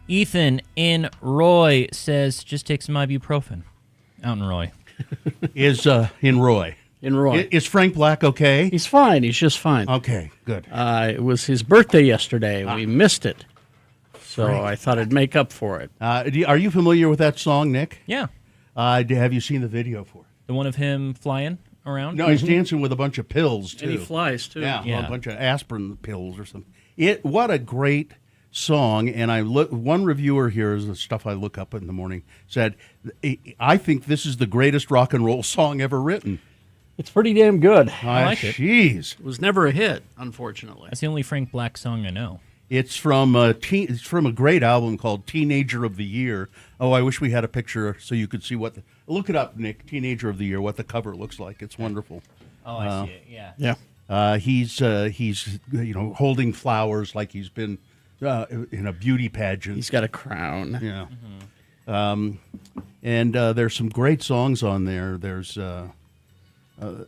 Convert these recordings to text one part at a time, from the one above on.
Ethan in Roy says, just take some ibuprofen. Out in Roy. Is in Roy. In Roy. Is Frank Black okay? He's fine. He's just fine. Okay, good. It was his birthday yesterday. We missed it. So I thought I'd make up for it. Are you familiar with that song, Nick? Yeah. Have you seen the video for it? The one of him flying around? No, he's dancing with a bunch of pills, too. And he flies, too. Yeah, a bunch of aspirin pills or something. What a great song. And one reviewer here is the stuff I look up in the morning, said, I think this is the greatest rock and roll song ever written. It's pretty damn good. I like it. Jeez. It was never a hit, unfortunately. That's the only Frank Black song I know. It's from a great album called Teenager of the Year. Oh, I wish we had a picture so you could see look it up, Nick. Teenager of the Year, what the cover looks like. It's wonderful. Oh, I see it. Yeah. Yeah. He's holding flowers like he's been in a beauty pageant. He's got a crown. Yeah. And there's some great songs on there. There's what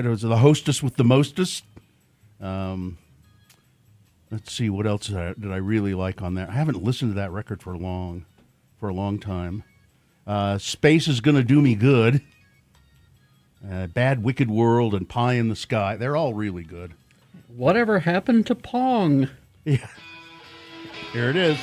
was it? The Hostess with the Mostest. Let's see, what else did I really like on there? I haven't listened to that record for a long time. Space is Gonna Do Me Good. Bad Wicked World and Pie in the Sky. They're all really good. Whatever happened to Pong? Yeah. Here it is.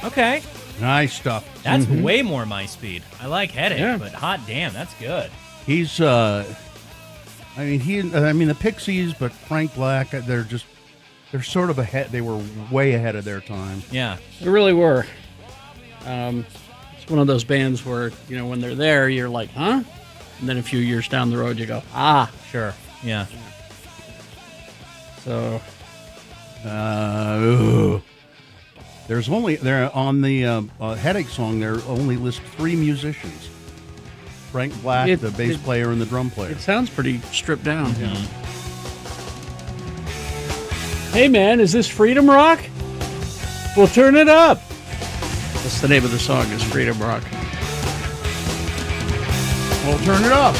Okay. Nice stuff. That's way more my speed. I like Headache, but hot damn, that's good. He's, the Pixies, but Frank Black, they're sort of ahead. They were way ahead of their time. Yeah. They really were. It's one of those bands where, when they're there, you're like, huh? And then a few years down the road, you go, ah. Sure. Yeah. So. There's only on the Headache song. There only list 3 musicians: Frank Black, the bass player, and the drum player. It sounds pretty stripped down. Yeah. Hey man, is this Freedom Rock? Well, turn it up. That's the name of the song. Is Freedom Rock. Well, turn it up.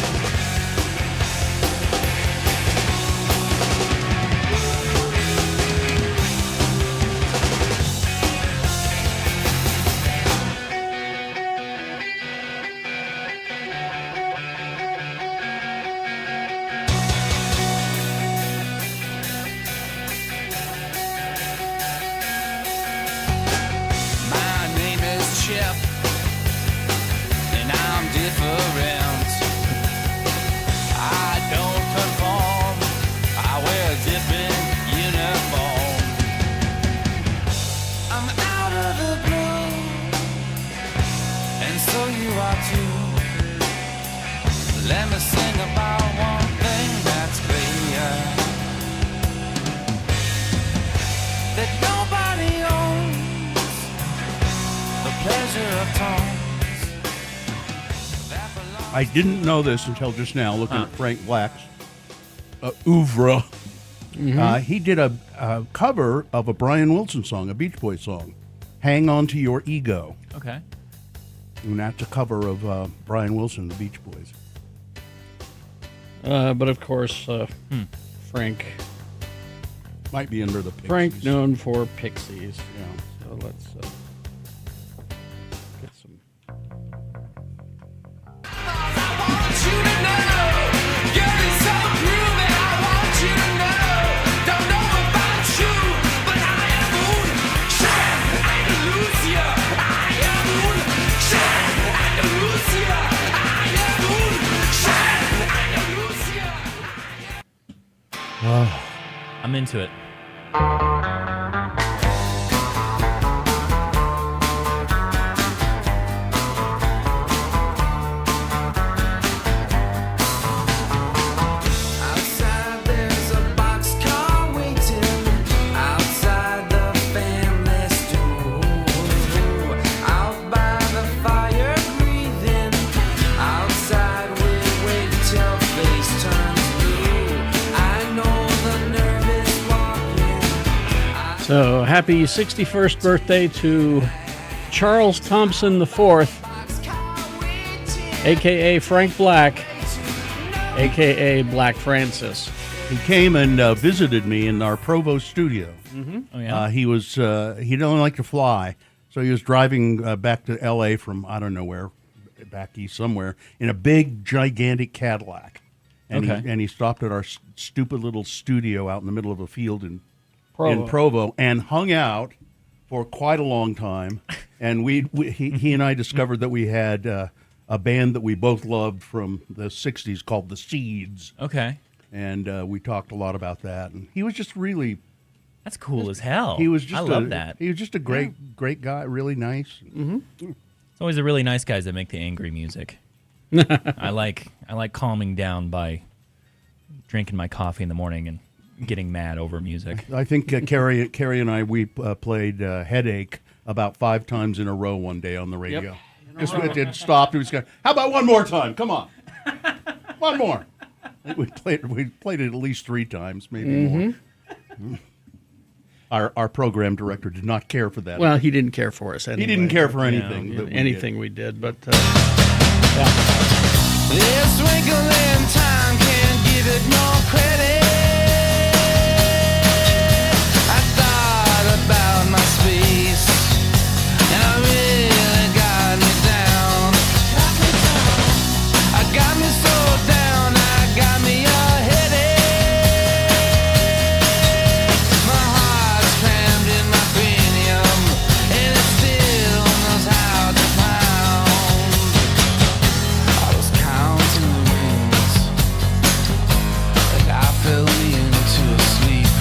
I didn't know this until just now, looking at Frank Black's oeuvre. He did a cover of a Brian Wilson song, a Beach Boys song, Hang On To Your Ego. Okay. And that's a cover of Brian Wilson, the Beach Boys. But of course, Frank. Might be under the Pixies. Frank known for Pixies. Yeah. So let's get some. into it. Outside there's a boxcar waiting outside the family store. Out by the fire breathing. Outside we wait till face turns blue. I know the nervous walking. So happy 61st birthday to Charles Thompson IV, Boxcar waiting. a.k.a. Frank Black, a.k.a. Black Francis. He came and visited me in our Provo studio. Oh, yeah? He didn't like to fly, so he was driving back to L.A. from I don't know where, back east somewhere, in a big, gigantic Cadillac. And Okay. he stopped at our stupid little studio out in the middle of a field in Provo. Provo and hung out for quite a long time. And he and I discovered that we had a band that we both loved from the 60s called The Seeds. Okay. And we talked a lot about that. And he was just really... That's cool as hell. He was just I love that. He was just a great guy, really nice. It's always the really nice guys that make the angry music. I like calming down by drinking my coffee in the morning and getting mad over music. I think Carrie and I played Headache about 5 times in a row one day on the radio. It stopped. It was going, how about one more time? Come on, one more. We played it at least 3 times, maybe more. Our program director did not care for that. Well, he didn't care for us anyway. he didn't care for anything. that we anything we did, but This wrinkle in time can't give it more credit. I thought about my space, and I really got me down. I got me so down, I got me a headache. My heart's crammed in my cranium, and it still knows how to pound. I was counting the rings, like I fell into a sleep.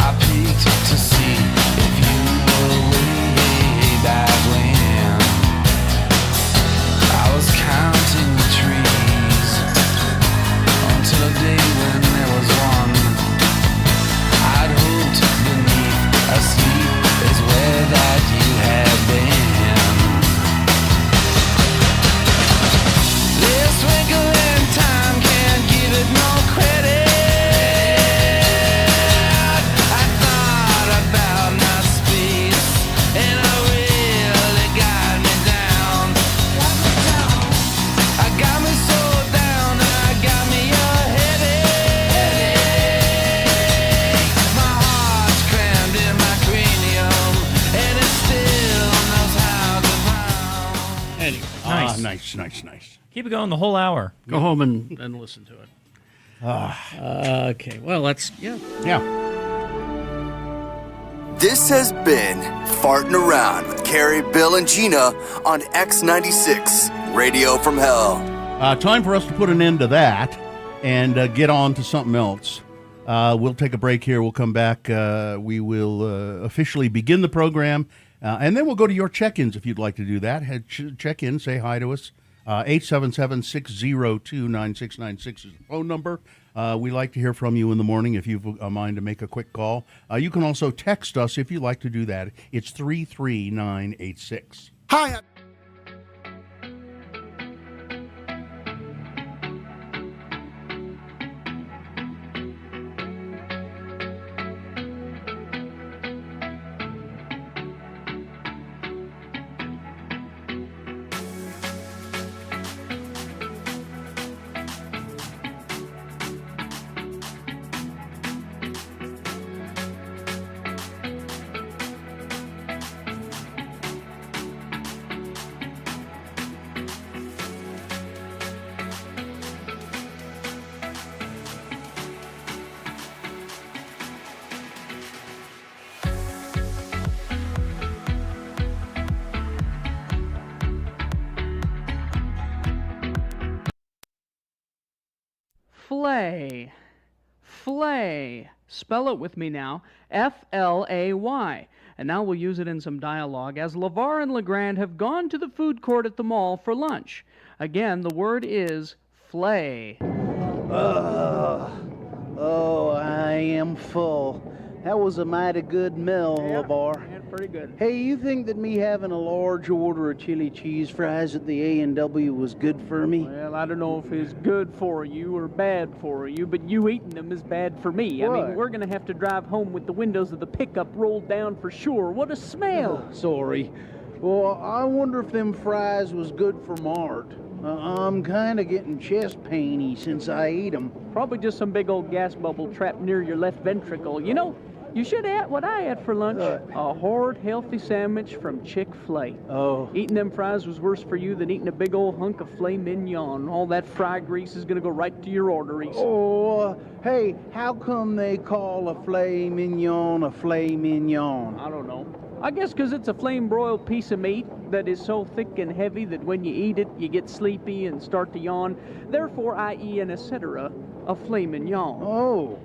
I peeked to see if you were way back when. I was counting the trees until a day when there was one. I'd hoped beneath a sleep is where that you had been. This wrinkle in time can't give it no credit. I thought about my space, and I really got me down. I got me so down, I got me a headache. My heart's crammed in my cranium, and it still knows how to pound. anyway, Nice. Nice. Keep it going the whole hour. go home and listen to it. Okay, well, Yeah. This has been Farting Around with Carrie, Bill, and Gina on X96, Radio from Hell. Time for us to put an end to that and get on to something else. We'll take a break here. We'll come back. We will officially begin the program, and then we'll go to your check-ins if you'd like to do that. Check in, say hi to us. 877-602-9696 is the phone number. We like to hear from you in the morning if you've a mind to make a quick call. You can also text us if you'd like to do that. It's 33986. Hi. Flay. Flay. Spell it with me now. F-L-A-Y. And now we'll use it in some dialogue as LeVar and LeGrand have gone to the food court at the mall for lunch. Again, the word is flay. Oh, I am full. That was a mighty good meal, LeVar. Yeah, pretty good. Hey, you think that me having a large order of chili cheese fries at the A&W was good for me? Well, I don't know if it's good for you or bad for you, but you eating them is bad for me. I What? mean, we're going to have to drive home with the windows of the pickup rolled down for sure. What a smell. Sorry. Well, I wonder if them fries was good for Mart. I'm kind of getting chest painy since I ate them. Probably just some big old gas bubble trapped near your left ventricle. You know, you should have had what I had for lunch. A hard, healthy sandwich from Chick-fil-A. Oh. Eating them fries was worse for you than eating a big old hunk of filet mignon. All that fry grease is going to go right to your arteries. Oh, hey, how come they call a filet mignon a filet mignon? I don't know. I guess because it's a flame-broiled piece of meat that is so thick and heavy that when you eat it, you get sleepy and start to yawn. Therefore, i.e. and etc., a filet mignon. Oh,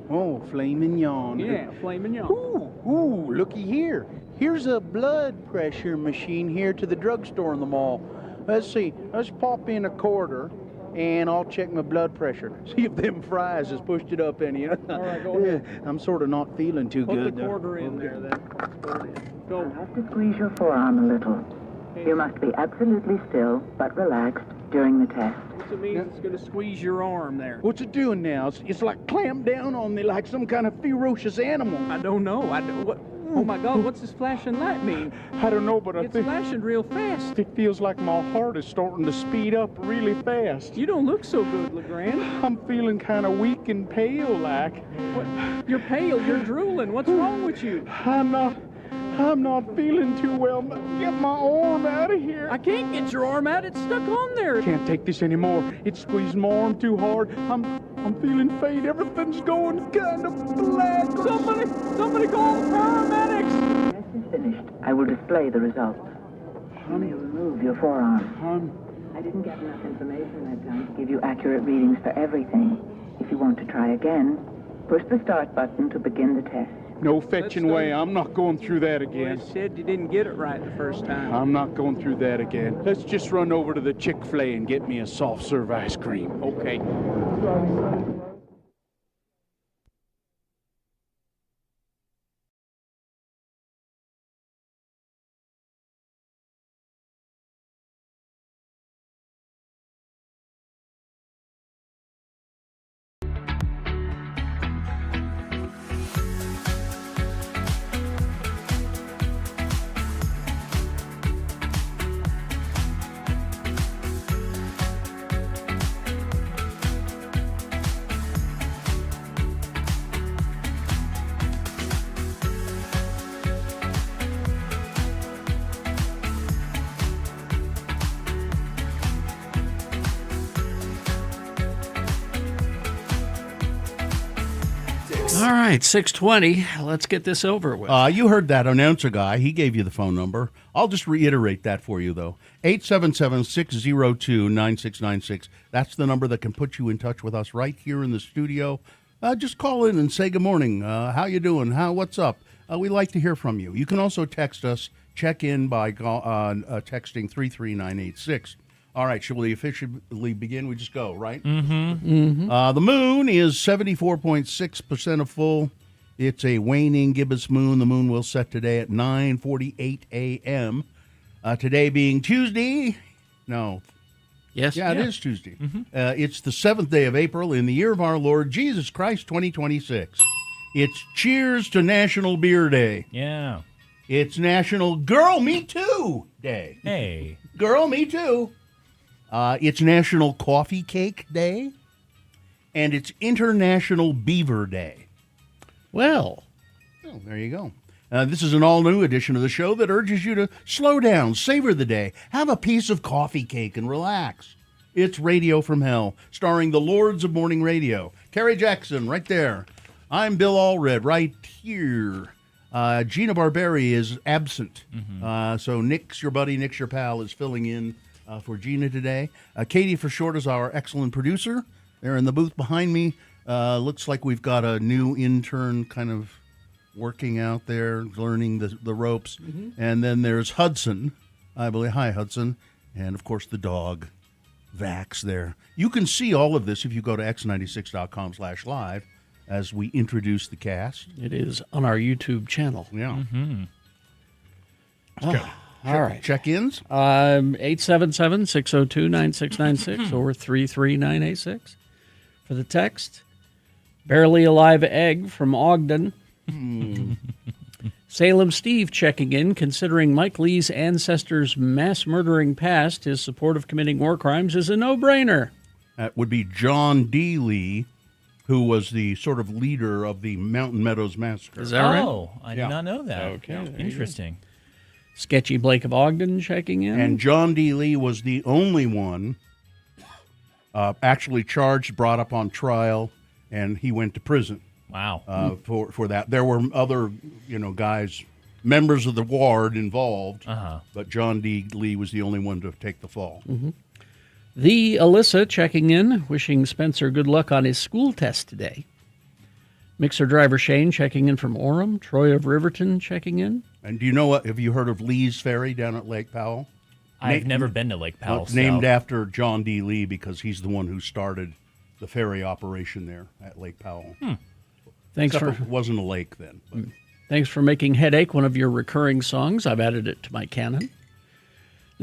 filet mignon. Yeah, filet mignon. Ooh, looky here. Here's a blood pressure machine here to the drugstore in the mall. Let's see. Let's pop in a quarter, and I'll check my blood pressure. See if them fries has pushed it up any. All right, go ahead. I'm sort of not feeling too Put good. the quarter in there, then. Put it in. Go. You have to squeeze your forearm a little. You must be absolutely still but relaxed during the test. What's it mean? It's going to squeeze your arm there. What's it doing now? It's like clamped down on me like some kind of ferocious animal. I don't know. What? Oh my God! What's this flashing light mean? I don't know, but I It's think flashing real fast. it feels like my heart is starting to speed up really fast. You don't look so good, LeGrand. I'm feeling kind of weak and pale like. What? You're pale. You're drooling. What's wrong with you? I'm not feeling too well. Get my arm out of here. I can't get your arm out. It's stuck on there. Can't take this anymore. It's squeezed my arm too hard. I'm feeling faint. Everything's going kind of black. Somebody call the paramedics. Test is finished. I will display the results. You may remove your forearm. I didn't get enough information that time to give you accurate readings for everything. If you want to try again, push the start button to begin the test. No fetching way. I'm not going through that You again. said you didn't get it right the first time. I'm not going through that again. Let's just run over to the Chick-fil-A and get me a soft serve ice cream. Okay. All right, 6:20. Let's get this over with. You heard that announcer guy. He gave you the phone number. I'll just reiterate that for you, though. 877-602-9696. That's the number that can put you in touch with us right here in the studio. Just call in and say good morning. How you doing? What's up? We'd like to hear from you. You can also text us. Check in by texting 33986. All right, shall we officially begin? We just go, right? Mm-hmm. The moon is 74.6% of full. It's a waning gibbous moon. The moon will set today at 9:48 a.m. Today being Tuesday. No. Yes. Yeah, it is Tuesday. It's the 7th day of April in the year of our Lord Jesus Christ, 2026. It's Cheers to National Beer Day. Yeah. It's National Girl Me Too Day. Hey. Girl Me Too. It's National Coffee Cake Day, and it's International Beaver Day. Well, There you go. This is an all-new edition of the show that urges you to slow down, savor the day, have a piece of coffee cake, and relax. It's Radio from Hell, starring the Lords of Morning Radio. Kerry Jackson, right there. I'm Bill Allred, right here. Gina Barberi is absent. So Nick's your buddy, Nick's your pal, is filling in for Gina today. Katie for short is our excellent producer. There in the booth behind me. Looks like we've got a new intern kind of working out there, learning the ropes. And then there's Hudson, I believe. Hi, Hudson. And, of course, the dog, Vax, there. You can see all of this if you go to x96.com/live as we introduce the cast. It is on our YouTube channel. Yeah. All right. Check-ins? 877-602-9696 or 33986 for the text. Barely Alive Egg from Ogden. Salem Steve checking in. Considering Mike Lee's ancestors' mass murdering past, his support of committing war crimes is a no-brainer. That would be John D. Lee, who was the sort of leader of the Mountain Meadows Massacre. Is that right? Oh, I did not know that. Okay, there you go. Interesting. Sketchy Blake of Ogden checking in. And John D. Lee was the only one actually charged, brought up on trial, and he went to prison. Wow. For that. There were other, guys, members of the ward involved, but John D. Lee was the only one to take the fall. The Alyssa checking in, wishing Spencer good luck on his school test today. Mixer driver Shane checking in from Orem. Troy of Riverton checking in. And do you know what? Have you heard of Lee's Ferry down at Lake Powell? I've never been to Lake Powell. Well, it's named after John D. Lee because he's the one who started the ferry operation there at Lake Powell. Thanks Except for it wasn't a lake then. But. Thanks for making Headache one of your recurring songs. I've added it to my canon.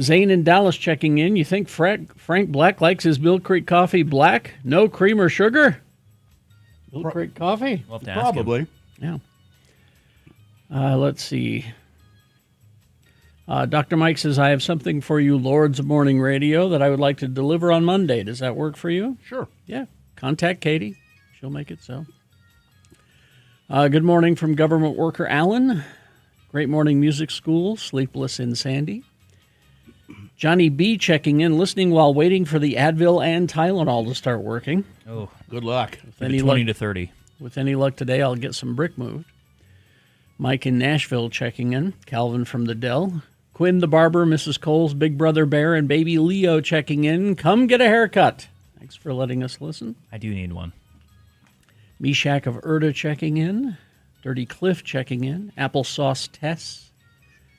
Zane in Dallas checking in. You think Frank Black likes his Mill Creek coffee black? No cream or sugar? Mill Creek coffee? We'll have to ask him. Probably. Yeah. Let's see. Dr. Mike says, I have something for you, Lords of Morning Radio, that I would like to deliver on Monday. Does that work for you? Sure. Yeah. Contact Katie. She'll make it so. Good morning from government worker Alan. Great morning music school, Sleepless in Sandy. Johnny B checking in, listening while waiting for the Advil and Tylenol to start working. Oh, Good luck. Any 20 luck- to 30. With any luck today, I'll get some brick moved. Mike in Nashville checking in. Calvin from the Dell. Quinn the barber, Mrs. Cole's big brother Bear, and baby Leo checking in. Come get a haircut. Thanks for letting us listen. I do need one. Meshach of Erda checking in. Dirty Cliff checking in. Applesauce Tess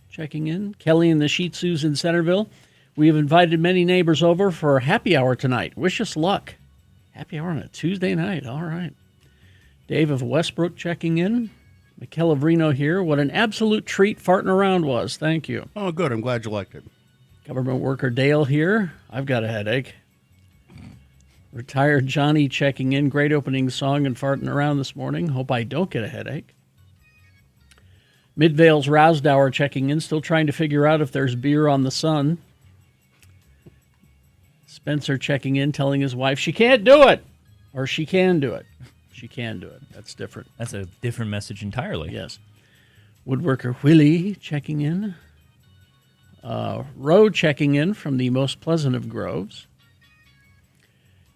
checking in. Kelly and the Shih Tzus in Centerville. We have invited many neighbors over for happy hour tonight. Wish us luck. Happy hour on a Tuesday night. All right. Dave of Westbrook checking in. Mikel of Reno here. What an absolute treat farting around was. Thank you. Oh, good. I'm glad you liked it. Government worker Dale here. I've got a headache. Retired Johnny checking in. Great opening song and farting around this morning. Hope I don't get a headache. Midvale's Rousdower checking in. Still trying to figure out if there's beer on the sun. Spencer checking in, telling his wife she can't do it. Or she can do it. She can do it. That's different. That's a different message entirely. Yes. Woodworker Willie checking in. Roe checking in from the most pleasant of groves.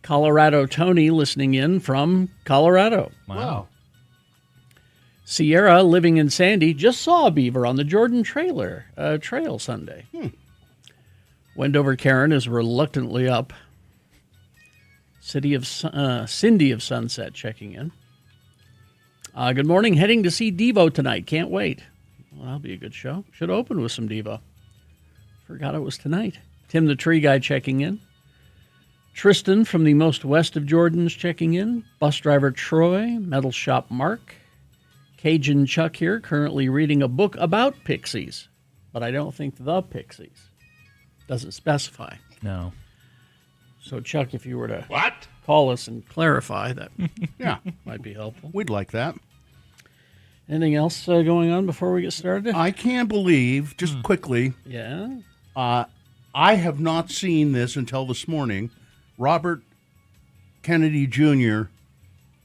Colorado Tony listening in from Colorado. Wow. Sierra living in Sandy just saw a beaver on the Jordan Trail Sunday. Wendover Karen is reluctantly up. Cindy of Sunset checking in. Good morning. Heading to see Devo tonight. Can't wait. Well, that'll be a good show. Should open with some Devo. Forgot it was tonight. Tim the Tree Guy checking in. Tristan from the most west of Jordan's checking in. Bus driver Troy. Metal Shop Mark. Cajun Chuck here, currently reading a book about pixies. But I don't think the pixies. Doesn't specify. No. So, Chuck, if you were to call us and clarify, that Yeah, might be helpful. we'd like that. Anything else going on before we get started? I can't believe, just quickly, Yeah. I have not seen this until this morning. Robert Kennedy Jr.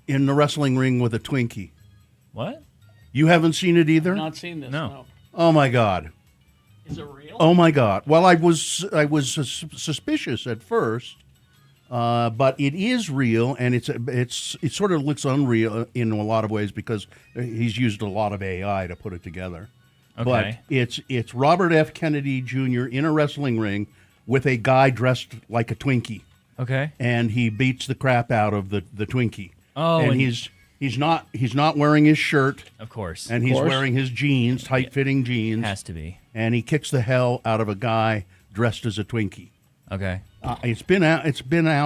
in the wrestling ring with a Twinkie. What? You haven't seen it either? Not seen this. No. Oh my God. Is it real? Oh my God. Well, I was suspicious at first, but it is real, and it sort of looks unreal in a lot of ways because he's used a lot of AI to put it together. Okay. But it's Robert F. Kennedy Jr. in a wrestling ring with a guy dressed like a Twinkie. Okay. And he beats the crap out of the Twinkie. Oh, and he's not wearing his shirt, of course. and he's wearing his jeans, tight-fitting jeans. Has to be. And he kicks the hell out of a guy dressed as a Twinkie. Okay. It's been out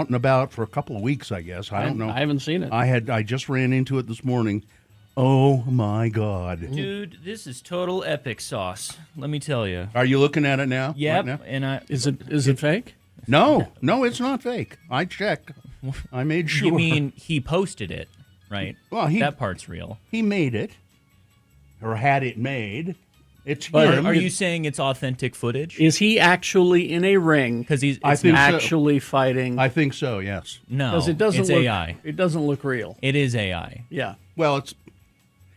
and about for a couple of weeks, I guess. I don't know. I haven't seen it. I just ran into it this morning. Oh my God, Dude, this is total epic sauce. Let me tell you. Are you looking at it now? Yep. Right now? And Is it fake? No, it's not fake. I checked. I made sure. you mean he posted it, right? Well, that part's real. he made it, or had it made. It's But him. Are you saying it's authentic footage? Is he actually in a ring? Because I think so. actually fighting. I think so. Yes. no, Because it doesn't it's look AI. It doesn't look real. It is AI. Yeah, Well, it's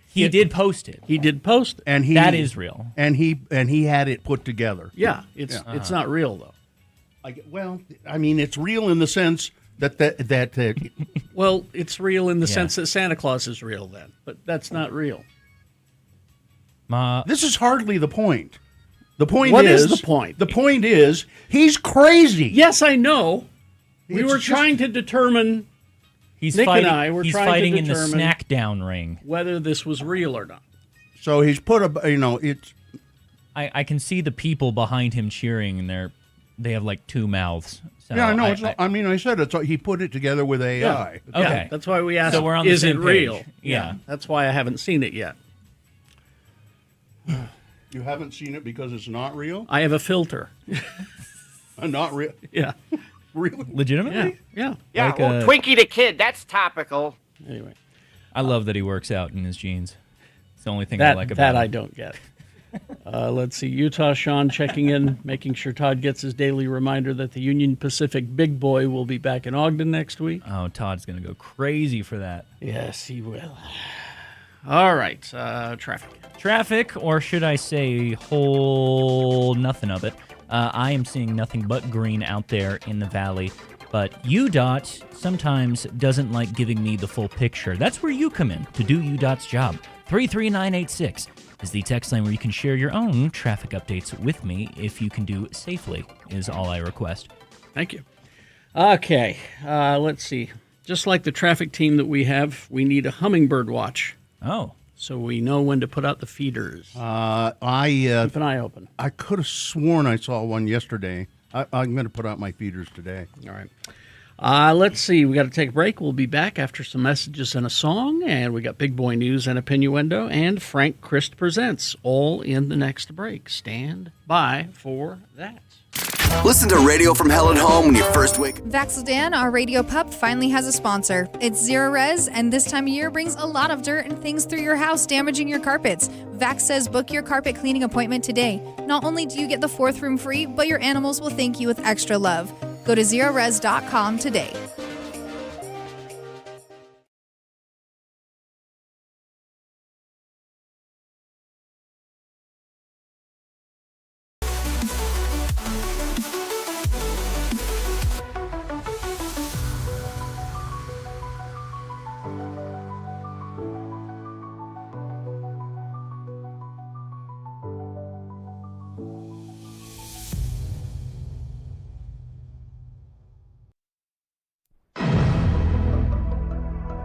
He did post it. he did post it. and he That is real. and he had it put together. Yeah, it's not real though. Well, I mean, it's real in the sense that Well, it's real in the Yeah. sense that Santa Claus is real then, but that's not real. this is hardly the point. The point What is is the point? The point is he's crazy. Yes, I know. We It's were just- trying to determine He's Nick and fighting. I were he's trying to fighting in the determine- snack down ring. whether this was real or not. So he's put it's I can see the people behind him cheering, and they have like two mouths. So yeah. I know. I said it's he put it together with AI. Okay. Yeah, that's why we asked. So we're on the is same it real? page. Yeah. That's why I haven't seen it yet. You haven't seen it because it's not real. I have a filter. Not real. Yeah, Really? Legitimately? yeah. Yeah, Like well, a- Twinkie the Kid, that's topical. Anyway, I love that he works out in his jeans. It's the only thing I like about that I him. don't get. Let's see. Utah Sean checking in, making sure Todd gets his daily reminder that the Union Pacific Big Boy will be back in Ogden next week. Oh, Todd's going to go crazy for that. Yes, he will. All right, traffic. Traffic, or should I say whole nothing of it. I am seeing nothing but green out there in the valley, but UDOT sometimes doesn't like giving me the full picture. That's where you come in to do UDOT's job. 33986 is the text line where you can share your own traffic updates with me if you can do safely, is all I request. Thank you. Okay, let's see. Just like the traffic team that we have, we need a hummingbird watch Oh, so we know when to put out the feeders. Keep I an eye open. could have sworn I saw one yesterday. I'm going to put out my feeders today. All right. Let's see. We got to take a break. We'll be back after some messages and a song. And we got Big Boy News and a Pinuendo and Frank Christ Presents all in the next break. Stand by for that. Listen to Radio from Hell at Home when you first wake. Vaxildan, our radio pup, finally has a sponsor. It's Zero Res, and this time of year brings a lot of dirt and things through your house, damaging your carpets. Vax says book your carpet cleaning appointment today. Not only do you get the fourth room free, but your animals will thank you with extra love. Go to zerores.com today.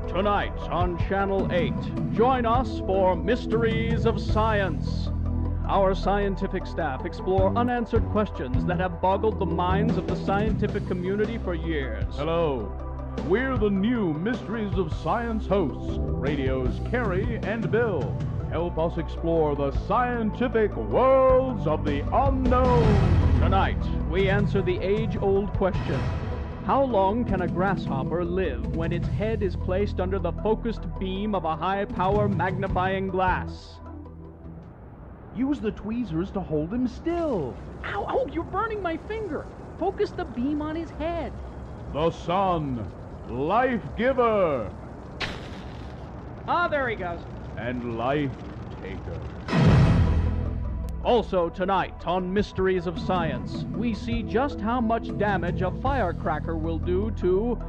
Tonight on Channel 8, join us for Mysteries of Science. Our scientific staff explore unanswered questions that have boggled the minds of the scientific community for years. Hello. We're the new Mysteries of Science hosts, radio's Carrie and Bill. Help us explore the scientific worlds of the unknown. Tonight, we answer the age-old question. How long can a grasshopper live when its head is placed under the focused beam of a high-power magnifying glass? Use the tweezers to hold him still. Ow, ow, you're burning my finger. Focus the beam on his head. The sun, life giver, Ah, there he goes. and life taker. Also tonight on Mysteries of Science, we see just how much damage a firecracker will do to,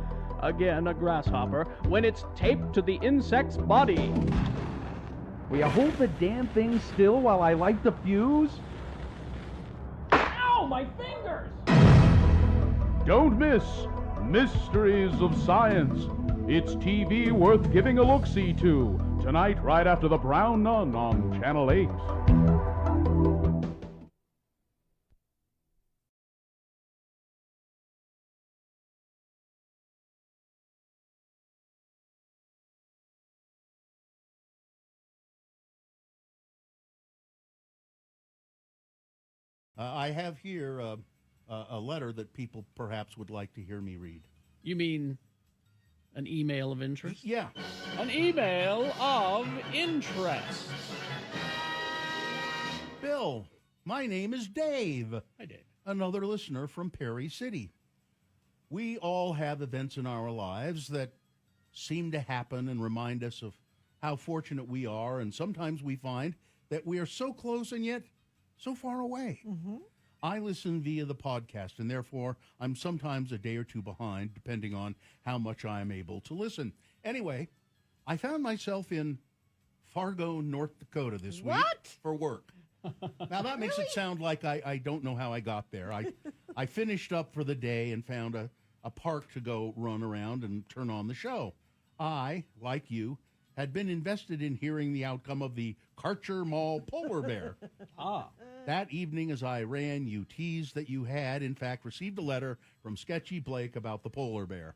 again, a grasshopper, when it's taped to the insect's body. Will you hold the damn thing still while I light the fuse? Ow, my fingers! Don't miss Mysteries of Science, It's TV worth giving a look-see to. Tonight, right after The Brown Nun on Channel 8. I have here a letter that people perhaps would like to hear me read. You mean an email of interest? Yeah. An email of interest. Bill, my name is Dave. Hi, Dave. Another listener from Perry City. We all have events in our lives that seem to happen and remind us of how fortunate we are, and sometimes we find that we are so close and yet so far away. Mm-hmm. I listen via the podcast, and therefore I'm sometimes a day or two behind, depending on how much I am able to listen. Anyway, I found myself in Fargo, North Dakota this week for work. Now, that makes it sound like I don't know how I got there. I finished up for the day and found a park to go run around and turn on the show. I, like you, had been invested in hearing the outcome of the Karcher Mall polar bear. That evening, as I ran, you teased that you had, in fact, received a letter from Sketchy Blake about the polar bear.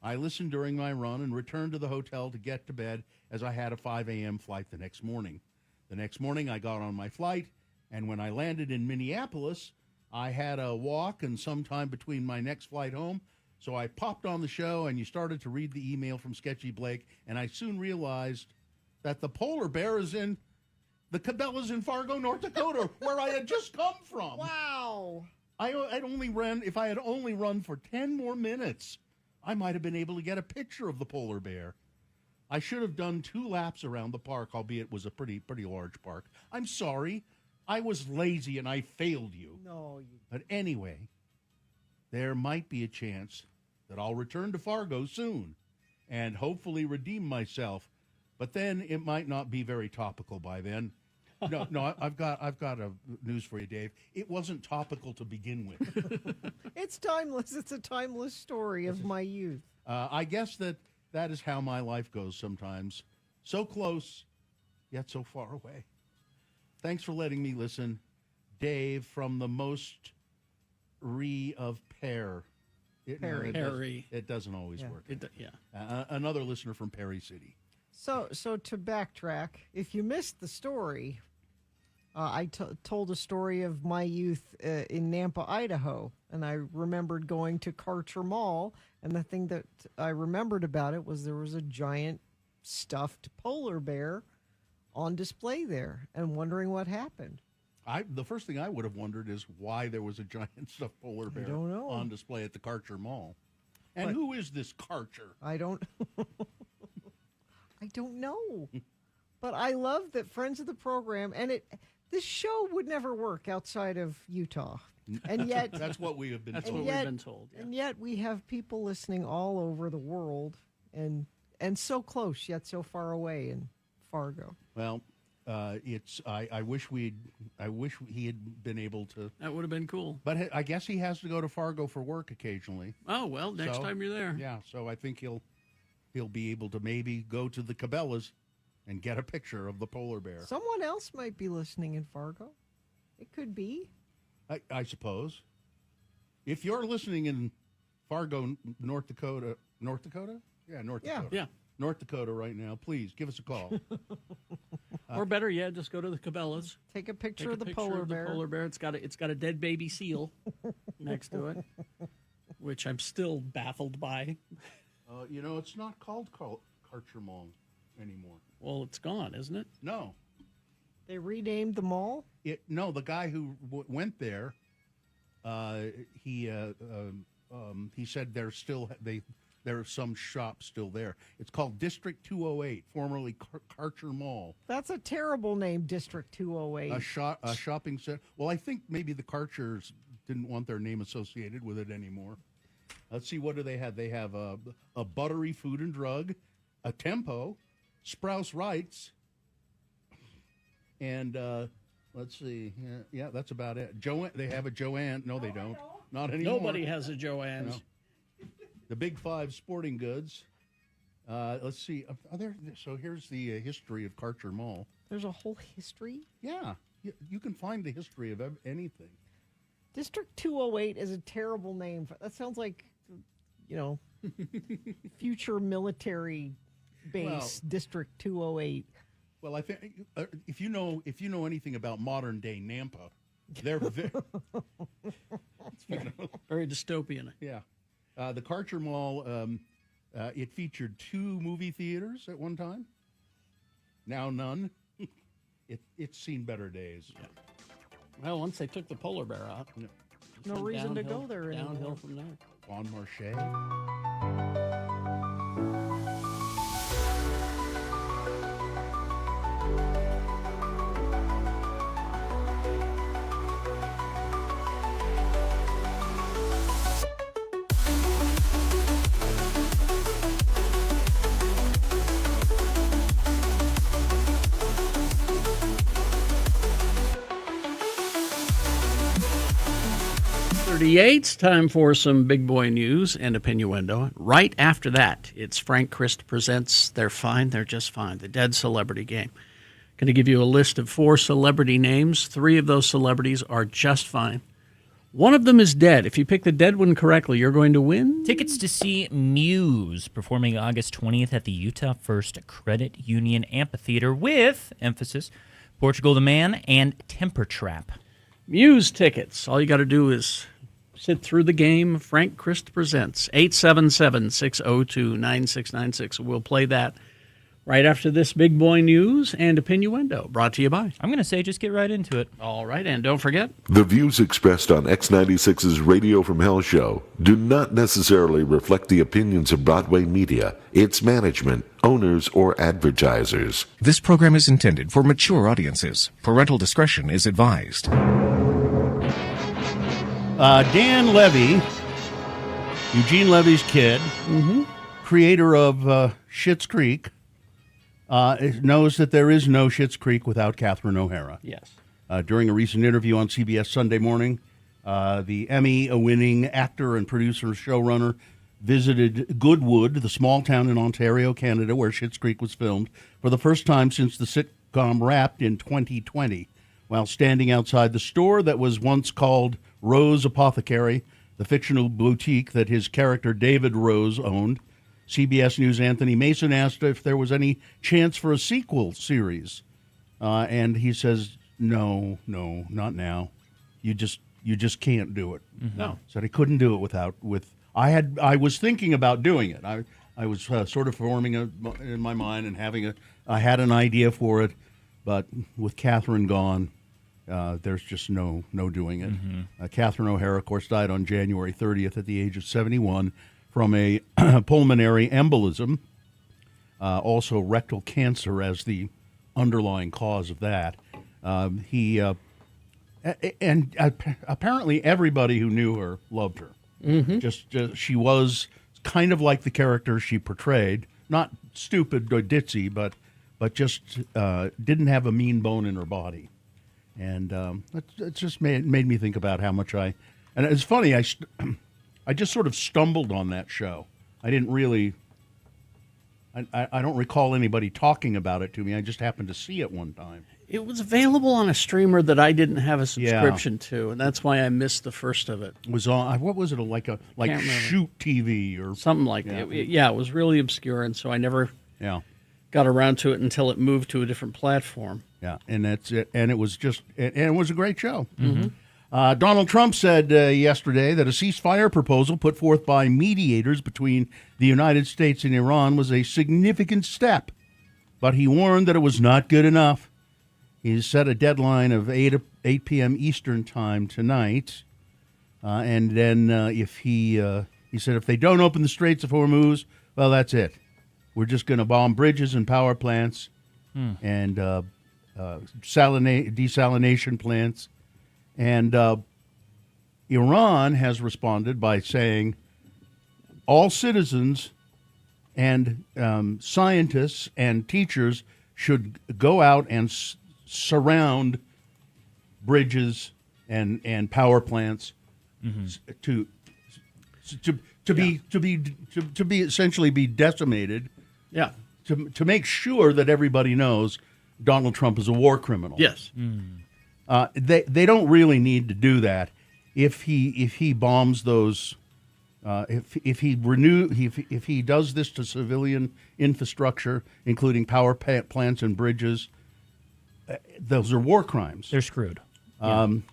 I listened during my run and returned to the hotel to get to bed as I had a 5 a.m. flight the next morning. The next morning, I got on my flight, and when I landed in Minneapolis, I had a walk and some time between my next flight home, so I popped on the show, and you started to read the email from Sketchy Blake, and I soon realized that the polar bear is in the Cabela's in Fargo, North Dakota, where I had just come from. Wow. If I had only run for 10 more minutes, I might have been able to get a picture of the polar bear. I should have done 2 laps around the park, albeit it was a pretty large park. I'm sorry. I was lazy and I failed you. No, you. But anyway, there might be a chance that I'll return to Fargo soon and hopefully redeem myself. But then it might not be very topical by then. No, I've got a news for you, Dave. It wasn't topical to begin with. It's timeless. It's a timeless story of my youth. I guess that is how my life goes sometimes. So close, yet so far away. Thanks for letting me listen. Dave from the most of Pear. Perry. It doesn't always work. Yeah. Another listener from Perry City. So to backtrack, if you missed the story, I told a story of my youth in Nampa, Idaho, and I remembered going to Karcher Mall, and the thing that I remembered about it was there was a giant stuffed polar bear on display there, and wondering what happened. The first thing I would have wondered is why there was a giant stuffed polar bear on display at the Karcher Mall. And who is this Karcher? I don't know. But I love that friends of the program, and this show would never work outside of Utah. And yet that's what we have been told. We've been told. Yeah. And yet we have people listening all over the world and so close yet so far away in Fargo. Well, I wish he had been able to. That would have been cool. But I guess he has to go to Fargo for work occasionally. Oh, well, next time you're there. Yeah, so I think he'll be able to maybe go to the Cabela's and get a picture of the polar bear. Someone else might be listening in Fargo. It could be. I suppose. If you're listening in Fargo, North Dakota? Yeah, North Dakota. Yeah. North Dakota right now, please give us a call. Or better yet, just go to the Cabela's. Take a picture of the polar bear. Polar bear. It's got a dead baby seal next to it, which I'm still baffled by. It's not called Karcher Mall anymore. Well, it's gone, isn't it? No. They renamed the mall? No, the guy who went there, he said there are some shops still there. It's called District 208, formerly Karcher Mall. That's a terrible name, District 208. A shopping center. Well, I think maybe the Karchers didn't want their name associated with it anymore. Let's see, what do they have? They have a Buttery Food and Drug, a Tempo, Sprouse Rights, and let's see. Yeah, that's about it. They have a Joanne. No, they don't. Not anymore. Nobody has a Joanne's. No. The Big Five Sporting Goods, Let's see. So here's the history of Karcher Mall. There's a whole history? Yeah. You can find the history of anything. District 208 is a terrible name. That sounds like, future military base, District 208. Well, I think if you know anything about modern day Nampa, they're very dystopian. Yeah. The Karcher Mall, it featured 2 movie theaters at one time. Now none. It's seen better days. Yeah. Well, once they took the polar bear out, no reason to go there anymore. Downhill from there. Bon Marché. 38. Time for some big boy news and opinioendo. Right after that, it's Frank Christ presents They're Fine, They're Just Fine, the Dead Celebrity Game. Going to give you a list of 4 celebrity names. 3 of those celebrities are just fine. One of them is dead. If you pick the dead one correctly, you're going to win tickets to see Muse performing August 20th at the Utah First Credit Union Amphitheater with, emphasis, Portugal the Man and Temper Trap. Muse tickets. All you got to do is sit through the game. Frank Christ presents 877-602-9696. We'll play that right after this big boy news and opinioendo, brought to you by. I'm going to say just get right into it. All right, and don't forget, the views expressed on X96's Radio from Hell show do not necessarily reflect the opinions of Broadway Media, its management, owners, or advertisers. This program is intended for mature audiences. Parental discretion is advised. Dan Levy, Eugene Levy's kid, creator of Schitt's Creek, knows that there is no Schitt's Creek without Catherine O'Hara. Yes. During a recent interview on CBS Sunday Morning, the Emmy-winning actor and producer and showrunner visited Goodwood, the small town in Ontario, Canada, where Schitt's Creek was filmed, for the first time since the sitcom wrapped in 2020. While standing outside the store that was once called Rose Apothecary, the fictional boutique that his character David Rose owned, CBS News' Anthony Mason asked if there was any chance for a sequel series. And he says, no, not now. You just can't do it. No. Said he couldn't do it I was thinking about doing it. I was sort of forming in my mind and I had an idea for it, but with Catherine gone, there's just no doing it. Catherine O'Hara, of course, died on January 30th at the age of 71 from a pulmonary embolism, also rectal cancer as the underlying cause of that. Apparently everybody who knew her loved her. Just she was kind of like the character she portrayed, not stupid or ditzy, but just didn't have a mean bone in her body. And it just made me think about how much and it's funny, I just sort of stumbled on that show. I didn't really, I don't recall anybody talking about it to me. I just happened to see it one time. It was available on a streamer that I didn't have a subscription to, and that's why I missed the first of it. It was on, what was it, like Shoot TV or something like that. It was really obscure, and so I never got around to it until it moved to a different platform. Yeah, and that's it. And it was it was a great show. Donald Trump said yesterday that a ceasefire proposal put forth by mediators between the United States and Iran was a significant step, but he warned that it was not good enough. He set a deadline of 8 p.m. Eastern time tonight, and then he said if they don't open the Straits of Hormuz, well, that's it. We're just going to bomb bridges and power plants and desalination plants. And Iran has responded by saying all citizens and scientists and teachers should go out and surround bridges and power plants to be essentially be decimated Yeah. To make sure that everybody knows Donald Trump is a war criminal. Yes. They don't really need to do that if he bombs those. If he does this to civilian infrastructure, including power plants and bridges, those are war crimes. They're screwed. On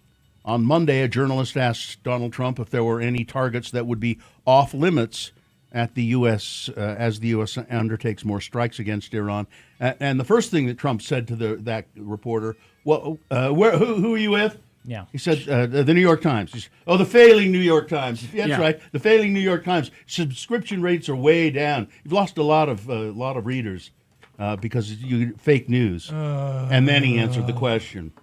Monday, a journalist asked Donald Trump if there were any targets that would be off limits at the U.S. As the U.S. undertakes more strikes against Iran. And the first thing that Trump said to that reporter, "Well, who are you with?" Yeah. He said, the New York Times. He said, the failing New York Times. That's right, the failing New York Times. Subscription rates are way down. You've lost a lot of readers because you fake news. And then he answered the question.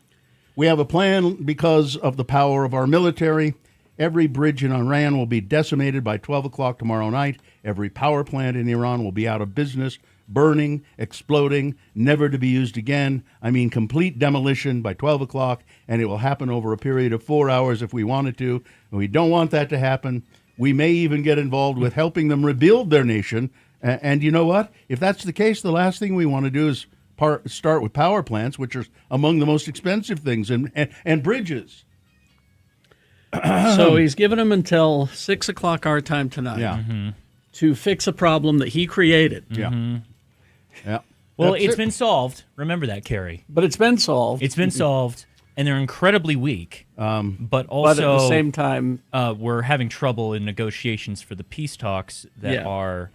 We have a plan because of the power of our military. Every bridge in Iran will be decimated by 12 o'clock tomorrow night. Every power plant in Iran will be out of business, burning, exploding, never to be used again. I mean, complete demolition by 12 o'clock, and it will happen over a period of 4 hours if we wanted to. And we don't want that to happen. We may even get involved with helping them rebuild their nation. And you know what? If that's the case, the last thing we want to do is start with power plants, which are among the most expensive things, and bridges. So he's given him until 6 o'clock our time tonight to fix a problem that he created. Yeah. Well, it's been solved. Remember that, Kerry. But it's been solved. It's been solved, and they're incredibly weak. But also, but at the same time, we're having trouble in negotiations for the peace talks that are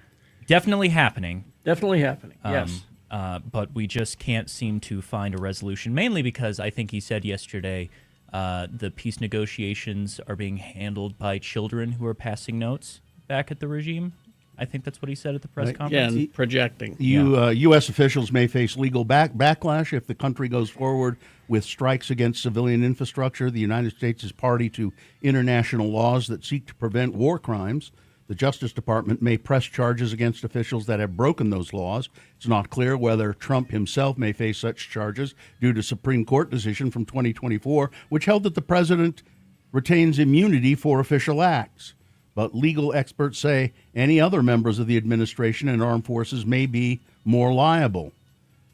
definitely happening. Definitely happening, yes. But we just can't seem to find a resolution, mainly because I think he said yesterday the peace negotiations are being handled by children who are passing notes back at the regime. I think that's what he said at the press conference. Yeah, and projecting. U.S. officials may face legal backlash if the country goes forward with strikes against civilian infrastructure. The United States is party to international laws that seek to prevent war crimes. The Justice Department may press charges against officials that have broken those laws. It's not clear whether Trump himself may face such charges due to Supreme Court decision from 2024, which held that the president retains immunity for official acts. But legal experts say any other members of the administration and armed forces may be more liable.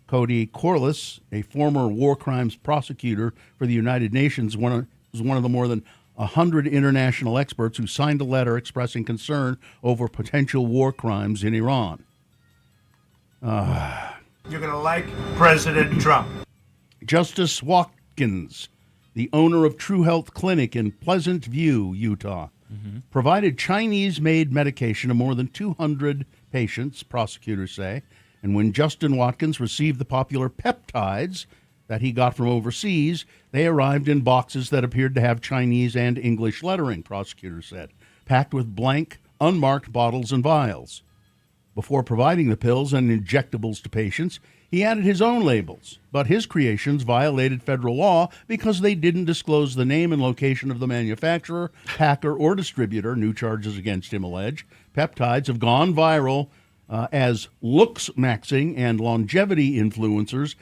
Cody Corliss, a former war crimes prosecutor for the United Nations, was one of the more than 100 international experts who signed a letter expressing concern over potential war crimes in Iran. You're going to like President Trump. Justice Watkins, the owner of True Health Clinic in Pleasant View, Utah, provided Chinese-made medication to more than 200 patients, prosecutors say. And when Justin Watkins received the popular peptides that he got from overseas, they arrived in boxes that appeared to have Chinese and English lettering, prosecutors said, packed with blank, unmarked bottles and vials. Before providing the pills and injectables to patients, he added his own labels, but his creations violated federal law because they didn't disclose the name and location of the manufacturer, packer, or distributor. New charges against him allege. Peptides have gone viral as looks-maxing and longevity influencers,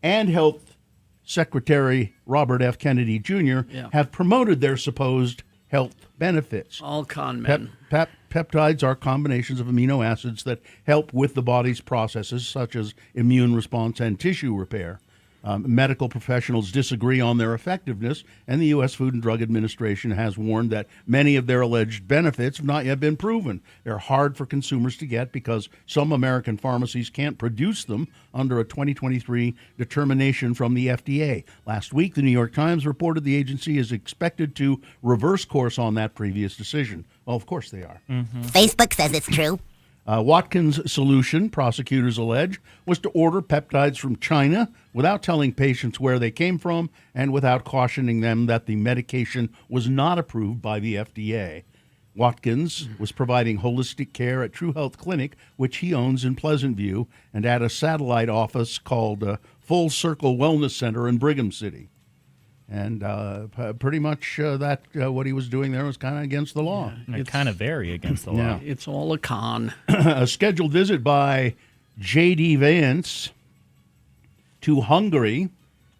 and Health Secretary Robert F. Kennedy Jr. have promoted their supposed health benefits. All con men. Peptides are combinations of amino acids that help with the body's processes, such as immune response and tissue repair. Medical professionals disagree on their effectiveness, and the U.S. Food and Drug Administration has warned that many of their alleged benefits have not yet been proven. They're hard for consumers to get because some American pharmacies can't produce them under a 2023 determination from the FDA. Last week, the New York Times reported the agency is expected to reverse course on that previous decision. Well, of course they are. Facebook says it's true. Watkins' solution, prosecutors allege, was to order peptides from China without telling patients where they came from and without cautioning them that the medication was not approved by the FDA. Watkins was providing holistic care at True Health Clinic, which he owns in Pleasant View, and at a satellite office called Full Circle Wellness Center in Brigham City. And pretty much what he was doing there was kind of against the law. Yeah, it's kind of very against the law. Yeah. It's all a con. A scheduled visit by J.D. Vance to Hungary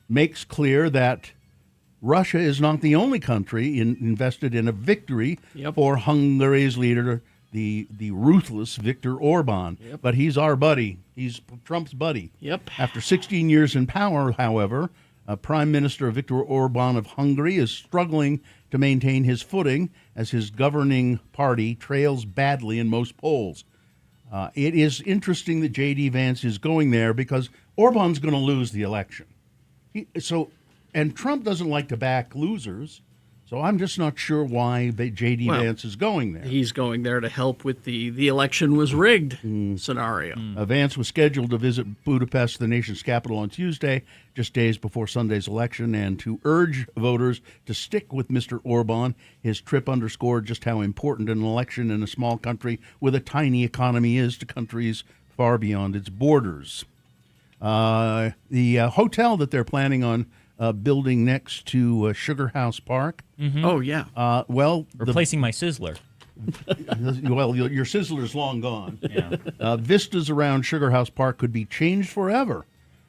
makes clear that Russia is not the only country invested in a victory for Hungary's leader, the ruthless Viktor Orban. Yep. But he's our buddy. He's Trump's buddy. Yep. After 16 years in power, however, Prime Minister Viktor Orban of Hungary is struggling to maintain his footing as his governing party trails badly in most polls. It is interesting that J.D. Vance is going there because Orban's going to lose the election. And Trump doesn't like to back losers, so I'm just not sure why J.D. Vance is going there. He's going there to help with the election was rigged scenario. Vance was scheduled to visit Budapest, the nation's capital, on Tuesday, just days before Sunday's election, and to urge voters to stick with Mr. Orban. His trip underscored just how important an election in a small country with a tiny economy is to countries far beyond its borders. The hotel that they're planning on building next to Sugar House Park. Mhm. Oh, yeah. Replacing my Sizzler. Well, your Sizzler's long gone. Yeah. Vistas around Sugar House Park could be changed forever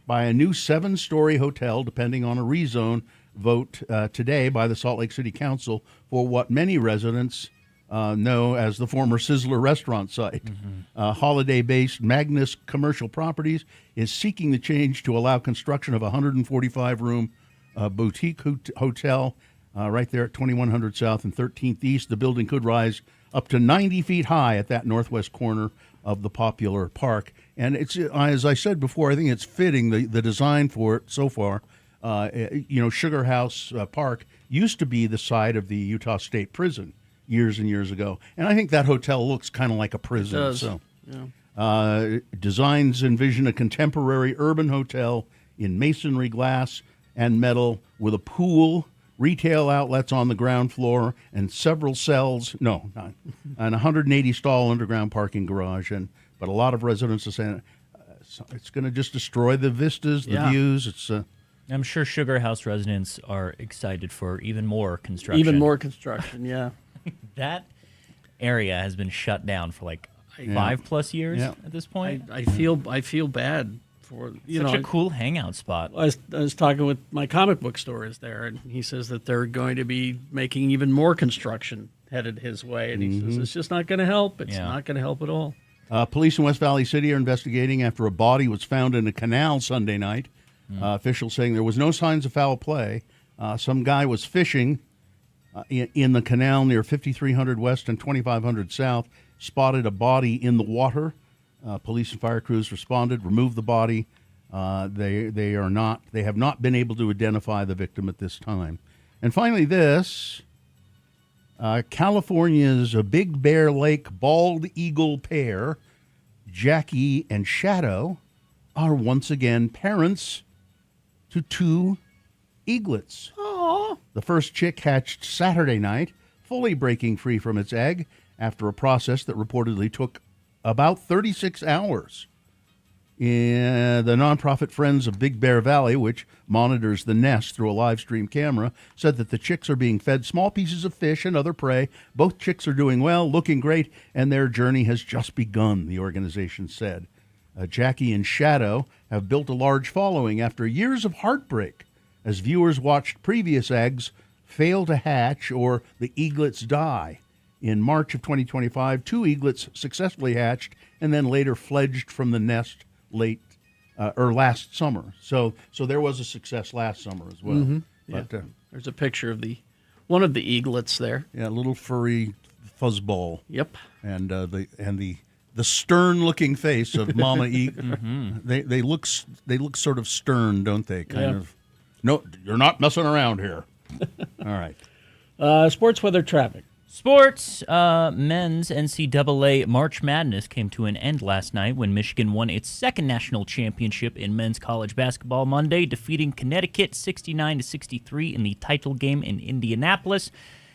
by a new 7-story hotel, depending on a rezone vote today by the Salt Lake City Council for what many residents know as the former Sizzler restaurant site. Holiday-based Magnus Commercial Properties is seeking the change to allow construction of a 145-room boutique hotel right there at 2100 South and 13th East. The building could rise up to 90 feet high at that northwest corner of the popular park. And it's, as I said before, I think it's fitting, the design for it so far. Sugar House Park used to be the site of the Utah State Prison years and years ago. And I think that hotel looks kind of like a prison. It does. So. Yeah. Designs envision a contemporary urban hotel in masonry, glass, and metal with a pool, retail outlets on the ground floor, and several cells. No, not, and 180-stall underground parking garage. But a lot of residents are saying it's going to just destroy the vistas, the views. It's. I'm sure Sugar House residents are excited for even more construction. Even more construction, yeah. That area has been shut down for like 5+ years at this point. I feel bad for such a cool hangout spot. I was talking with my comic book store is there, and he says that they're going to be making even more construction headed his way, and he says it's just not going to help. It's not going to help at all. Police in West Valley City are investigating after a body was found in a canal Sunday night. Officials saying there was no signs of foul play. Some guy was fishing in the canal near 5300 West and 2500 South, spotted a body in the water. Police and fire crews responded, removed the body. They have not been able to identify the victim at this time. And finally, this California's Big Bear Lake bald eagle pair, Jackie and Shadow, are once again parents to 2 eaglets. Aww. The first chick hatched Saturday night, fully breaking free from its egg after a process that reportedly took about 36 hours. The nonprofit Friends of Big Bear Valley, which monitors the nest through a live stream camera, said that the chicks are being fed small pieces of fish and other prey. Both chicks are doing well, looking great, and their journey has just begun, the organization said. Jackie and Shadow have built a large following after years of heartbreak as viewers watched previous eggs fail to hatch or the eaglets die. In March of 2025, 2 eaglets successfully hatched and then later fledged from the nest last summer. So there was a success last summer as well. Mm-hmm. But, yeah. There's a picture of one of the eaglets there. Yeah, a little furry fuzzball. Yep. And the stern-looking face of Mama Eagle. They look sort of stern, don't they? Kind of. No, you're not messing around here. All right. Sports weather traffic. Sports, men's NCAA March Madness came to an end last night when Michigan won its second national championship in men's college basketball Monday, defeating Connecticut 69-63 in the title game in Indianapolis.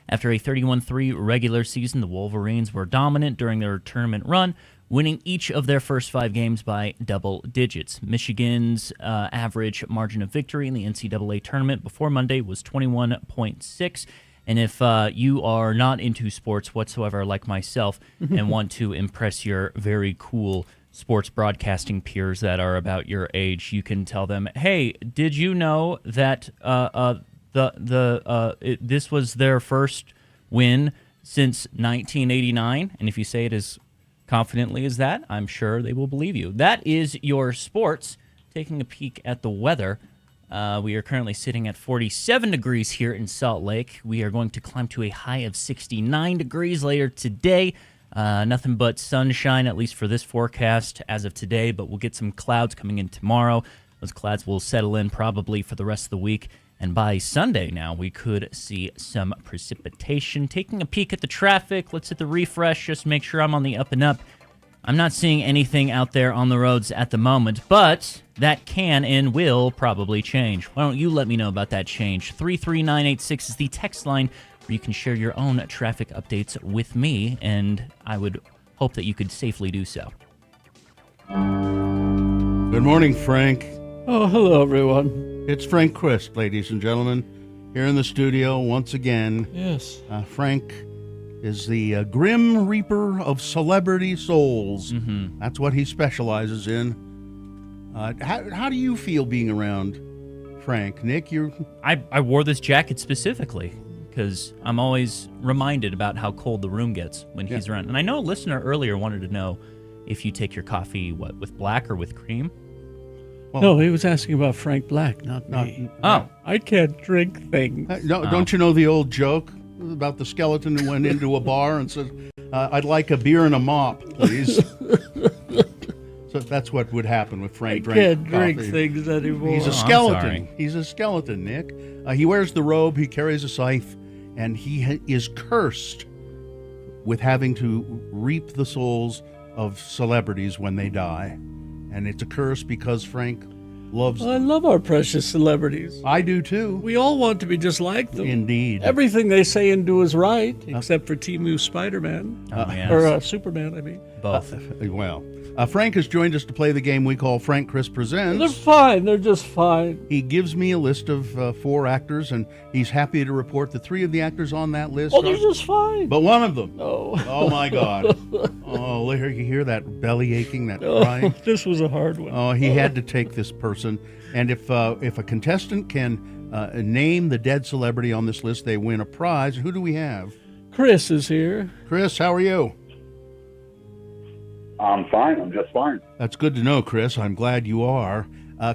After a 31-3 regular season, the Wolverines were dominant during their tournament run, winning each of their first 5 games by double digits. Michigan's average margin of victory in the NCAA tournament before Monday was 21.6. And if you are not into sports whatsoever like myself and want to impress your very cool sports broadcasting peers that are about your age, you can tell them, hey, did you know that this was their first win since 1989. And if you say it as confidently as that, I'm sure they will believe you. That is your sports. Taking a peek at the weather. We are currently sitting at 47 degrees here in Salt Lake. We are going to climb to a high of 69 degrees later today. Nothing but sunshine, at least for this forecast as of today, but we'll get some clouds coming in tomorrow. Those clouds will settle in probably for the rest of the week. And by Sunday now, we could see some precipitation. Taking a peek at the traffic, let's hit the refresh, just make sure I'm on the up and up. I'm not seeing anything out there on the roads at the moment, but that can and will probably change. Why don't you let me know about that change? 33986 is the text line where you can share your own traffic updates with me, and I would hope that you could safely do so. Good morning, Frank. Oh, hello, everyone. It's Frank Christ, ladies and gentlemen, here in the studio once again. Yes. Frank is the Grim Reaper of celebrity souls. Mm-hmm. That's what he specializes in. How do you feel being around Frank? Nick, I wore this jacket specifically because I'm always reminded about how cold the room gets when he's around. And I know a listener earlier wanted to know if you take your coffee, with black or with cream? Well, no, he was asking about Frank Black, not me. Oh. I can't drink things. Don't you know the old joke about the skeleton who went into a bar and said, I'd like a beer and a mop, please? So that's what would happen with Frank. I can't drink things anymore. He's a skeleton. He's a skeleton, Nick. He wears the robe, he carries a scythe, and he is cursed with having to reap the souls of celebrities when they die. And it's a curse because Frank loves I love our precious celebrities. I do too. We all want to be just like them. Indeed. Everything they say and do is right, except for Temu Spider-Man. Yes. Or Superman, I mean. Both. Frank has joined us to play the game we call Frank Chris Presents. They're fine. They're just fine. He gives me a list of 4 actors, and he's happy to report that 3 of the actors on that list they're just fine. But one of them. Oh, my God. Oh, you hear that belly aching, that crying? This was a hard one. Oh, he had to take this person. And if a contestant can name the dead celebrity on this list, they win a prize. Who do we have? Chris is here. Chris, how are you? I'm fine. I'm just fine. That's good to know, Chris. I'm glad you are.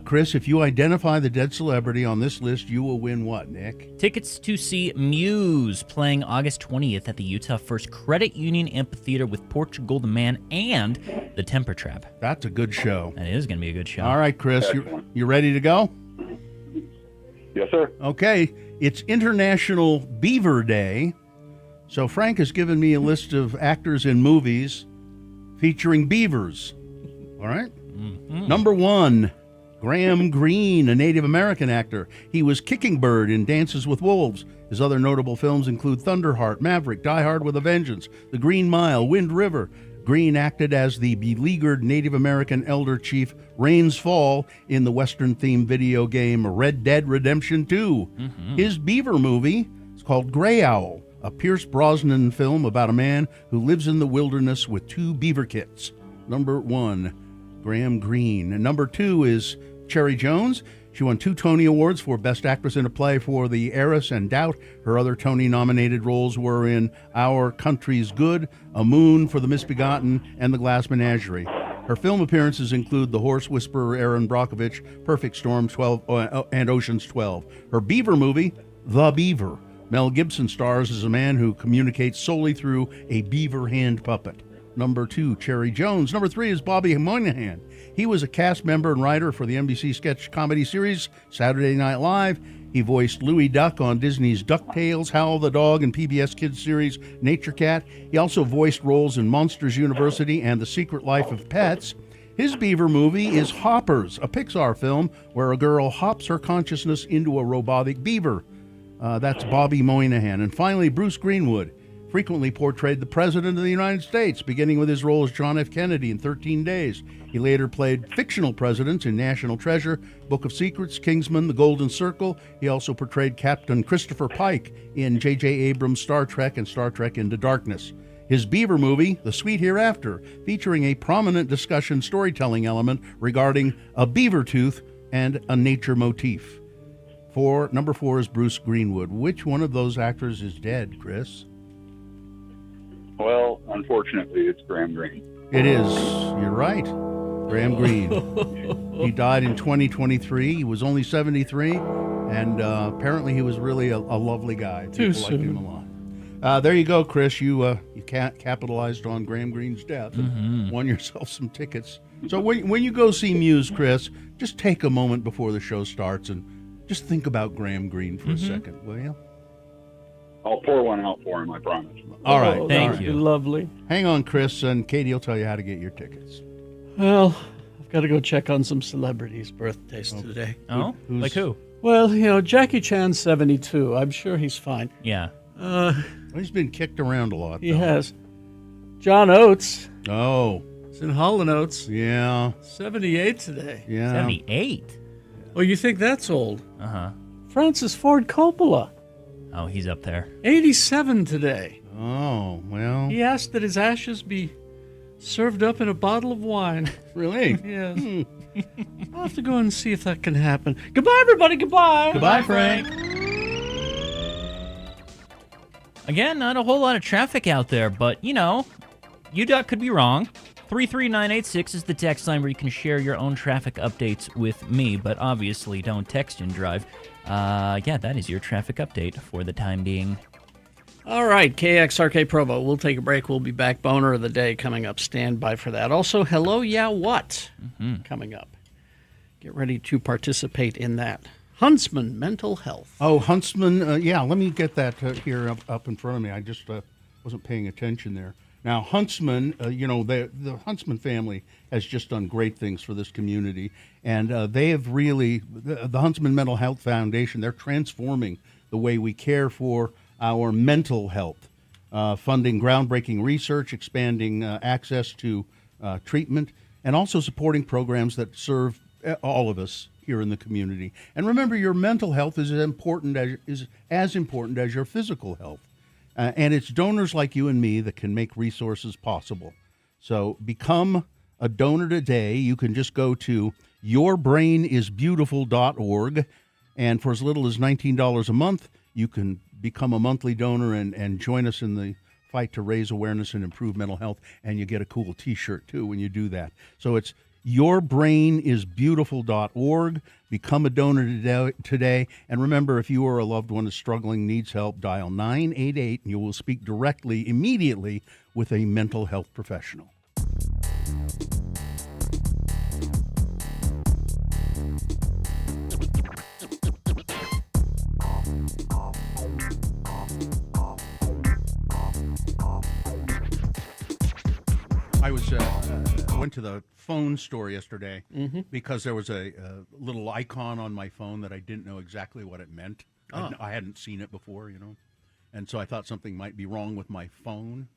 Chris, if you identify the dead celebrity on this list, you will win what, Nick? Tickets to see Muse playing August 20th at the Utah First Credit Union Amphitheater with Portugal the Man and the Temper Trap. That's a good show. That is going to be a good show. All right, Chris, you ready to go? Yes, sir. Okay. It's International Beaver Day. So Frank has given me a list of actors in movies featuring beavers. All right? Mm-hmm. Number 1, Graham Greene, a Native American actor. He was Kicking Bird in Dances with Wolves. His other notable films include Thunderheart, Maverick, Die Hard with a Vengeance, The Green Mile, Wind River. Greene acted as the beleaguered Native American elder chief Rains Fall in the Western-themed video game Red Dead Redemption 2. Mm-hmm. His beaver movie is called Grey Owl, a Pierce Brosnan film about a man who lives in the wilderness with 2 beaver kits. Number 1, Graham Greene. And number 2 is Cherry Jones. She won 2 Tony Awards for Best Actress in a Play for The Heiress and Doubt. Her other Tony-nominated roles were in Our Country's Good, A Moon for the Misbegotten, and The Glass Menagerie. Her film appearances include The Horse Whisperer, Aaron Brockovich, Perfect Storm 12, and Ocean's 12. Her beaver movie, The Beaver. Mel Gibson stars as a man who communicates solely through a beaver hand puppet. Number 2, Cherry Jones. Number 3 is Bobby Moynihan. He was a cast member and writer for the NBC sketch comedy series Saturday Night Live. He voiced Louie Duck on Disney's DuckTales, Howl the Dog, and PBS Kids series Nature Cat. He also voiced roles in Monsters University and The Secret Life of Pets. His beaver movie is Hoppers, a Pixar film where a girl hops her consciousness into a robotic beaver. That's Bobby Moynihan. And finally, Bruce Greenwood frequently portrayed the President of the United States, beginning with his role as John F. Kennedy in 13 Days. He later played fictional presidents in National Treasure, Book of Secrets, Kingsman, The Golden Circle. He also portrayed Captain Christopher Pike in J.J. Abrams' Star Trek and Star Trek Into Darkness. His beaver movie, The Sweet Hereafter, featuring a prominent discussion storytelling element regarding a beaver tooth and a nature motif. Number 4 is Bruce Greenwood. Which one of those actors is dead, Chris? Well, unfortunately, it's Graham Greene. It is. You're right. Graham Greene. He died in 2023. He was only 73, and apparently he was really a lovely guy. Too People liked him a lot. There you go, Chris. You capitalized on Graham Greene's death and won yourself some tickets. So when you go see Muse, Chris, just take a moment before the show starts and just think about Graham Greene for a second, will you? I'll pour one out for him, I promise. All right. Thank you. Lovely. Hang on, Chris, and Katie will tell you how to get your tickets. Well, I've got to go check on some celebrities' birthdays today. Oh? Like who? Well, Jackie Chan's 72. I'm sure he's fine. Yeah. He's been kicked around a lot. He has. John Oates. Oh. He's in Hall & Oates. Yeah. 78 today. Yeah. 78? Oh, you think that's old? Uh-huh. Francis Ford Coppola. Oh, he's up there. 87 today. Oh, well. He asked that his ashes be served up in a bottle of wine. Really? Yes. I'll have to go and see if that can happen. Goodbye, everybody. Goodbye. Goodbye, Frank. Again, not a whole lot of traffic out there, but, UDOT could be wrong. 33986 is the text line where you can share your own traffic updates with me, but obviously don't text and drive. That is your traffic update for the time being. All right, KXRK Provo. We'll take a break. We'll be back. Boner of the day coming up. Stand by for that. Also, Hello, Yeah, What? Coming up. Get ready to participate in that. Huntsman Mental Health. Oh, Huntsman. Let me get that here up in front of me. I just wasn't paying attention there. Now, Huntsman, the Huntsman family has just done great things for this community. And they have really, the Huntsman Mental Health Foundation, they're transforming the way we care for our mental health, funding groundbreaking research, expanding access to treatment, and also supporting programs that serve all of us here in the community. And remember, your mental health is as important as your physical health. And it's donors like you and me that can make resources possible. So become a donor today. You can just go to yourbrainisbeautiful.org, and for as little as $19 a month, you can become a monthly donor and join us in the fight to raise awareness and improve mental health, and you get a cool T-shirt, too, when you do that. So it's yourbrainisbeautiful.org. Become a donor today. And remember, if you or a loved one is struggling, needs help, dial 988, and you will speak directly, immediately, with a mental health professional. I went to the phone store yesterday because there was a little icon on my phone that I didn't know exactly what it meant. I hadn't seen it before, and so I thought something might be wrong with my phone.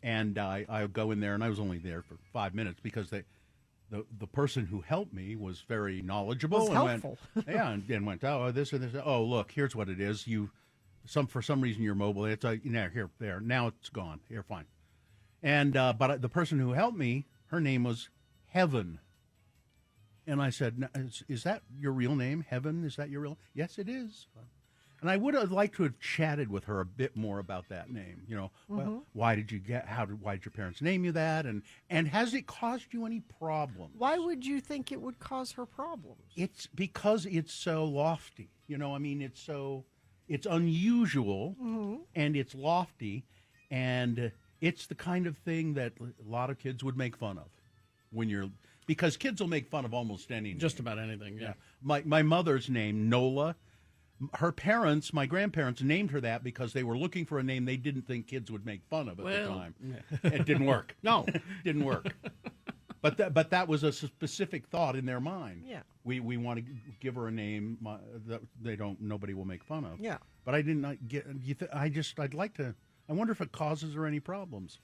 And I go in there, and I was only there for 5 minutes because the person who helped me was very knowledgeable and helpful. and went, oh, this and this. Oh, look, here's what it is. For some reason you're mobile. It's there. Now it's gone. Here, fine. And but the person who helped me, her name was Heaven. And I said, is that your real name, Heaven? Is that your real? Yes, it is. And I would have liked to have chatted with her a bit more about that name. Well, why did why did your parents name you that? And has it caused you any problems? Why would you think it would cause her problems? It's because it's so lofty. It's unusual and it's lofty, and it's the kind of thing that a lot of kids would make fun of because kids will make fun of almost anything. Just about anything, yeah. My mother's name, Nola. Her parents, my grandparents, named her that because they were looking for a name they didn't think kids would make fun of at the time. It didn't work. No, didn't work. But that was a specific thought in their mind. Yeah, we want to give her a name that nobody will make fun of. Yeah, but I didn't get. I'd like to. I wonder if it causes her any problems.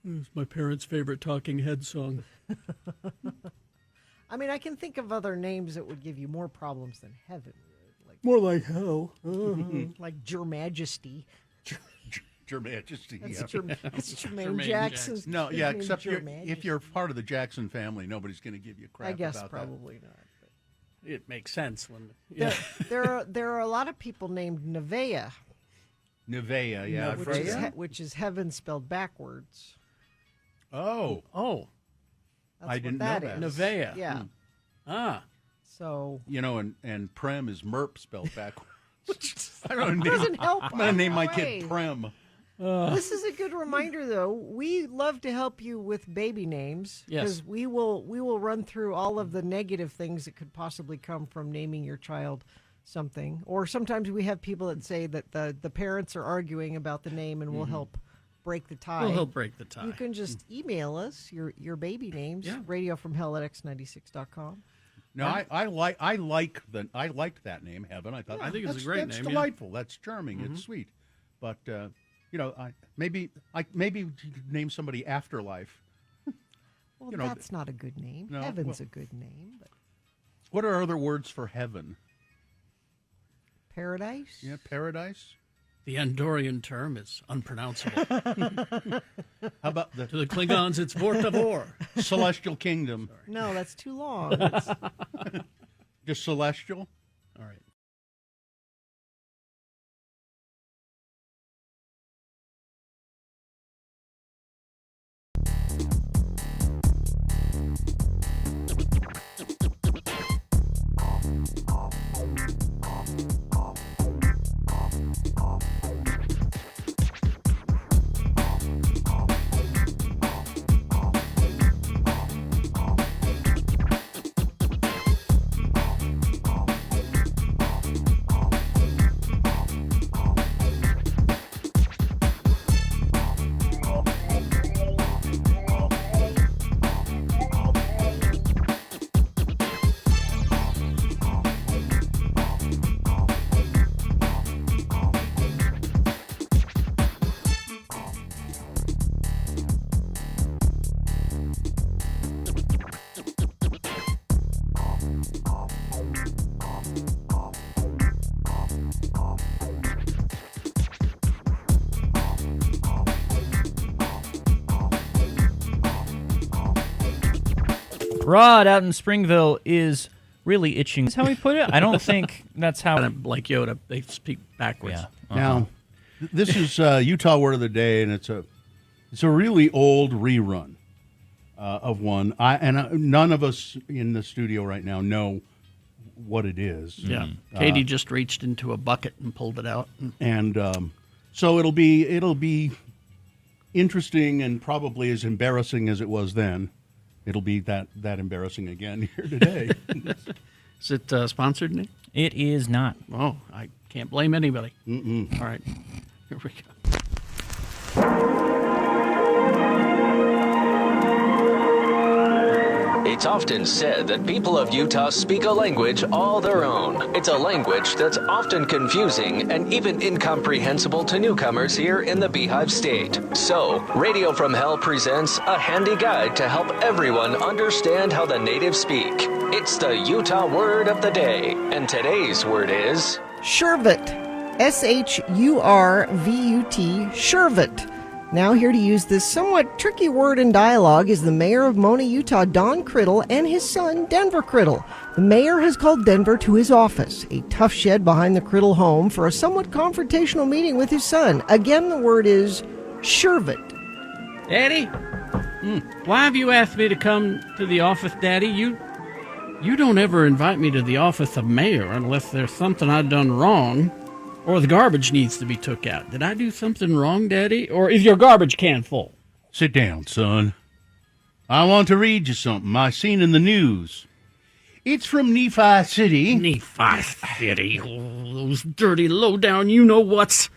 It's my parents' favorite Talking Head song. I mean, I can think of other names that would give you more problems than Heaven. More like hell. Like Your Majesty. Your Majesty. That's Jermaine Jackson's. No, yeah, except if you're part of the Jackson family, nobody's going to give you crap. I guess about probably not. But. It makes sense when. There are a lot of people named Nevaeh. Nevea, yeah. I've heard that. which is heaven spelled backwards. Oh. That's I didn't what know that that. is. Nevea. Yeah. Ah. So and Prem is MERP spelled backwards. I don't know. doesn't help I'm going to name my either kid way. Prem. This is a good reminder, though. We love to help you with baby names. Yes. Because we will run through all of the negative things that could possibly come from naming your child something. Or sometimes we have people that say that the parents are arguing about the name and we'll help break the tie. We'll help break the tie. You can just email us your baby names, radiofromhell@x96.com. No, I like that name, Heaven. I thought I think it's a that's great name, yeah. delightful. That's charming. It's sweet, but maybe you could name somebody Afterlife. Well, that's not a good name. No, Heaven's a good name. But What are other words for heaven? paradise? Yeah, paradise. The Andorian term is unpronounceable. How about To the Klingons, it's Vortavor. celestial kingdom? No, that's too long. It's- Just celestial. All right. Rod out in Springville is really itching. That's how he put it? I don't think that's how. Kind of like Yoda, they speak backwards. Yeah. Now, this is Utah Word of the Day, and it's a really old rerun of one. None of us in the studio right now know what it is. Yeah. Katie just reached into a bucket and pulled it out. And so it'll be interesting and probably as embarrassing as it was then. It'll be that embarrassing again here today. Is it sponsored, Nick? It is not. Oh, I can't blame anybody. Mm-mm. All right. Here we go. It's often said that people of Utah speak a language all their own. It's a language that's often confusing and even incomprehensible to newcomers here in the Beehive State. So, Radio from Hell presents a handy guide to help everyone understand how the natives speak. It's the Utah Word of the Day, and today's word is... Shurvut. S-H-U-R-V-U-T. Shurvut. Now here to use this somewhat tricky word in dialogue is the mayor of Mona, Utah, Don Criddle, and his son, Denver Criddle. The mayor has called Denver to his office, a tough shed behind the Criddle home, for a somewhat confrontational meeting with his son. Again, the word is Shurvut. Daddy? Why have you asked me to come to the office, Daddy? You don't ever invite me to the office of mayor unless there's something I've done wrong. Or the garbage needs to be took out. Did I do something wrong, Daddy? Or is your garbage can full? Sit down, son. I want to read you something I seen in the news. It's from Nephi City. Nephi City. Oh, those dirty, low-down you-know-whats.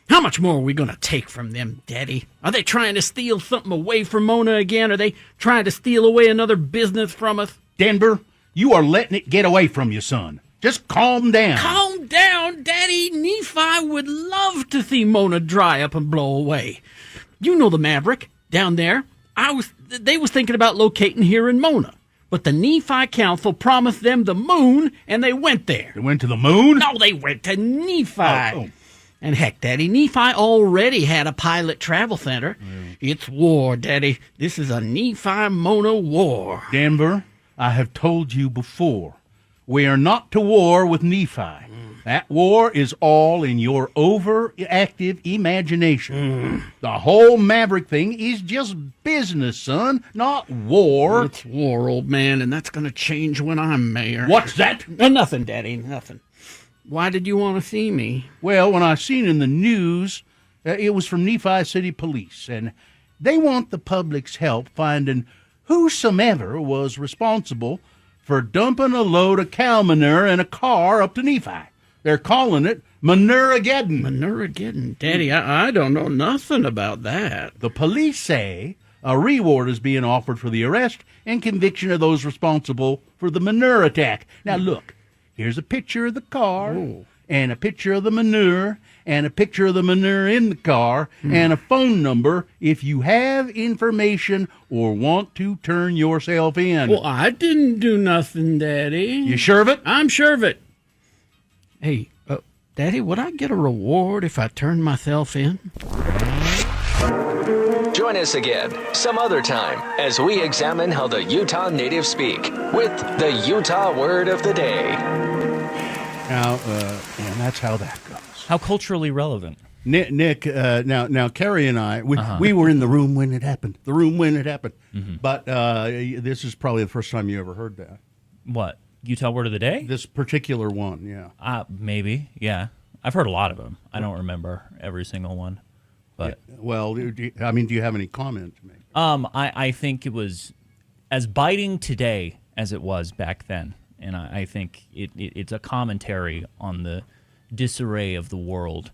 How much more are we going to take from them, Daddy? Are they trying to steal something away from Mona again? Are they trying to steal away another business from us? Denver, you are letting it get away from you, son. Just calm down. Calm down, Daddy. Nephi would love to see Mona dry up and blow away. You know the Maverick down there. They was thinking about locating here in Mona. But the Nephi Council promised them the moon, and they went there. They went to the moon? No, they went to Nephi. Oh. And heck, Daddy, Nephi already had a pilot travel center. It's war, Daddy. This is a Nephi-Mona war. Denver, I have told you before. We are not to war with Nephi. That war is all in your overactive imagination. The whole Maverick thing is just business, son, not war. It's war, old man, and that's going to change when I'm mayor. What's that? Nothing, Daddy, nothing. Why did you want to see me? Well, when I seen in the news, it was from Nephi City Police, and they want the public's help finding whosoever was responsible for dumping a load of cow manure in a car up to Nephi. They're calling it Manure-ageddon. Manure-ageddon? Daddy, I don't know nothing about that. The police say a reward is being offered for the arrest and conviction of those responsible for the manure attack. Now, look, here's a picture of the car, and a picture of the manure, and a picture of the manure in the car, and a phone number if you have information or want to turn yourself in. Well, I didn't do nothing, Daddy. You sure of it? I'm sure of it. Hey, Daddy, would I get a reward if I turned myself in? Join us again some other time as we examine how the Utah natives speak with the Utah Word of the Day. Now, and that's how that goes. How culturally relevant. Nick, now Carrie and I, we were in the room when it happened. But this is probably the first time you ever heard that. What? Utah Word of the Day? This particular one, yeah. Maybe, yeah. I've heard a lot of them. I don't remember every single one. But well, do you have any comment to make? I think it was as biting today as it was back then. And I think it's a commentary on the disarray of the world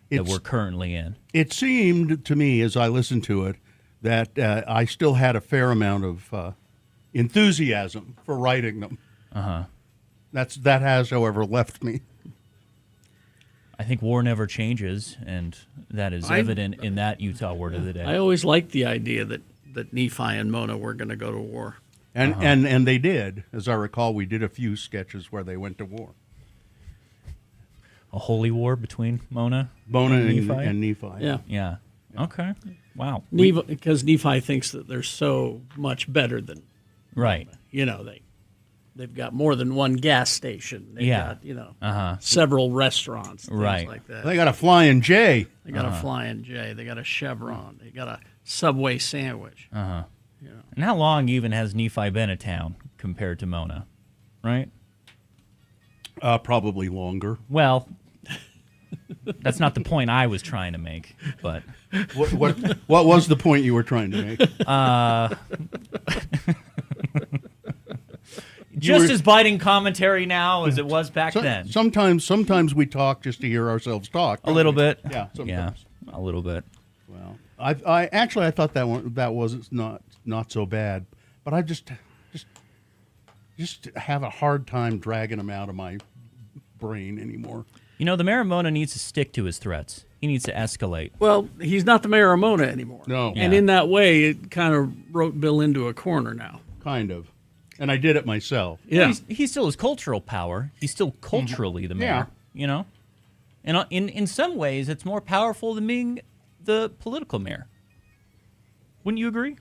that we're currently in. It seemed to me, as I listened to it, that I still had a fair amount of enthusiasm for writing them. That has, however, left me. I think war never changes, and that is evident in that Utah Word of the Day. I always liked the idea that Nephi and Mona were going to go to war. And they did. As I recall, we did a few sketches where they went to war. A holy war between Mona and Nephi? Yeah. Yeah. Okay. Wow. Because Nephi thinks that they're so much better than right. Mona. You know, they've got more than one gas station. They've got, several restaurants, things like that. They got a Flying J. They got a Flying J. They got a Chevron. They got a Subway sandwich. And how long even has Nephi been a town compared to Mona, right? Probably longer. Well, that's not the point I was trying to make. But what was the point you were trying to make? Just as biting commentary now as it was back then. Sometimes we talk just to hear ourselves talk. A little bit. Yeah. Sometimes. Yeah. A little bit. Well, I thought that was not so bad, but I just have a hard time dragging them out of my brain anymore. You know, the mayor of Mona needs to stick to his threats. He needs to escalate. Well, he's not the mayor of Mona anymore. No. And in that way, it kind of wrote Bill into a corner now. Kind of. And I did it myself. Yeah. Well, he still has cultural power. He's still culturally the mayor, you know? And in some ways, it's more powerful than being the political mayor. Wouldn't you agree?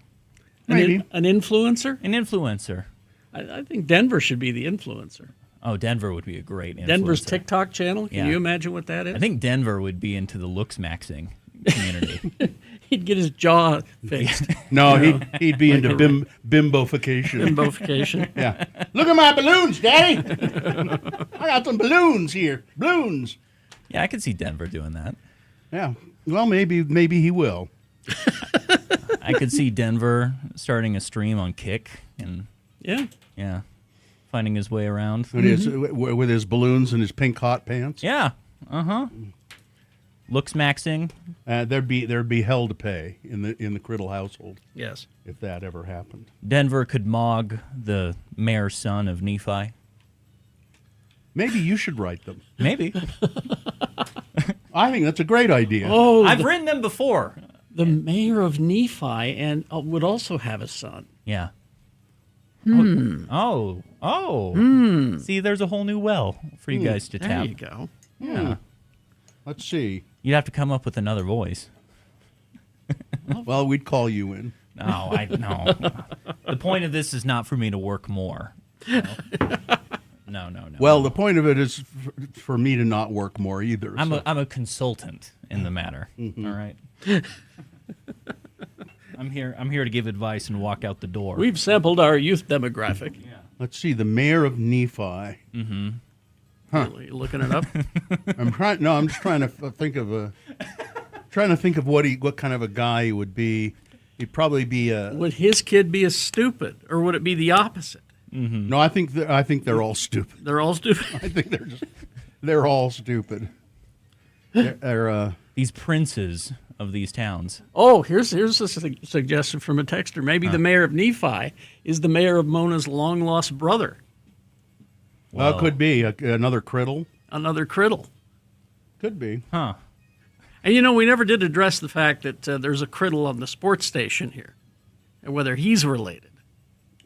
Maybe. An influencer? An influencer. I think Denver should be the influencer. Oh, Denver would be a great influencer. Denver's TikTok channel? Can you imagine what that is? I think Denver would be into the looks maxing community. He'd get his jaw fixed. No, he'd be into bimbofication. Bimbofication. Yeah. Look at my balloons, Daddy. I got some balloons here. Balloons. Yeah, I could see Denver doing that. Yeah. Well, maybe he will. I could see Denver starting a stream on Kick and yeah, finding his way around with his balloons and his pink hot pants. Yeah. Looks maxing. There'd be hell to pay in the Criddle household. Yes, if that ever happened. Denver could mog the mayor's son of Nephi. Maybe you should write them. Maybe. I think that's a great idea. Oh, I've written them before. The mayor of Nephi and would also have a son. Yeah. Oh. See, there's a whole new well for you guys to tap. There you go. Yeah. Let's see. You'd have to come up with another voice. Well, we'd call you in. No. The point of this is not for me to work more. No. No. Well, the point of it is for me to not work more either. I'm so. a consultant in the matter. Mhm. All right. I'm here to give advice and walk out the door. We've sampled our youth demographic. Let's see, the mayor of Nephi. Mm-hmm. Huh. You looking it up? I'm just trying to think of what kind of a guy he would be. He'd probably be a. Would his kid be a stupid, or would it be the opposite? Mm-hmm. No, I think they're all stupid. They're all stupid. I think they're all stupid. They're these princes of these towns. Oh, here's a suggestion from a texter. Maybe the mayor of Nephi is the mayor of Mona's long lost brother. Well, it could be another Criddle. Another Criddle. Could be. Huh. And we never did address the fact that there's a Criddle on the sports station here, and whether he's related.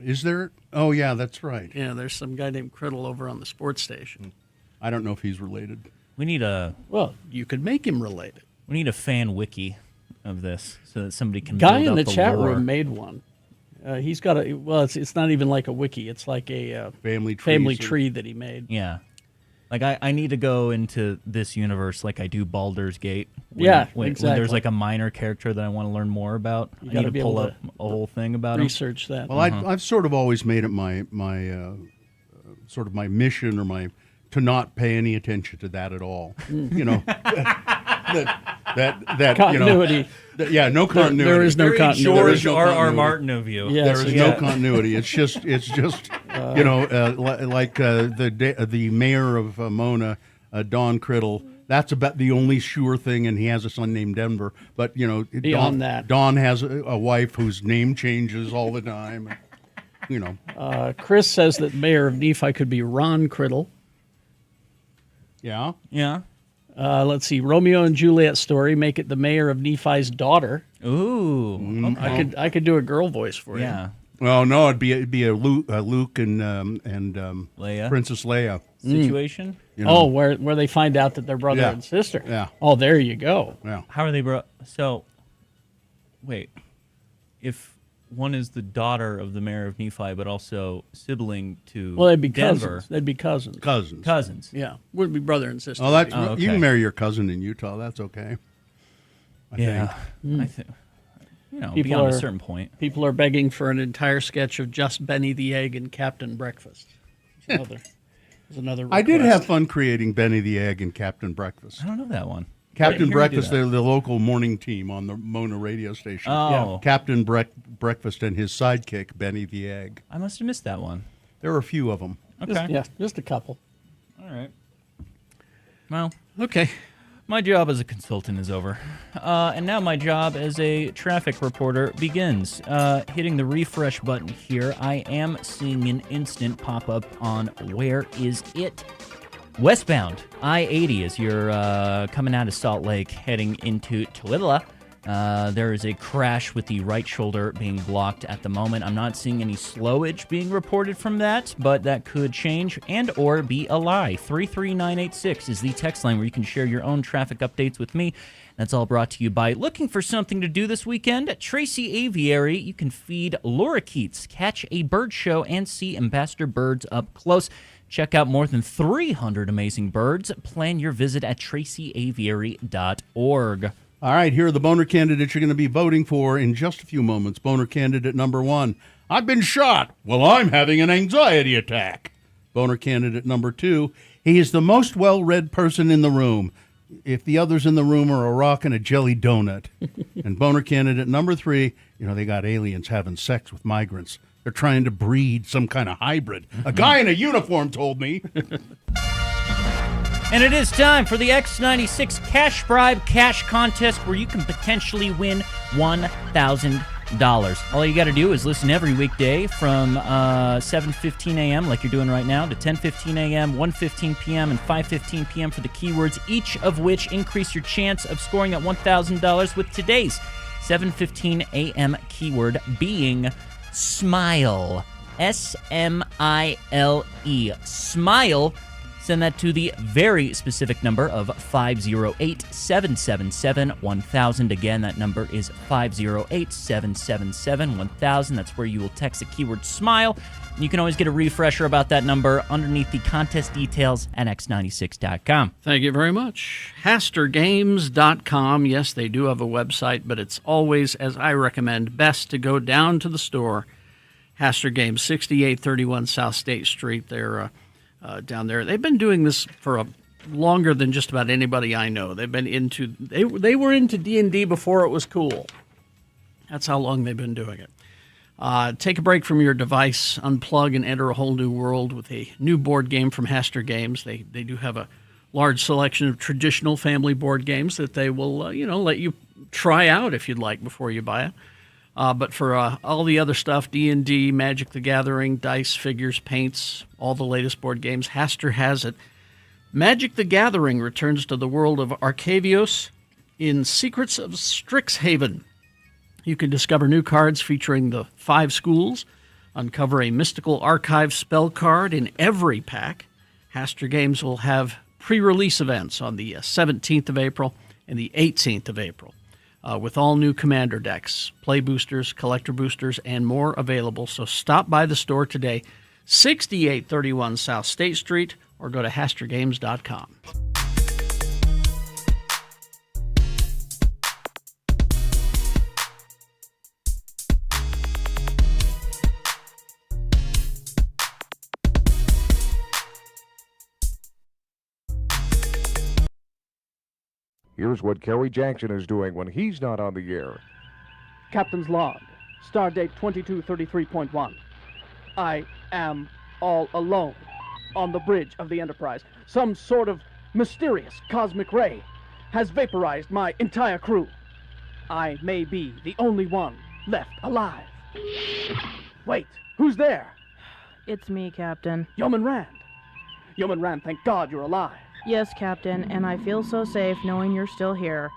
Is there? Oh, yeah, that's right. Yeah, there's some guy named Criddle over on the sports station. I don't know if he's related. We need a. Well, you could make him related. We need a fan wiki of this so that somebody can. Guy build in the up chat lore. room made one. He's got a. Well, it's not even like a wiki. It's like a family tree that he made. Yeah. Like, I need to go into this universe like I do Baldur's Gate. When Exactly. there's like a minor character that I want to learn more about, You I gotta need be to pull able up a whole thing about research that. Well, I've sort of always made it my sort of my mission or to not pay any attention to that at all. That continuity. No continuity. There is no Very continuity. George R.R. Martin of you. Yes, there is no continuity. It's just like the mayor of Mona, Don Criddle. That's about the only sure thing, and he has a son named Denver. But Beyond that, Don has a wife whose name changes all the time. Chris says that mayor of Nephi could be Ron Criddle. Yeah. Yeah. Let's see. Romeo and Juliet story. Make it the mayor of Nephi's daughter. Ooh. Okay. I could do a girl voice for you. Yeah. Well, no, it'd be a Luke and Leia? Princess Leia Situation? Where they find out that they're brother Yeah. and sister. Yeah. Oh, there you go. Yeah. How are they So, wait. If one is the daughter of the mayor of Nephi, but also sibling to Well, they'd be Denver. cousins. They'd be cousins. Cousins. Yeah. Wouldn't be brother and sister. Oh, that's okay. you can marry your cousin in Utah. That's okay. I think. I think. Beyond a certain point. People are begging for an entire sketch of just Benny the Egg and Captain Breakfast. There's another I did request. have fun creating Benny the Egg and Captain Breakfast. I don't know that one. Captain Breakfast, they're they're the local morning team on the Mona radio station. Oh. Yeah. Captain Breakfast and his sidekick, Benny the Egg. I must have missed that one. There were a few of them. Okay. Just a couple. All right. Well, okay. My job as a consultant is over. And now my job as a traffic reporter begins. Hitting the refresh button here, I am seeing an instant pop up on Where Is It? Westbound, I-80, as you're coming out of Salt Lake, heading into Tooele. There is a crash with the right shoulder being blocked at the moment. I'm not seeing any slowage being reported from that, but that could change and or be a lie. 33986 is the text line where you can share your own traffic updates with me. That's all brought to you by looking for something to do this weekend at Tracy Aviary. You can feed lorikeets, catch a bird show, and see ambassador birds up close. Check out more than 300 amazing birds. Plan your visit at tracyaviary.org. All right, here are the boner candidates you're going to be voting for in just a few moments. Boner candidate number 1, I've been shot. Well, I'm having an anxiety attack. Boner candidate number 2, he is the most well-read person in the room. If the others in the room are a rock and a jelly donut. And boner candidate number 3, they got aliens having sex with migrants. They're trying to breed some kind of hybrid. A guy in a uniform told me. And it is time for the X96 Cash Bribe Cash Contest, where you can potentially win $1,000. All you got to do is listen every weekday from 7:15 a.m., like you're doing right now, to 10:15 a.m., 1:15 p.m., and 5:15 p.m. for the keywords, each of which increase your chance of scoring that $1,000 with today's 7:15 a.m. keyword being smile. S-M-I-L-E. Smile send that to the very specific number of 508-777-1000. Again, that number is 508-777-1000. That's where you will text the keyword SMILE. And you can always get a refresher about that number underneath the contest details at x96.com. Thank you very much. HasterGames.com. Yes, they do have a website, but it's always, as I recommend, best to go down to the store. Haster Games, 6831 South State Street. They're down there. They've been doing this for longer than just about anybody I know. They've been into they were into D&D before it was cool. That's how long they've been doing it. Take a break from your device, unplug, and enter a whole new world with a new board game from Haster Games. They do have a large selection of traditional family board games that they will let you try out if you'd like before you buy it. But for all the other stuff, D&D, Magic the Gathering, dice, figures, paints, all the latest board games, Haster has it. Magic the Gathering returns to the world of Arcavios in Secrets of Strixhaven. You can discover new cards featuring the 5 schools, uncover a mystical archive spell card in every pack. Haster Games will have pre-release events on the 17th of April and the 18th of April. With all new commander decks, play boosters, collector boosters, and more available. So stop by the store today, 6831 South State Street, or go to HasterGames.com. Here's what Kerry Jackson is doing when he's not on the air. Captain's log, stardate 2233.1. I am all alone on the bridge of the Enterprise. Some sort of mysterious cosmic ray has vaporized my entire crew. I may be the only one left alive. Wait, who's there? It's me, Captain. Yeoman Rand. Yeoman Rand, thank God you're alive. Yes, Captain, and I feel so safe knowing you're still here.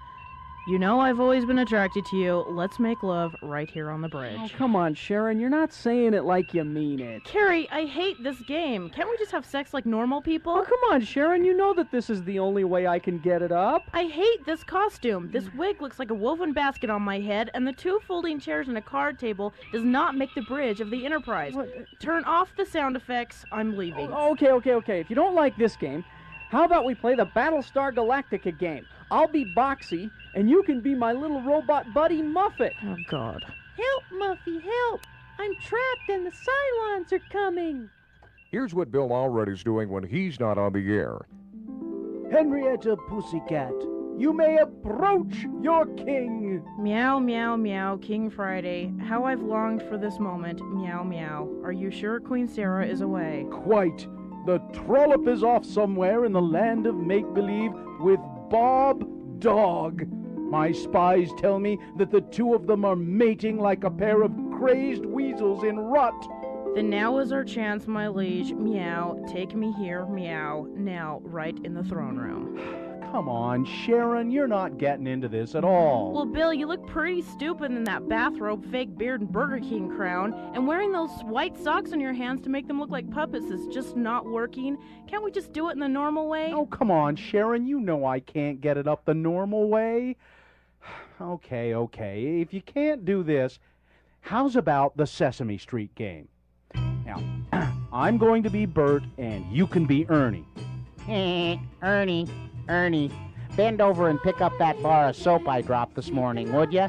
You know I've always been attracted to you. Let's make love right here on the bridge. Oh, come on, Sharon. You're not saying it like you mean it. Carrie, I hate this game. Can't we just have sex like normal people? Oh, come on, Sharon. You know that this is the only way I can get it up. I hate this costume. This wig looks like a woven basket on my head, and the 2 folding chairs and a card table does not make the bridge of the Enterprise. What? Turn off the sound effects. I'm leaving. Oh, okay. If you don't like this game, how about we play the Battlestar Galactica game? I'll be Boxy, and you can be my little robot buddy, Muffet. Oh, God. Help, Muffy, help! I'm trapped and the Cylons are coming! Here's what Bill Allred's doing when he's not on the air. Henrietta Pussycat, you may approach your king! Meow, meow, meow, King Friday. How I've longed for this moment. Meow, meow. Are you sure Queen Sarah is away? Quite. The trollop is off somewhere in the land of make-believe with Bob Dog. My spies tell me that the 2 of them are mating like a pair of crazed weasels in rut. Then now is our chance, my liege. Meow. Take me here, meow. Now, right in the throne room. Come on, Sharon, you're not getting into this at all. Well, Bill, you look pretty stupid in that bathrobe, fake beard, and Burger King crown, and wearing those white socks on your hands to make them look like puppets is just not working. Can't we just do it in the normal way? Oh, come on, Sharon, you know I can't get it up the normal way. Okay. If you can't do this, how's about the Sesame Street game? Now, I'm going to be Bert, and you can be Ernie. Ernie, bend over and pick up that bar of soap I dropped this morning, would you?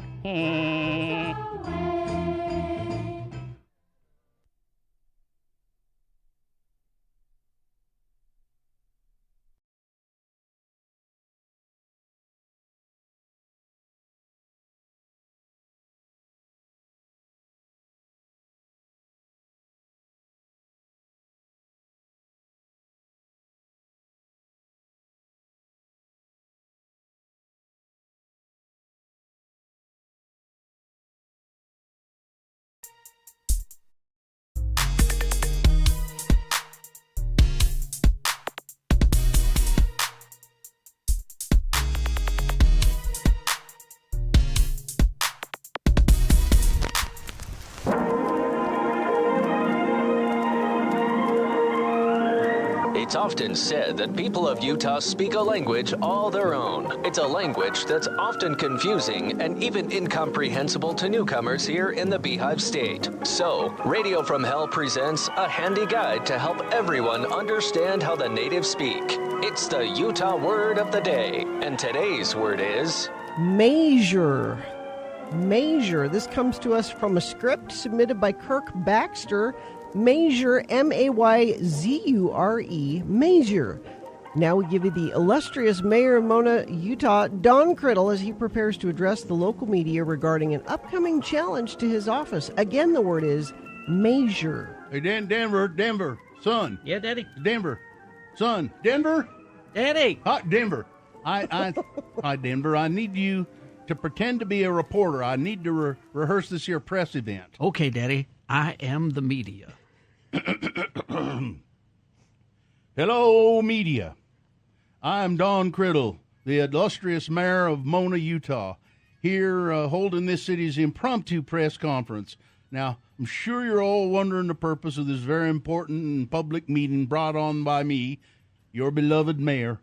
It's often said that people of Utah speak a language all their own. It's a language that's often confusing and even incomprehensible to newcomers here in the Beehive State. So, Radio from Hell presents a handy guide to help everyone understand how the natives speak. It's the Utah word of the day, and today's word is... Measure. Measure. This comes to us from a script submitted by Kirk Baxter. Measure, M-A-Y-Z-U-R-E, Measure. Now we give you the illustrious Mayor of Mona, Utah, Don Criddle, as he prepares to address the local media regarding an upcoming challenge to his office. Again, the word is measure. Hey, Denver, son. Yeah, Daddy. Denver, son. Denver? Daddy. Denver. Hi, Denver. I need you to pretend to be a reporter. I need to rehearse this here press event. Okay, Daddy. I am the media. Hello, media. I'm Don Criddle, the illustrious mayor of Mona, Utah, here holding this city's impromptu press conference. Now, I'm sure you're all wondering the purpose of this very important and public meeting brought on by me, your beloved mayor.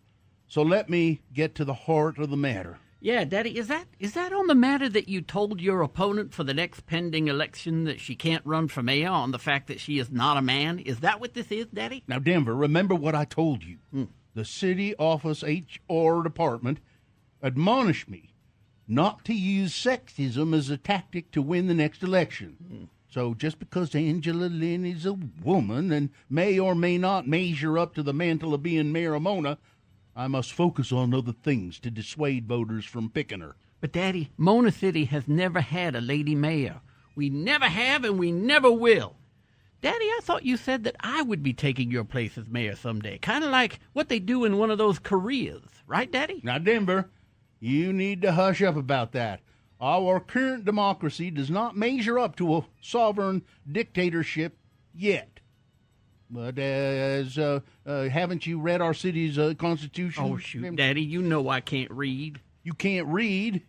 So let me get to the heart of the matter. Yeah, Daddy, is that on the matter that you told your opponent for the next pending election that she can't run for mayor on the fact that she is not a man? Is that what this is, Daddy? Now, Denver, remember what I told you. The city office HR department admonished me not to use sexism as a tactic to win the next election. So just because Angela Lynn is a woman and may or may not measure up to the mantle of being mayor of Mona, I must focus on other things to dissuade voters from picking her. But, Daddy, Mona City has never had a lady mayor. We never have and we never will. Daddy, I thought you said that I would be taking your place as mayor someday. Kind of like what they do in one of those careers. Right, Daddy? Now, Denver, you need to hush up about that. Our current democracy does not measure up to a sovereign dictatorship yet. But haven't you read our city's constitution? Oh, shoot, Daddy, you know I can't read. You can't read?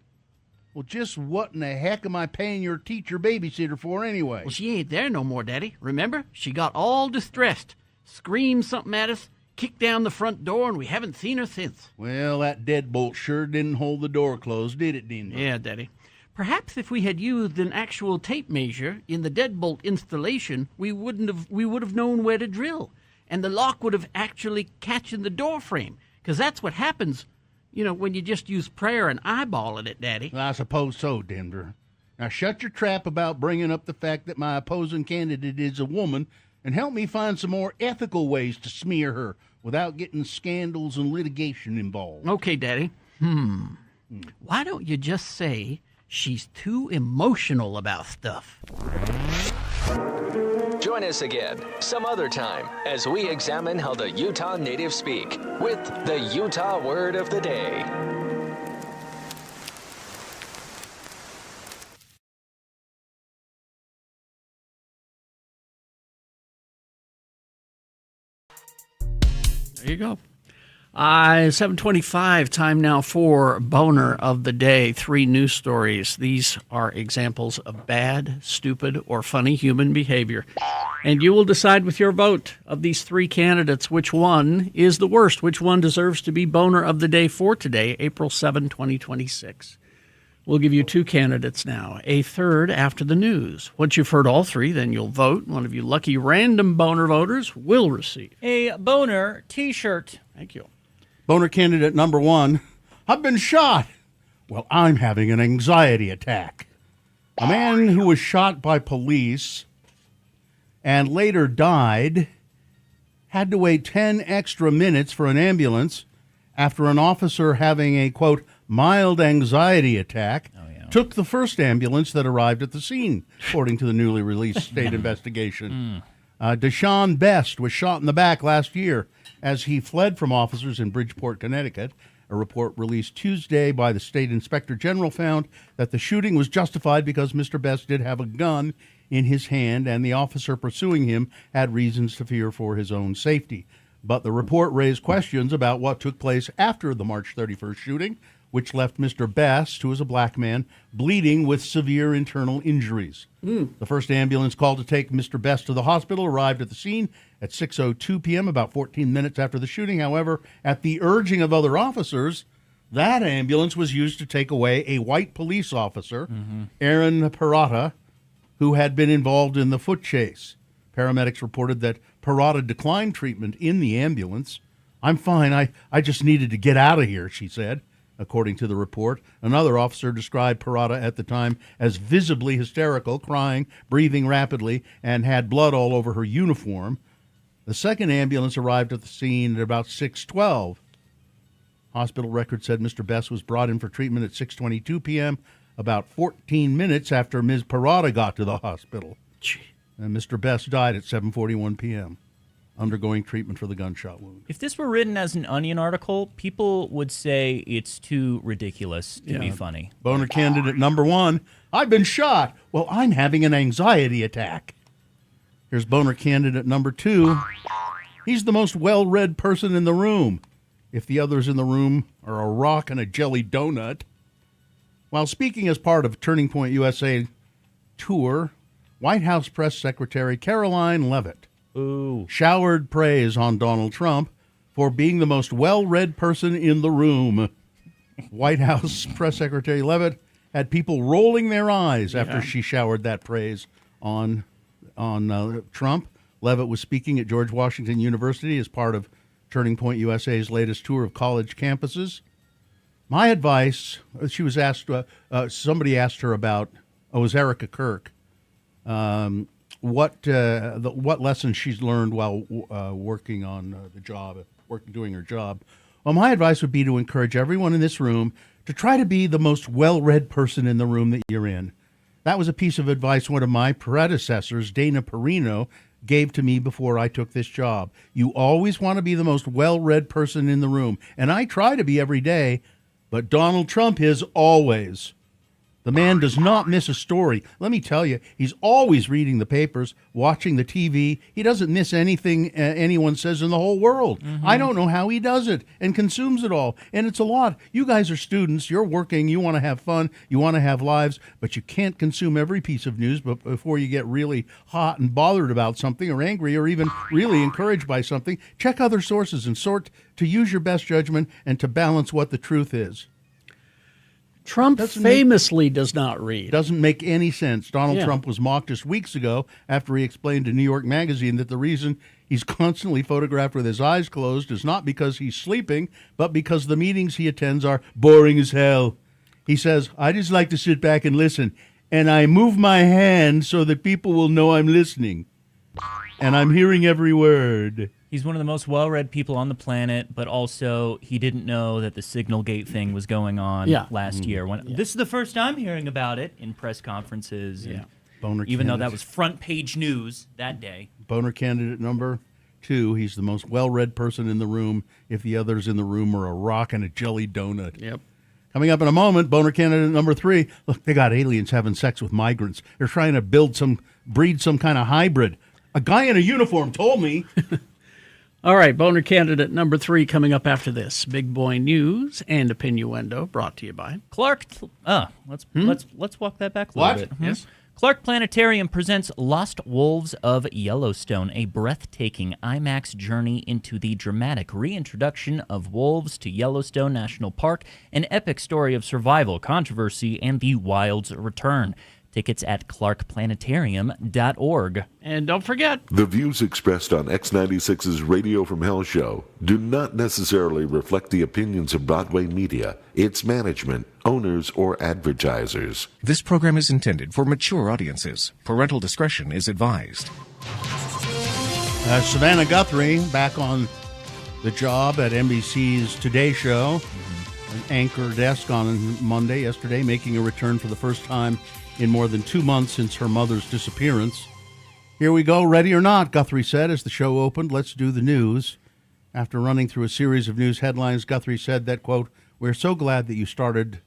Well, just what in the heck am I paying your teacher babysitter for anyway? Well, she ain't there no more, Daddy. Remember? She got all distressed, screamed something at us, kicked down the front door, and we haven't seen her since. Well, that deadbolt sure didn't hold the door closed, did it, Denver? Yeah, Daddy. Perhaps if we had used an actual tape measure in the deadbolt installation, we would have known where to drill, and the lock would have actually catched in the door frame. Because that's what happens, when you just use prayer and eyeballing it, Daddy. Well, I suppose so, Denver. Now shut your trap about bringing up the fact that my opposing candidate is a woman, and help me find some more ethical ways to smear her without getting scandals and litigation involved. Okay, Daddy. Why don't you just say she's too emotional about stuff? Join us again some other time as we examine how the Utah natives speak with the Utah Word of the Day. There you go. 7:25, time now for Boner of the Day. 3 news stories. These are examples of bad, stupid, or funny human behavior. And you will decide with your vote of these 3 candidates which one is the worst, which one deserves to be Boner of the Day for today, April 7, 2026. We'll give you 2 candidates now, a third after the news. Once you've heard all 3, then you'll vote. One of you lucky random Boner voters will receive a Boner T-shirt. Thank you. Boner candidate number 1, I've been shot. Well, I'm having an anxiety attack. A man who was shot by police and later died had to wait 10 extra minutes for an ambulance after an officer having a, quote, mild anxiety attack took the first ambulance that arrived at the scene, according to the newly released state investigation. Deshaun Best was shot in the back last year as he fled from officers in Bridgeport, Connecticut. A report released Tuesday by the state inspector general found that the shooting was justified because Mr. Best did have a gun in his hand and the officer pursuing him had reasons to fear for his own safety. But the report raised questions about what took place after the March 31st shooting. which left Mr. Best, who is a black man, bleeding with severe internal injuries. The first ambulance called to take Mr. Best to the hospital arrived at the scene at 6:02 p.m., about 14 minutes after the shooting. However, at the urging of other officers, that ambulance was used to take away a white police officer, Aaron Parata, who had been involved in the foot chase. Paramedics reported that Parata declined treatment in the ambulance. "I'm fine. I just needed to get out of here," she said, according to the report. Another officer described Parata at the time as visibly hysterical, crying, breathing rapidly, and had blood all over her uniform. The second ambulance arrived at the scene at about 6:12. Hospital records said Mr. Best was brought in for treatment at 6:22 p.m., about 14 minutes after Ms. Parata got to the hospital. And Mr. Best died at 7:41 p.m., undergoing treatment for the gunshot wound. If this were written as an Onion article, people would say it's too ridiculous to be funny. Boner candidate number 1, "I've been shot." "Well, I'm having an anxiety attack." Here's boner candidate number 2. "He's the most well-read person in the room, if the others in the room are a rock and a jelly donut." While speaking as part of Turning Point USA tour, White House Press Secretary Caroline Leavitt showered praise on Donald Trump for being the most well-read person in the room. White House Press Secretary Leavitt had people rolling their eyes after she showered that praise on Trump. Leavitt was speaking at George Washington University as part of Turning Point USA's latest tour of college campuses. My advice, she was asked, somebody asked her about, it was Erica Kirk, what lessons she's learned while working on the job, doing her job. Well, my advice would be to encourage everyone in this room to try to be the most well-read person in the room that you're in. That was a piece of advice one of my predecessors, Dana Perino, gave to me before I took this job. You always want to be the most well-read person in the room. And I try to be every day, but Donald Trump is always. The man does not miss a story. Let me tell you, he's always reading the papers, watching the TV. He doesn't miss anything anyone says in the whole world. I don't know how he does it and consumes it all. And it's a lot. You guys are students. You're working. You want to have fun. You want to have lives. But you can't consume every piece of news before you get really hot and bothered about something or angry or even really encouraged by something. Check other sources and sort to use your best judgment and to balance what the truth is. Trump famously does not read. Doesn't make any sense. Donald Trump was mocked just weeks ago after he explained to New York Magazine that the reason he's constantly photographed with his eyes closed is not because he's sleeping, but because the meetings he attends are boring as hell. He says, "I just like to sit back and listen, and I move my hand so that people will know I'm listening, and I'm hearing every word." He's one of the most well-read people on the planet, but also he didn't know that the Signalgate thing was going on last year. This is the first I'm hearing about it in press conferences. And even though that was front-page news that day. Boner candidate number 2, he's the most well-read person in the room if the others in the room are a rock and a jelly donut. Yep. Coming up in a moment, boner candidate number 3. Look, they got aliens having sex with migrants. They're trying to breed some kind of hybrid. A guy in a uniform told me. All right, boner candidate number 3 coming up after this. Big Boy News and Opinioendo brought to you by Clark. Let's walk that back a little bit. Yes. Clark Planetarium presents Lost Wolves of Yellowstone, a breathtaking IMAX journey into the dramatic reintroduction of wolves to Yellowstone National Park, an epic story of survival, controversy, and the wild's return. Tickets at clarkplanetarium.org. And don't forget, the views expressed on X96's Radio from Hell show do not necessarily reflect the opinions of Broadway Media, its management, owners, or advertisers. This program is intended for mature audiences. Parental discretion is advised. Savannah Guthrie back on the job at NBC's Today Show, an anchor desk on Monday, yesterday, making a return for the first time in more than 2 months since her mother's disappearance. "Here we go, ready or not," Guthrie said as the show opened. "Let's do the news." After running through a series of news headlines, Guthrie said that, quote, "We're so glad that you started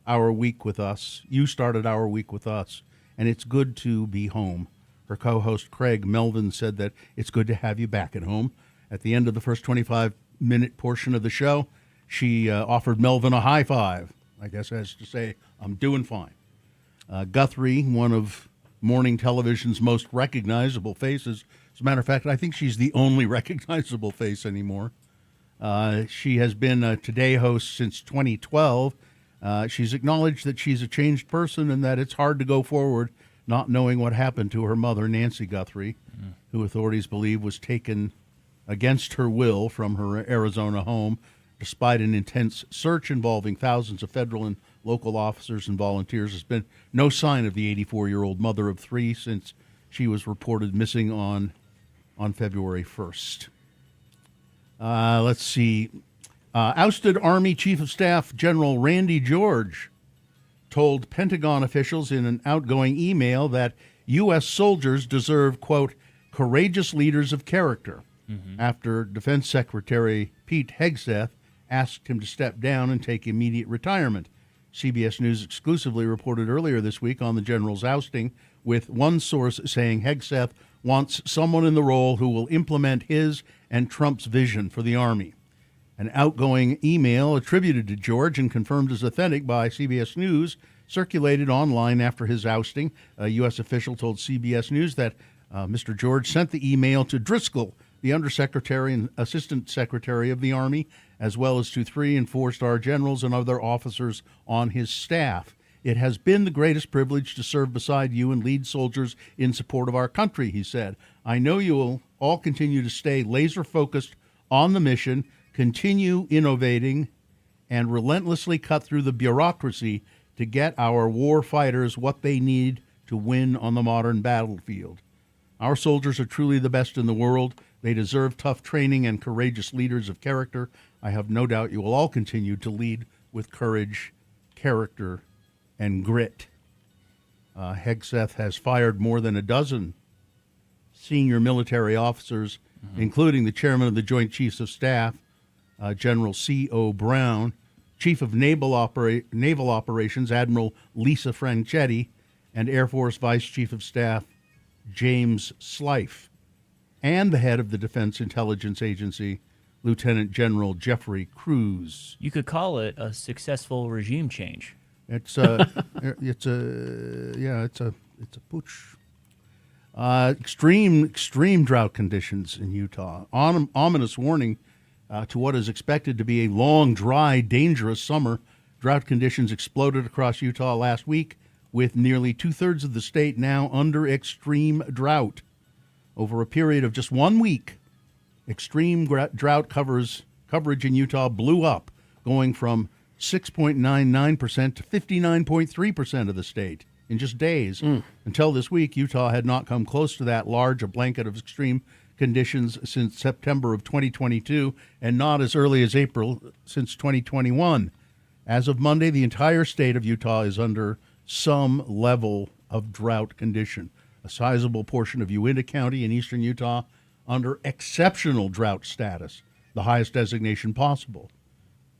our week with us. You started our week with us, and it's good to be home." Her co-host Craig Melvin said that it's good to have you back at home. At the end of the first 25-minute portion of the show, she offered Melvin a high five, I guess as to say, I'm doing fine. Guthrie, one of morning television's most recognizable faces. As a matter of fact, I think she's the only recognizable face anymore. She has been a Today host since 2012. She's acknowledged that she's a changed person and that it's hard to go forward not knowing what happened to her mother, Nancy Guthrie, who authorities believe was taken against her will from her Arizona home, despite an intense search involving thousands of federal and local officers and volunteers. There's been no sign of the 84-year-old mother of three since she was reported missing on February 1st. Let's see. Ousted Army Chief of Staff General Randy George told Pentagon officials in an outgoing email that U.S. soldiers deserve, quote, courageous leaders of character, after Defense Secretary Pete Hegseth asked him to step down and take immediate retirement. CBS News exclusively reported earlier this week on the general's ousting, with one source saying Hegseth wants someone in the role who will implement his and Trump's vision for the Army. An outgoing email attributed to George and confirmed as authentic by CBS News circulated online after his ousting. A U.S. official told CBS News that Mr. George sent the email to Driscoll, the Undersecretary and Assistant Secretary of the Army, as well as to 3- and 4-star generals and other officers on his staff. It has been the greatest privilege to serve beside you and lead soldiers in support of our country, he said. I know you will all continue to stay laser-focused on the mission, continue innovating, and relentlessly cut through the bureaucracy to get our war fighters what they need to win on the modern battlefield. Our soldiers are truly the best in the world. They deserve tough training and courageous leaders of character. I have no doubt you will all continue to lead with courage, character, and grit. Hegseth has fired more than a dozen senior military officers, including the chairman of the Joint Chiefs of Staff, General C.O. Brown, Chief of Naval Operations, Admiral Lisa Franchetti, and Air Force Vice Chief of Staff, James Slife, and the head of the Defense Intelligence Agency, Lieutenant General Jeffrey Cruz. You could call it a successful regime change. It's a pooch. Extreme drought conditions in Utah. Ominous warning to what is expected to be a long, dry, dangerous summer. Drought conditions exploded across Utah last week, with nearly 2/3 of the state now under extreme drought. Over a period of just 1 week, extreme drought coverage in Utah blew up, going from 6.99% to 59.3% of the state in just days. Until this week, Utah had not come close to that large a blanket of extreme conditions since September of 2022, and not as early as April since 2021. As of Monday, the entire state of Utah is under some level of drought condition. A sizable portion of Uinta County in eastern Utah under exceptional drought status, the highest designation possible.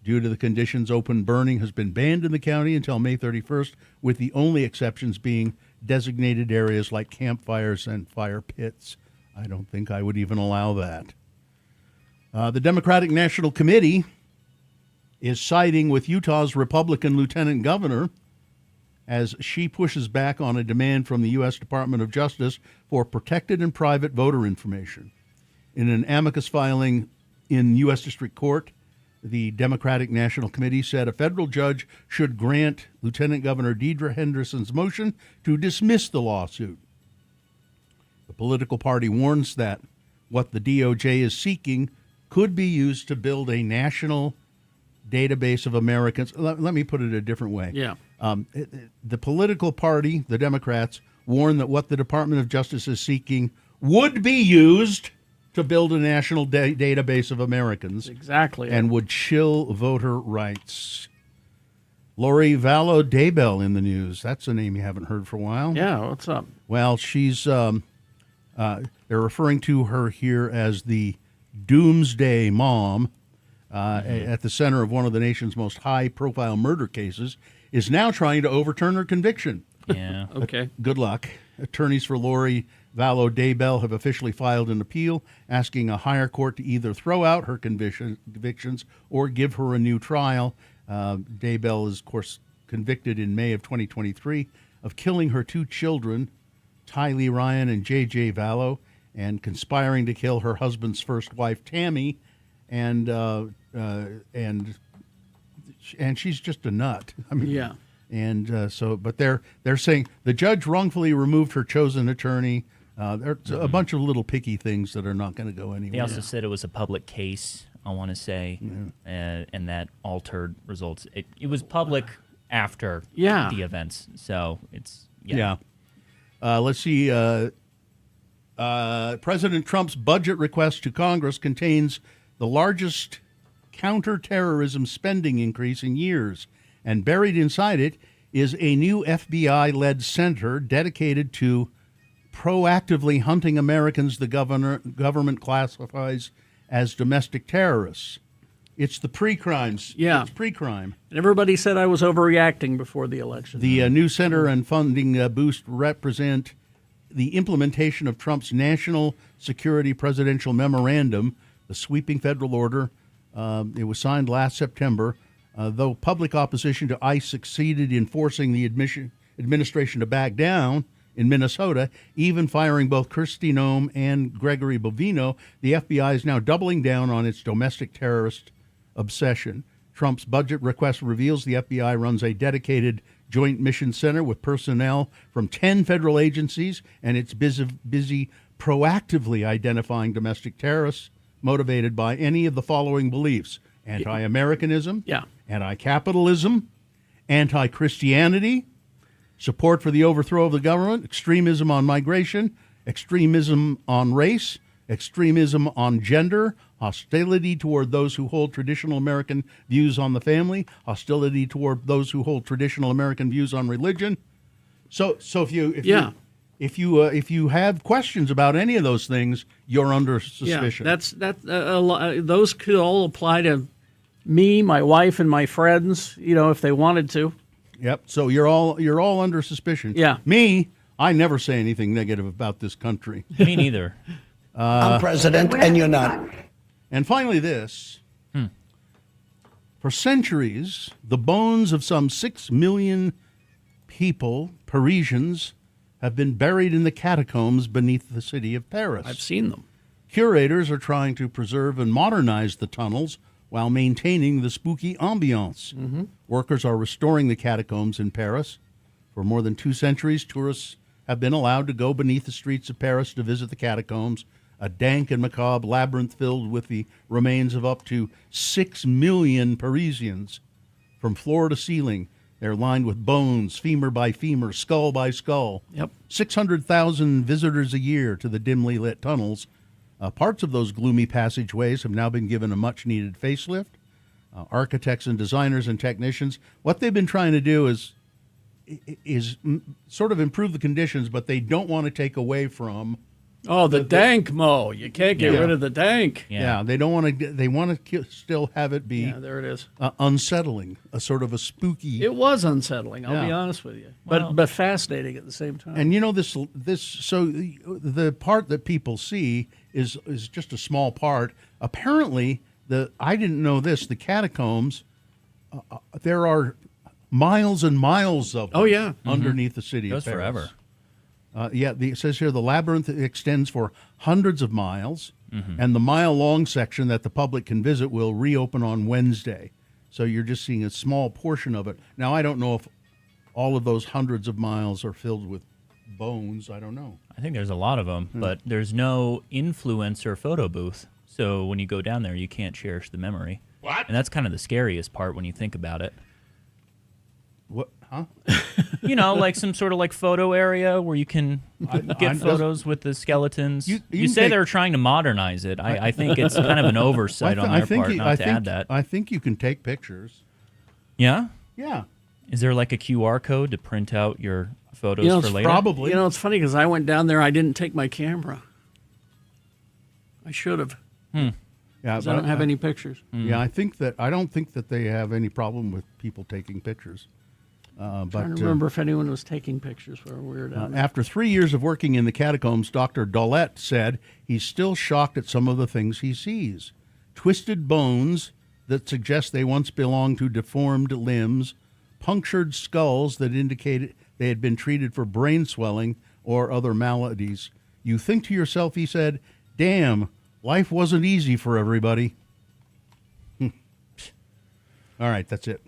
Due to the conditions, open burning has been banned in the county until May 31st, with the only exceptions being designated areas like campfires and fire pits. I don't think I would even allow that. The Democratic National Committee is siding with Utah's Republican lieutenant governor as she pushes back on a demand from the U.S. Department of Justice for protected and private voter information. In an amicus filing in U.S. District Court, the Democratic National Committee said a federal judge should grant Lieutenant Governor Deidre Henderson's motion to dismiss the lawsuit. The political party warns that what the DOJ is seeking could be used to build a national database of Americans. Let me put it a different way. Yeah. The political party, the Democrats, warn that what the Department of Justice is seeking would be used to build a national database of Americans. Exactly. And would chill voter rights. Lori Vallow Daybell in the news. That's a name you haven't heard for a while. Yeah, what's up? Well, she's, they're referring to her here as the Doomsday Mom, at the center of one of the nation's most high-profile murder cases, is now trying to overturn her conviction. Yeah. Okay. Good luck. Attorneys for Lori Vallow Daybell have officially filed an appeal asking a higher court to either throw out her convictions or give her a new trial. Daybell is, of course, convicted in May of 2023 of killing her 2 children, Tylee Ryan and J.J. Vallow, and conspiring to kill her husband's first wife, Tammy, and she's just a nut. I mean, yeah. And but they're saying the judge wrongfully removed her chosen attorney. There's a bunch of little picky things that are not going to go anywhere. They also said it was a public case, I want to say, and that altered results. It was public after the events, so it's let's see. President Trump's budget request to Congress contains the largest counterterrorism spending increase in years, and buried inside it is a new FBI-led center dedicated to proactively hunting Americans the government classifies as domestic terrorists. It's the pre-crimes. Yeah. It's pre-crime. And everybody said I was overreacting before the election. The new center and funding boost represent the implementation of Trump's National Security Presidential Memorandum, the sweeping federal order. It was signed last September. Though public opposition to ICE succeeded in forcing the administration to back down in Minnesota, even firing both Kristi Noem and Gregory Bovino, the FBI is now doubling down on its domestic terrorist obsession. Trump's budget request reveals the FBI runs a dedicated joint mission center with personnel from 10 federal agencies, and it's busy proactively identifying domestic terrorists motivated by any of the following beliefs: anti-Americanism, anti-capitalism, anti-Christianity, support for the overthrow of the government, extremism on migration, extremism on race, extremism on gender, hostility toward those who hold traditional American views on the family, hostility toward those who hold traditional American views on religion. So if you have questions about any of those things, you're under suspicion. Yeah, those could all apply to me, my wife, and my friends. If they wanted to. Yep. So you're all under suspicion. Yeah. Me, I never say anything negative about this country. Me neither. I'm president, and you're not. And finally, this. For centuries, the bones of some 6 million people, Parisians, have been buried in the catacombs beneath the city of Paris. I've seen them. Curators are trying to preserve and modernize the tunnels while maintaining the spooky ambiance. Mm-hmm. Workers are restoring the catacombs in Paris. For more than 2 centuries, tourists have been allowed to go beneath the streets of Paris to visit the catacombs, a dank and macabre labyrinth filled with the remains of up to 6 million Parisians. From floor to ceiling, they're lined with bones, femur by femur, skull by skull. Yep. 600,000 visitors a year to the dimly lit tunnels. Parts of those gloomy passageways have now been given a much-needed facelift. Architects and designers and technicians, what they've been trying to do is sort of improve the conditions, but they don't want to take away from. Oh, the dank, Mo. You can't get rid of the dank. Yeah, they don't want to. They want to still have it be. Yeah, there it is. Unsettling, a sort of a spooky. It was unsettling. I'll be honest with you, but fascinating at the same time. And this. So the part that people see is just a small part. Apparently, I didn't know this. The catacombs, there are miles and miles of them. Oh yeah, underneath the city. It goes of Paris. forever. It says here the labyrinth extends for hundreds of miles, and the mile-long section that the public can visit will reopen on Wednesday. So you're just seeing a small portion of it. Now, I don't know if all of those hundreds of miles are filled with bones. I don't know. I think there's a lot of them, but there's no influencer photo booth. So when you go down there, you can't cherish the memory. What? And that's kind of the scariest part when you think about it. What? Huh? Like some sort of like photo area where you can get photos with the skeletons. You say they're trying to modernize it. I think it's kind of an oversight on their part not to add that. I think you can take pictures. Yeah? Yeah. Is there like a QR code to print out your photos for later? Probably. It's funny because I went down there. I didn't take my camera. I should have. Yeah, I don't have any pictures. Yeah, I don't think that they have any problem with people taking pictures. Trying to remember if anyone was taking pictures where we were down there. After 3 years of working in the catacombs, Dr. Dollett said he's still shocked at some of the things he sees. Twisted bones that suggest they once belonged to deformed limbs, punctured skulls that indicated they had been treated for brain swelling or other maladies. You think to yourself, he said, damn, life wasn't easy for everybody. All right, that's it.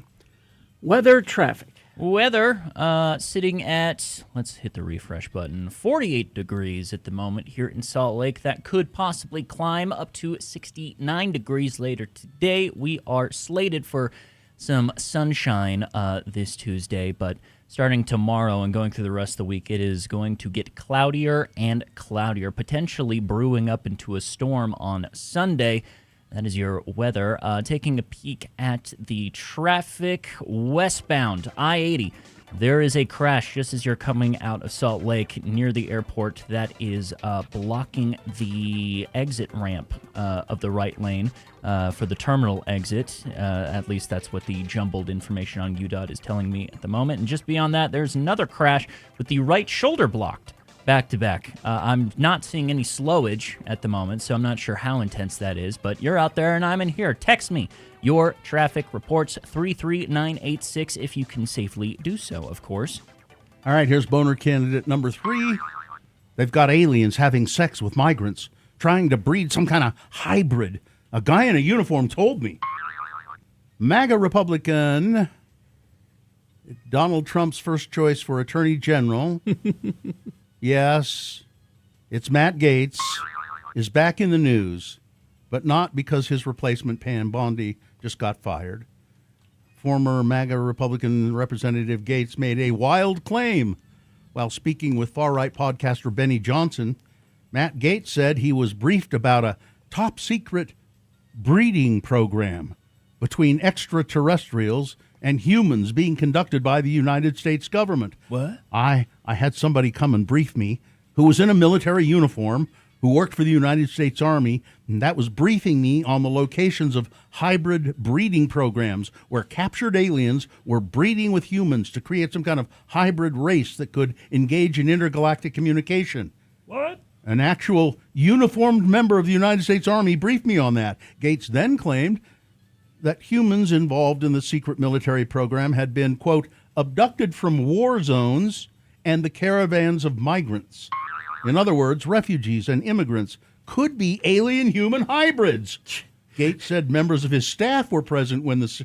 Weather, traffic. Weather, sitting at, let's hit the refresh button, 48 degrees at the moment here in Salt Lake. That could possibly climb up to 69 degrees later today. We are slated for some sunshine this Tuesday, but starting tomorrow and going through the rest of the week, it is going to get cloudier and cloudier, potentially brewing up into a storm on Sunday. That is your weather. Taking a peek at the traffic westbound, I-80. There is a crash just as you're coming out of Salt Lake near the airport that is blocking the exit ramp of the right lane for the terminal exit. At least that's what the jumbled information on UDOT is telling me at the moment. And just beyond that, there's another crash with the right shoulder blocked. Back to back. I'm not seeing any slowage at the moment, so I'm not sure how intense that is, but you're out there and I'm in here. Text me your traffic reports, 33986, if you can safely do so, of course. All right, here's boner candidate number 3. They've got aliens having sex with migrants, trying to breed some kind of hybrid. A guy in a uniform told me. MAGA Republican Donald Trump's first choice for Attorney General. Yes, it's Matt Gaetz, is back in the news, but not because his replacement, Pam Bondi, just got fired. Former MAGA Republican Representative Gaetz made a wild claim while speaking with far-right podcaster Benny Johnson. Matt Gaetz said he was briefed about a top-secret breeding program between extraterrestrials and humans being conducted by the United States government. What? I had somebody come and brief me who was in a military uniform, who worked for the United States Army, and that was briefing me on the locations of hybrid breeding programs where captured aliens were breeding with humans to create some kind of hybrid race that could engage in intergalactic communication. What? An actual uniformed member of the United States Army briefed me on that. Gaetz then claimed that humans involved in the secret military program had been, quote, abducted from war zones and the caravans of migrants. In other words, refugees and immigrants could be alien-human hybrids. Gaetz said members of his staff were present when this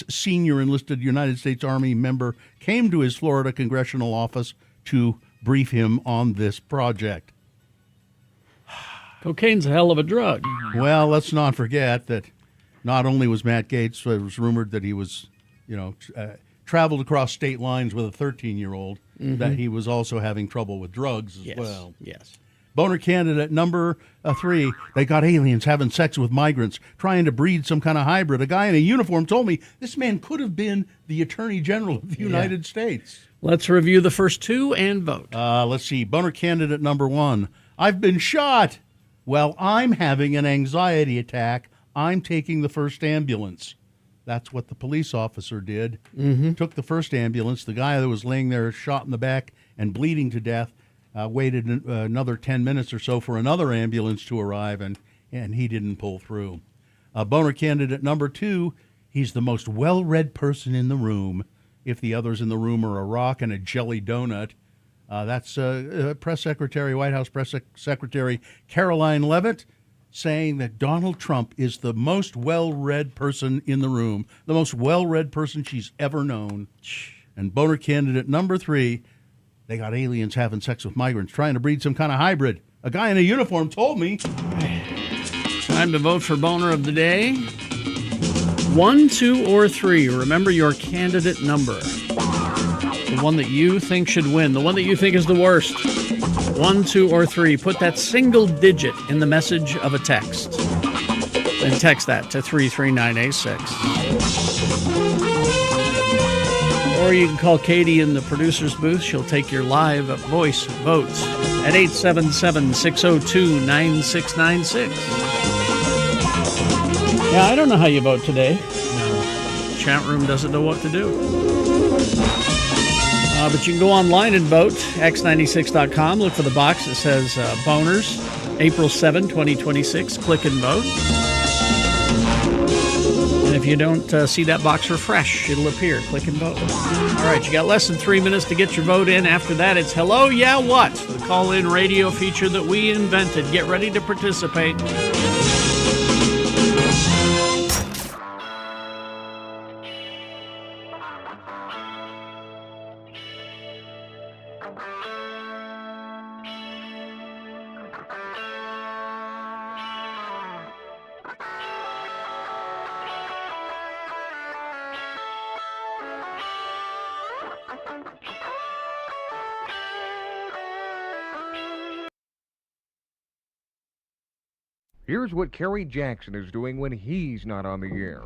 senior enlisted United States Army member came to his Florida congressional office to brief him on this project. Cocaine's a hell of a drug. Well, let's not forget that not only was Matt Gaetz, it was rumored that he was, traveled across state lines with a 13-year-old, that he was also having trouble with drugs as well. Yes. Boner candidate number 3, they got aliens having sex with migrants, trying to breed some kind of hybrid. A guy in a uniform told me this man could have been the Attorney General of the United States. Let's review the first 2 and vote. Let's see. Boner candidate number 1, I've been shot. Well, I'm having an anxiety attack. I'm taking the first ambulance. That's what the police officer did. Took the first ambulance. The guy that was laying there shot in the back and bleeding to death waited another 10 minutes or so for another ambulance to arrive, and he didn't pull through. Boner candidate number 2, he's the most well-read person in the room. If the others in the room are a rock and a jelly donut. That's Press Secretary, White House Press Secretary Caroline Leavitt, saying that Donald Trump is the most well-read person in the room, the most well-read person she's ever known. And boner candidate number 3, they got aliens having sex with migrants, trying to breed some kind of hybrid. A guy in a uniform told me. Time to vote for boner of the day. 1, 2, or 3. Remember your candidate number. The one that you think should win. The one that you think is the worst. 1, 2, or 3. Put that single digit in the message of a text. Then text that to 33986. Or you can call Katie in the producer's booth. She'll take your live voice votes at 877-602-9696. Yeah, I don't know how you vote today. No. Chat room doesn't know what to do. But you can go online and vote, x96.com. Look for the box that says Boners, April 7, 2026. Click and vote. And if you don't see that box refresh, it'll appear. Click and vote. All right, you got less than 3 minutes to get your vote in. After that, it's Hello, Yeah, What? The call-in radio feature that we invented. Get ready to participate. Here's what Kerry Jackson is doing when he's not on the air.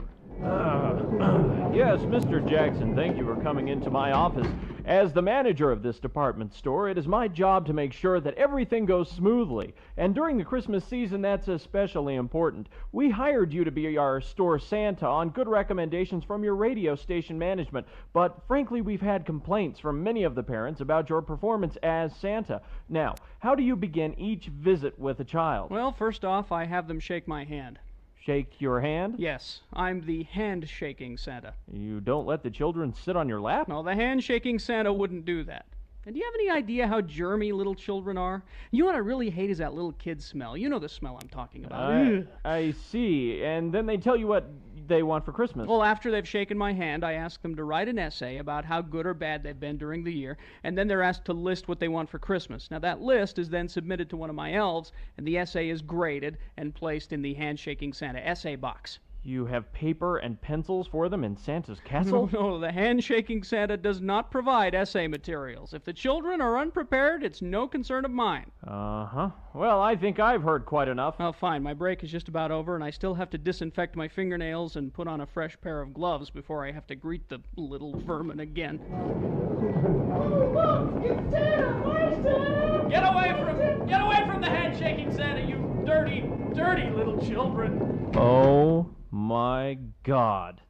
Yes, Mr. Jackson, thank you for coming into my office. As the manager of this department store, it is my job to make sure that everything goes smoothly. And during the Christmas season, that's especially important. We hired you to be our store Santa on good recommendations from your radio station management. But frankly, we've had complaints from many of the parents about your performance as Santa. Now, how do you begin each visit with a child? Well, first off, I have them shake my hand. Shake your hand? Yes, I'm the hand-shaking Santa. You don't let the children sit on your lap? No, the hand-shaking Santa wouldn't do that. And do you have any idea how germy little children are? You know what I really hate is that little kid smell. You know the smell I'm talking about. I see. And then they tell you what they want for Christmas. Well, after they've shaken my hand, I ask them to write an essay about how good or bad they've been during the year, and then they're asked to list what they want for Christmas. Now, that list is then submitted to one of my elves, and the essay is graded and placed in the Handshaking Santa essay box. You have paper and pencils for them in Santa's castle? No, the Handshaking Santa does not provide essay materials. If the children are unprepared, it's no concern of mine. Uh-huh. Well, I think I've heard quite enough. Well, fine. My break is just about over, and I still have to disinfect my fingernails and put on a fresh pair of gloves before I have to greet the little vermin again. Get away from the Handshaking Santa, you dirty, dirty little children. Oh my God.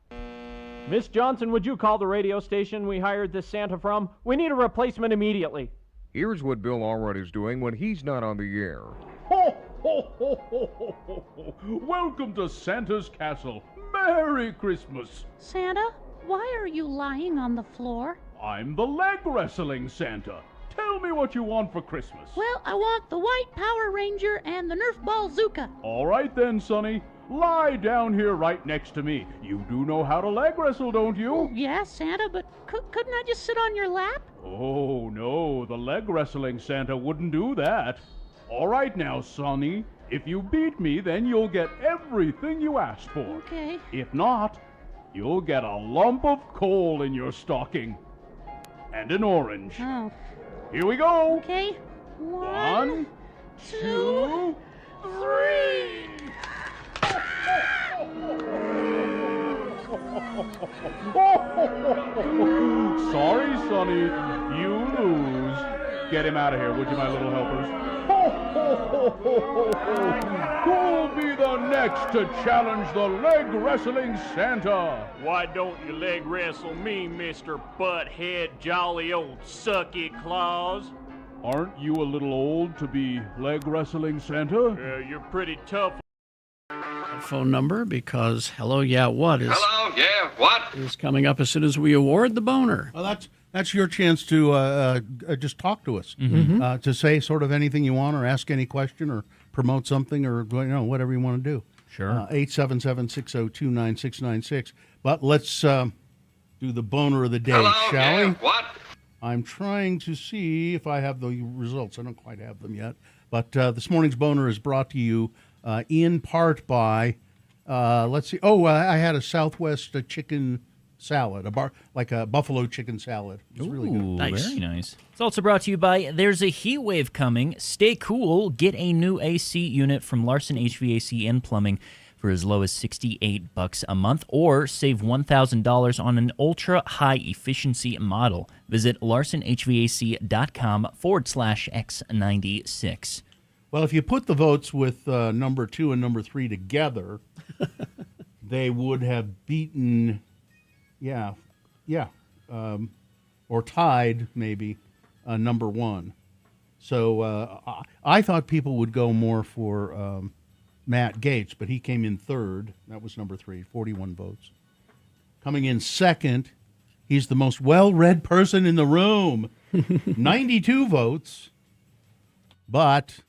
Miss Johnson, would you call the radio station we hired this Santa from? We need a replacement immediately. Here's what Bill Allred is doing when he's not on the air. Ho, ho, ho, ho, ho, ho, ho. Welcome to Santa's castle. Merry Christmas. Santa, why are you lying on the floor? I'm the leg wrestling Santa. Tell me what you want for Christmas. Well, I want the White Power Ranger and the Nerf Ball Zuka. All right then, Sonny. Lie down here right next to me. You do know how to leg wrestle, don't you? Oh, yeah, Santa, but couldn't I just sit on your lap? Oh, no, the leg wrestling Santa wouldn't do that. All right now, Sonny. If you beat me, then you'll get everything you asked for. Okay. If not, you'll get a lump of coal in your stocking. And an orange. Oh. Here we go. Okay. 1, 2, 3. Sorry, Sonny. You lose. Get him out of here, would you, my little helpers? Who'll be the next to challenge the leg wrestling Santa? Why don't you leg wrestle me, Mr. Butthead Jolly Old Sucky Claus? Aren't you a little old to be leg wrestling Santa? You're pretty tough. Phone number, because Hello, Yeah, What is Hello, yeah, what? is coming up as soon as we award the boner. Well, that's your chance to just talk to us, to say sort of anything you want, or ask any question, or promote something, or whatever you want to do. Sure. 877-602-9696. But let's do the boner of the day, Hello, shall yeah, we? what? I'm trying to see if I have the results. I don't quite have them yet. But this morning's boner is brought to you in part by, let's see. Oh, I had a Southwest chicken salad, like a buffalo chicken salad. It was really good. Nice. Very nice. It's also brought to you by There's a Heat Wave Coming. Stay cool. Get a new AC unit from Larson HVAC and Plumbing for as low as $68 a month, or save $1,000 on an ultra-high efficiency model. Visit larsonhvac.com/X96. Well, if you put the votes with number 2 and number 3 together, they would have beaten, or tied maybe number one. So I thought people would go more for Matt Gaetz, but he came in third. That was number 3, 41 votes. Coming in second, he's the most well-read person in the room, 92 votes. But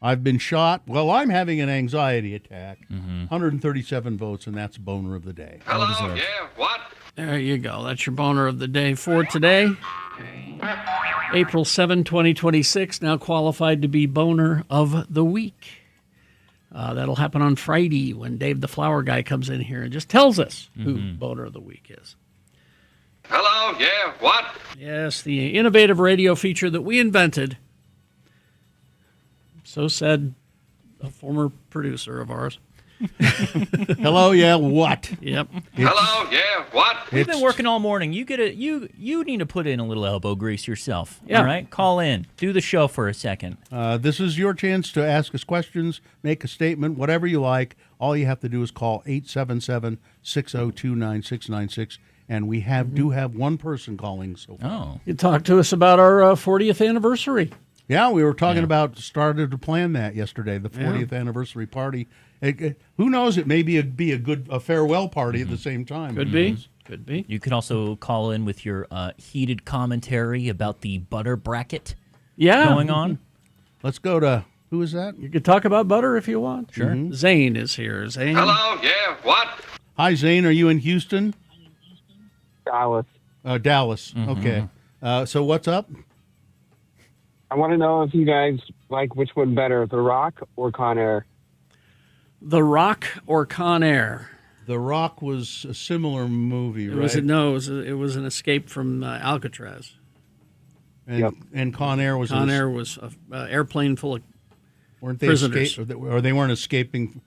I've been shot. Well, I'm having an anxiety attack. 137 votes, and that's Boner of the Day. Hello, yeah, what? There you go. That's your Boner of the Day for today. April 7, 2026, now qualified to be Boner of the Week. That'll happen on Friday when Dave the Flower Guy comes in here and just tells us who Boner of the Week is. Hello, yeah, what? Yes, the innovative radio feature that we invented. So said a former producer of ours. Hello, yeah, what? Yep. Hello, yeah, what? We've been working all morning. You need to put in a little elbow grease yourself. Yeah. All right? Call in. Do the show for a second. This is your chance to ask us questions, make a statement, whatever you like. All you have to do is call 877-602-9696. And we do have one person calling so far. Oh. You talked to us about our 40th anniversary. Yeah, we were talking about started to plan that yesterday, the 40th anniversary party. Who knows? It may be a farewell party at the same time. Could be. Could be. You could also call in with your heated commentary about the butter bracket going on. Let's go to, who is that? You could talk about butter if you want. Sure. Zane is here. Zane. Hello, yeah, what? Hi, Zane. Are you in Houston? Dallas. Dallas. Okay. So what's up? I want to know if you guys like which one better, The Rock or Con Air? The Rock or Con Air? The Rock was a similar movie, right? It was an escape from Alcatraz. And Con Air was an airplane full of weren't they prisoners. Or they weren't escaping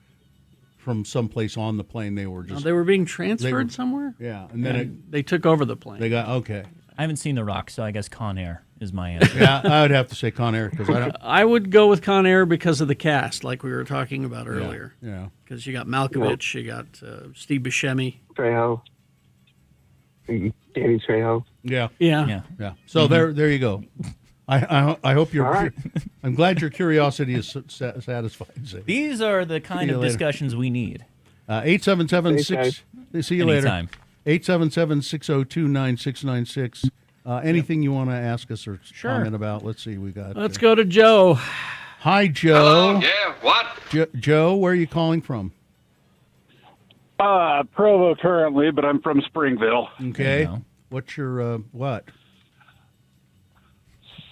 from someplace on the plane. They were just they were being transferred somewhere. Yeah, and then they took over the plane. They got okay. I haven't seen The Rock, so I guess Con Air is my answer. Yeah, I would have to say Con Air because I don't. I would go with Con Air because of the cast, like we were talking about earlier. Yeah. Because you got Malkovich, you got Steve Buscemi, Trejo, Danny Trejo. Yeah. Yeah. So there you go. I hope you're. All right. I'm glad your curiosity is satisfied. Zane. These are the kind of discussions we need. 877-6. See you Anytime. later. 877-602-9696. Anything you want to ask us or comment about? Let's see. We got. Let's go to Joe. Hi, Joe. Hello, yeah, what? Joe, where are you calling from? Provo currently, but I'm from Springville. Okay. What's your what?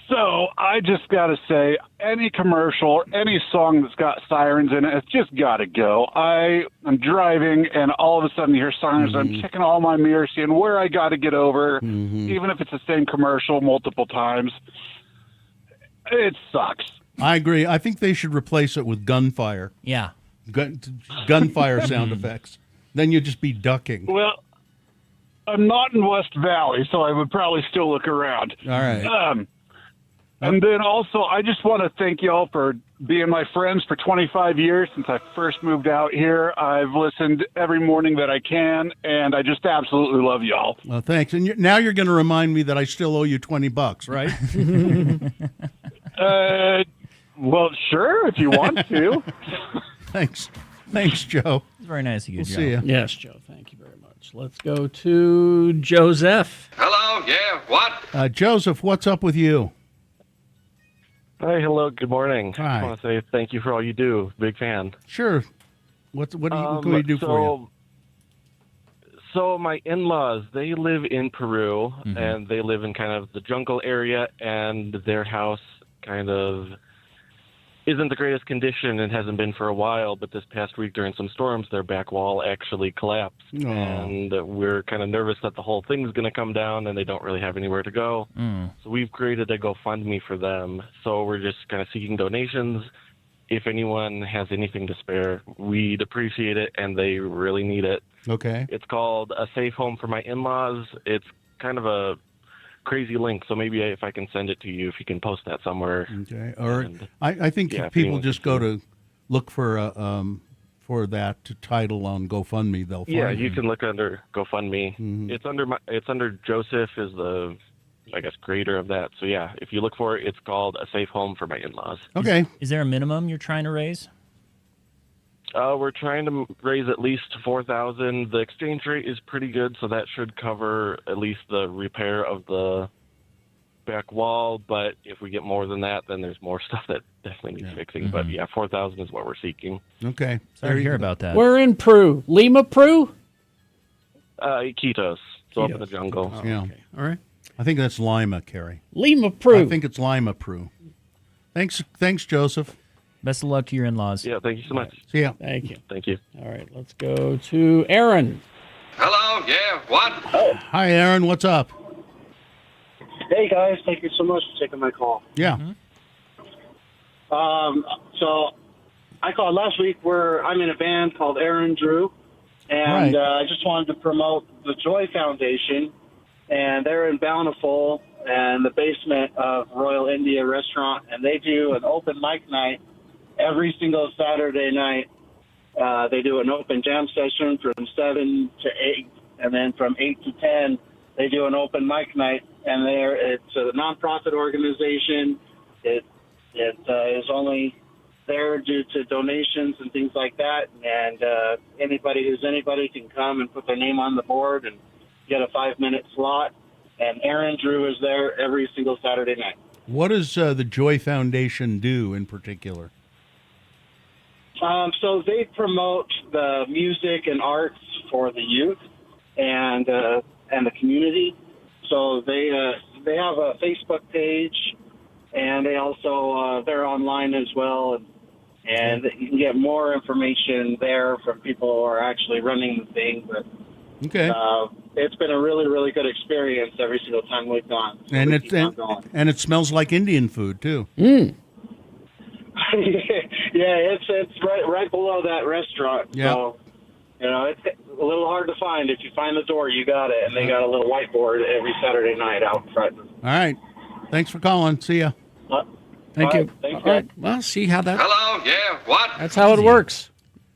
So I just got to say, any commercial, any song that's got sirens in it, it's just got to go. I'm driving, and all of a sudden you hear sirens. I'm checking all my mirrors, seeing where I got to get over, even if it's the same commercial multiple times. It sucks. I agree. I think they should replace it with gunfire. Yeah. Gunfire sound effects. Then you'd just be ducking. Well, I'm not in West Valley, so I would probably still look around. All right. And then also, I just want to thank y'all for being my friends for 25 years since I first moved out here. I've listened every morning that I can, and I just absolutely love y'all. Well, thanks. And now you're going to remind me that I still owe you $20, right? Well, sure, if you want to. Thanks, Joe. It's very nice of you, We'll Joe. see you. Yes, Joe. Thank you very much. Let's go to Joseph. Hello, yeah, what? Joseph, what's up with you? Hi, hello, good morning. Hi. I want to say thank you for all you do. Big fan. Sure. What can we do for you? So my in-laws, they live in Peru, and they live in kind of the jungle area, and their house kind of isn't the greatest condition and hasn't been for a while, but this past week during some storms, their back wall actually collapsed. Oh. And we're kind of nervous that the whole thing's going to come down and they don't really have anywhere to go. So we've created a GoFundMe for them. So we're just kind of seeking donations. If anyone has anything to spare, we'd appreciate it, and they really need it. Okay. It's called A Safe Home for My In-Laws. It's kind of a crazy link, so maybe if I can send it to you, if you can post that somewhere. Okay. Or I think if people just go to look for that title on GoFundMe, they'll find it. Yeah, you can look under GoFundMe. It's under Joseph is the I guess, creator of that. So yeah, if you look for it, it's called A Safe Home for My In-Laws. Okay. Is there a minimum you're trying to raise? We're trying to raise at least $4,000. The exchange rate is pretty good, so that should cover at least the repair of the back wall. But if we get more than that, then there's more stuff that definitely needs fixing. But yeah, $4,000 is what we're seeking. Okay. Sorry to hear about that. We're in Peru. Lima, Peru? Iquitos. So up in the jungle. Oh, Yeah. okay. All right. I think that's Lima, Kerry. Lima, Peru. I think it's Lima, Peru. Thanks, Joseph. Best of luck to your in-laws. Yeah, thank you so much. See ya. Thank you. Thank you. All right, let's go to Aaron. Hello, yeah, what? Hi, Aaron. What's up? Hey, guys. Thank you so much for taking my call. Yeah. So I called last week I'm in a band called Aaron Drew, and I just wanted to promote the Joy Foundation, and they're in Bountiful and the basement of Royal India Restaurant, and they do an open mic night every single Saturday night. They do an open jam session from 7 to 8, and then from 8 to 10, they do an open mic night, and it's a nonprofit organization. It is only there due to donations and things like that, and anybody can come and put their name on the board and get a 5-minute slot. And Aaron Drew is there every single Saturday night. What does the Joy Foundation do in particular? So they promote the music and arts for the youth and the community. So they have a Facebook page, and they also they're online as well, and you can get more information there from people who are actually running the thing. But okay. It's been a really, really good experience every single time we've gone. So And we it keep on going. and it smells like Indian food too. Yeah, it's right below that restaurant. Yeah. So, it's a little hard to find. If you find the door, you got it. And they got a little whiteboard every Saturday night out front. All right. Thanks for calling. See ya. Thank you. Thanks, All right. Well, see how that. Hello, yeah, what? That's how it works.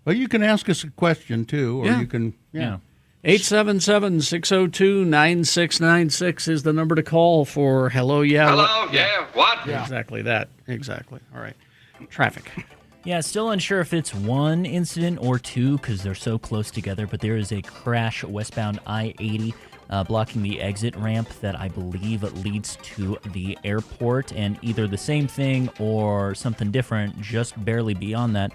Well, you can ask us a question too, or you can. Yeah. 877-602-9696 is the number to call for Hello, Yeah. Hello, yeah, what? Yeah. Exactly that. Exactly. All right. Traffic. Yeah, still unsure if it's one incident or two because they're so close together, but there is a crash westbound I-80 blocking the exit ramp that I believe leads to the airport, and either the same thing or something different just barely beyond that.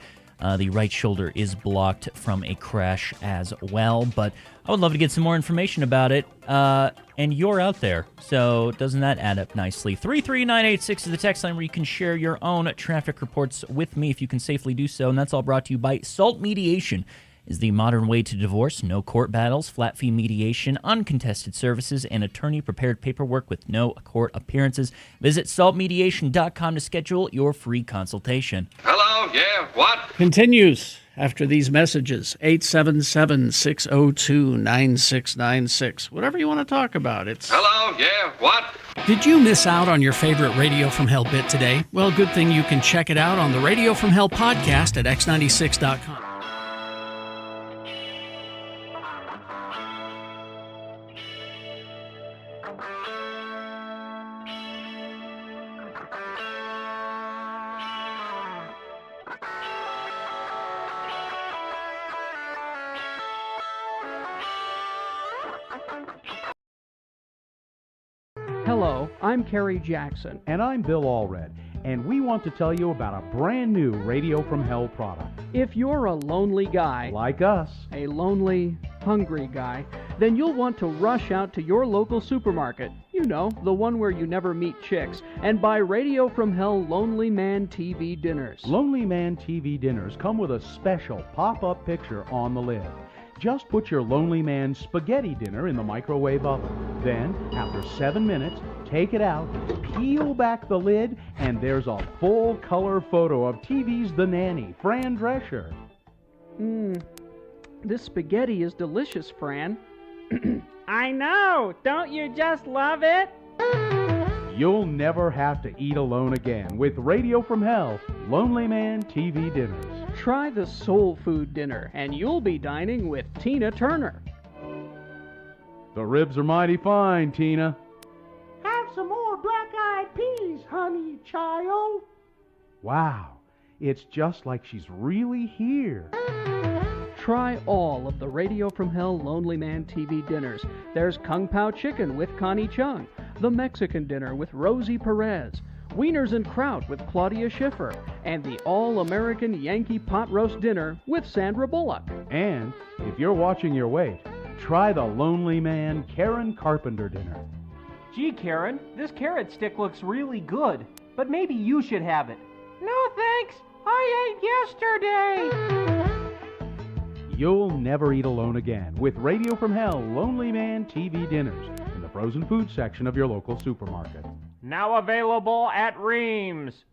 The right shoulder is blocked from a crash as well, but I would love to get some more information about it, and you're out there, so doesn't that add up nicely? 33986 is the text line where you can share your own traffic reports with me if you can safely do so, and that's all brought to you by Salt Mediation. Is the modern way to divorce. No court battles, flat fee mediation, uncontested services, and attorney-prepared paperwork with no court appearances. Visit saltmediation.com to schedule your free consultation. Hello, yeah, what? Continues after these messages. 877-602-9696. Whatever you want to talk about. It's Hello, yeah, what? Did you miss out on your favorite Radio from Hell bit today? Well, good thing you can check it out on the Radio from Hell podcast at x96.com. Hello, I'm Kerry Jackson. And I'm Bill Allred, and we want to tell you about a brand new Radio from Hell product. If you're a lonely guy, Like us. a lonely, hungry guy, then you'll want to rush out to your local supermarket. You know, the one where you never meet chicks, and buy Radio from Hell Lonely Man TV dinners. Lonely Man TV dinners come with a special pop-up picture on the lid. Just put your Lonely Man spaghetti dinner in the microwave oven. Then, after 7 minutes, take it out, peel back the lid, and there's a full-color photo of TV's The Nanny, Fran Drescher. This spaghetti is delicious, Fran. I know! Don't you just love it? You'll never have to eat alone again with Radio from Hell, Lonely Man TV dinners. Try the soul food dinner, and you'll be dining with Tina Turner. The ribs are mighty fine, Tina. Have honey, child. Wow, it's just like she's really here. Try all of the Radio from Hell Lonely Man TV dinners. There's Kung Pao Chicken with Connie Chung, the Mexican dinner with Rosie Perez, Wieners and Kraut with Claudia Schiffer, and the All-American Yankee Pot Roast Dinner with Sandra Bullock. And if you're watching your weight, try the Lonely Man Karen Carpenter dinner. Gee, Karen, this carrot stick looks really good, but maybe you should have it. No, thanks. I ate yesterday. You'll never eat alone again with Radio from Hell Lonely Man TV dinners in the frozen food section of your local supermarket. Now available at Reams.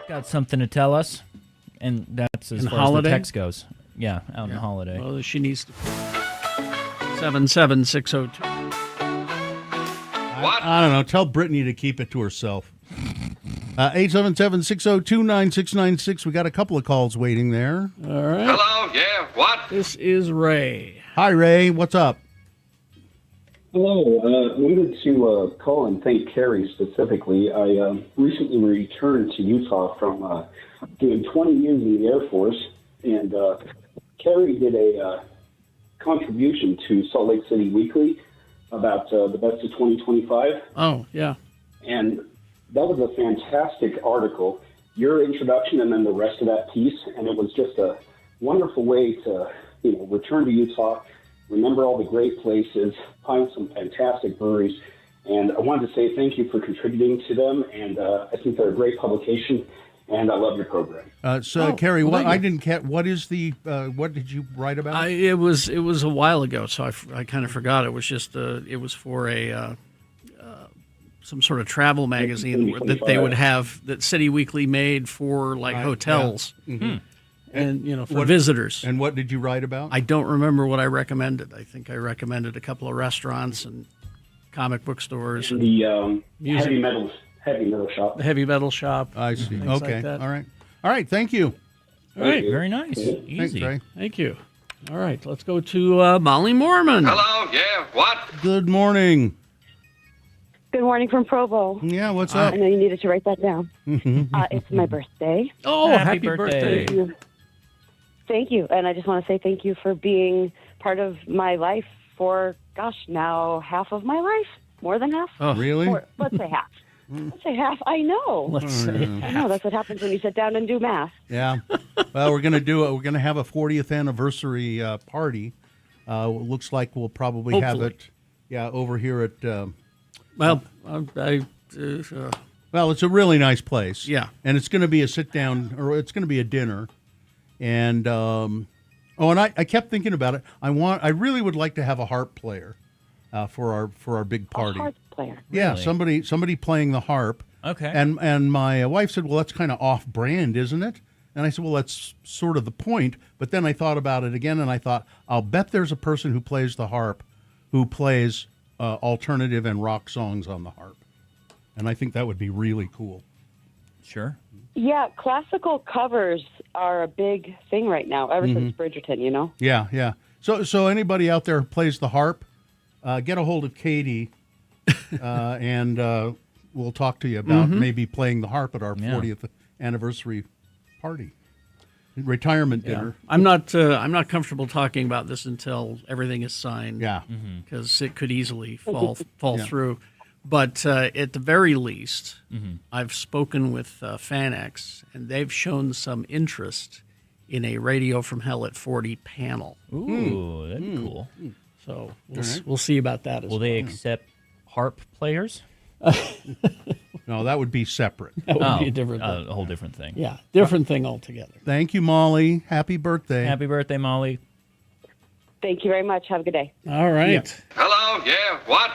Got something to tell us, and that's as far as the text goes. Yeah, out in Holiday. Well, she needs to. 77602. I don't know. Tell Brittany to keep it to herself. 877-602-9696. We got a couple of calls waiting there. All right. Hello, yeah, what? This is Ray. Hi, Ray. What's up? Hello. I wanted to call and thank Carrie specifically. I recently returned to Utah from doing 20 years in the Air Force, and Carrie did a contribution to Salt Lake City Weekly about the best of 2025. Oh, yeah. And that was a fantastic article, your introduction and then the rest of that piece, and it was just a wonderful way to return to Utah, remember all the great places, find some fantastic breweries, and I wanted to say thank you for contributing to them, and I think they're a great publication, and I love your program. Carrie, I didn't catch. What is the? What did you write about? It was a while ago, so I kind of forgot. It was just it was for a some sort of travel magazine that they would have that City Weekly made for hotels. Yeah. Mm-hmm. And for visitors. And what did you write about? I don't remember what I recommended. I think I recommended a couple of restaurants and comic book stores and the music. heavy metal shop. The heavy metal shop. I see. Things Okay. like that. All right. Thank you. All right. Very nice. Thanks, Easy. Ray. Thank you. All right. Let's go to Molly Mormon. Hello, yeah, what? Good morning. Good morning from Provo. Yeah, what's up? I know you needed to write that down. It's my birthday. Oh, happy birthday. Thank you. And I just want to say thank you for being part of my life for, now half of my life. More than half. Oh, really? Let's say half. Let's say half. I know. Let's say I know. That's what happens when you sit down and do math. Yeah. Well, we're gonna do it. We're gonna have a 40th anniversary party. Looks like we'll probably have it. Yeah, over here at. Well, it's a really nice place. Yeah, and it's going to be a sit down, or it's going to be a dinner, and and I kept thinking about it. I really would like to have a harp player for our big party. A harp player. Yeah, Really? somebody playing the harp. Okay. And my wife said, well, that's kind of off brand, isn't it? And I said, well, that's sort of the point. But then I thought about it again, and I thought, I'll bet there's a person who plays the harp who plays alternative and rock songs on the harp. And I think that would be really cool. Sure. Yeah, classical covers are a big thing right now, ever since Bridgerton, Yeah. So anybody out there who plays the harp, get a hold of Katie, and we'll talk to you about maybe playing the harp at our 40th anniversary party. retirement dinner. I'm not comfortable talking about this until everything is signed. Yeah, because it could easily fall through. But at the very least, I've spoken with FanX, and they've shown some interest in a Radio from Hell at 40 panel. Ooh, that'd be cool. So we'll see about that as well. Will they accept harp players? No, that would be separate. That would be a different thing. A whole different thing. Yeah, different thing altogether. Thank you, Molly. Happy birthday. Happy birthday, Molly. Thank you very much. Have a good day. All right. Yeah. Hello, yeah, what?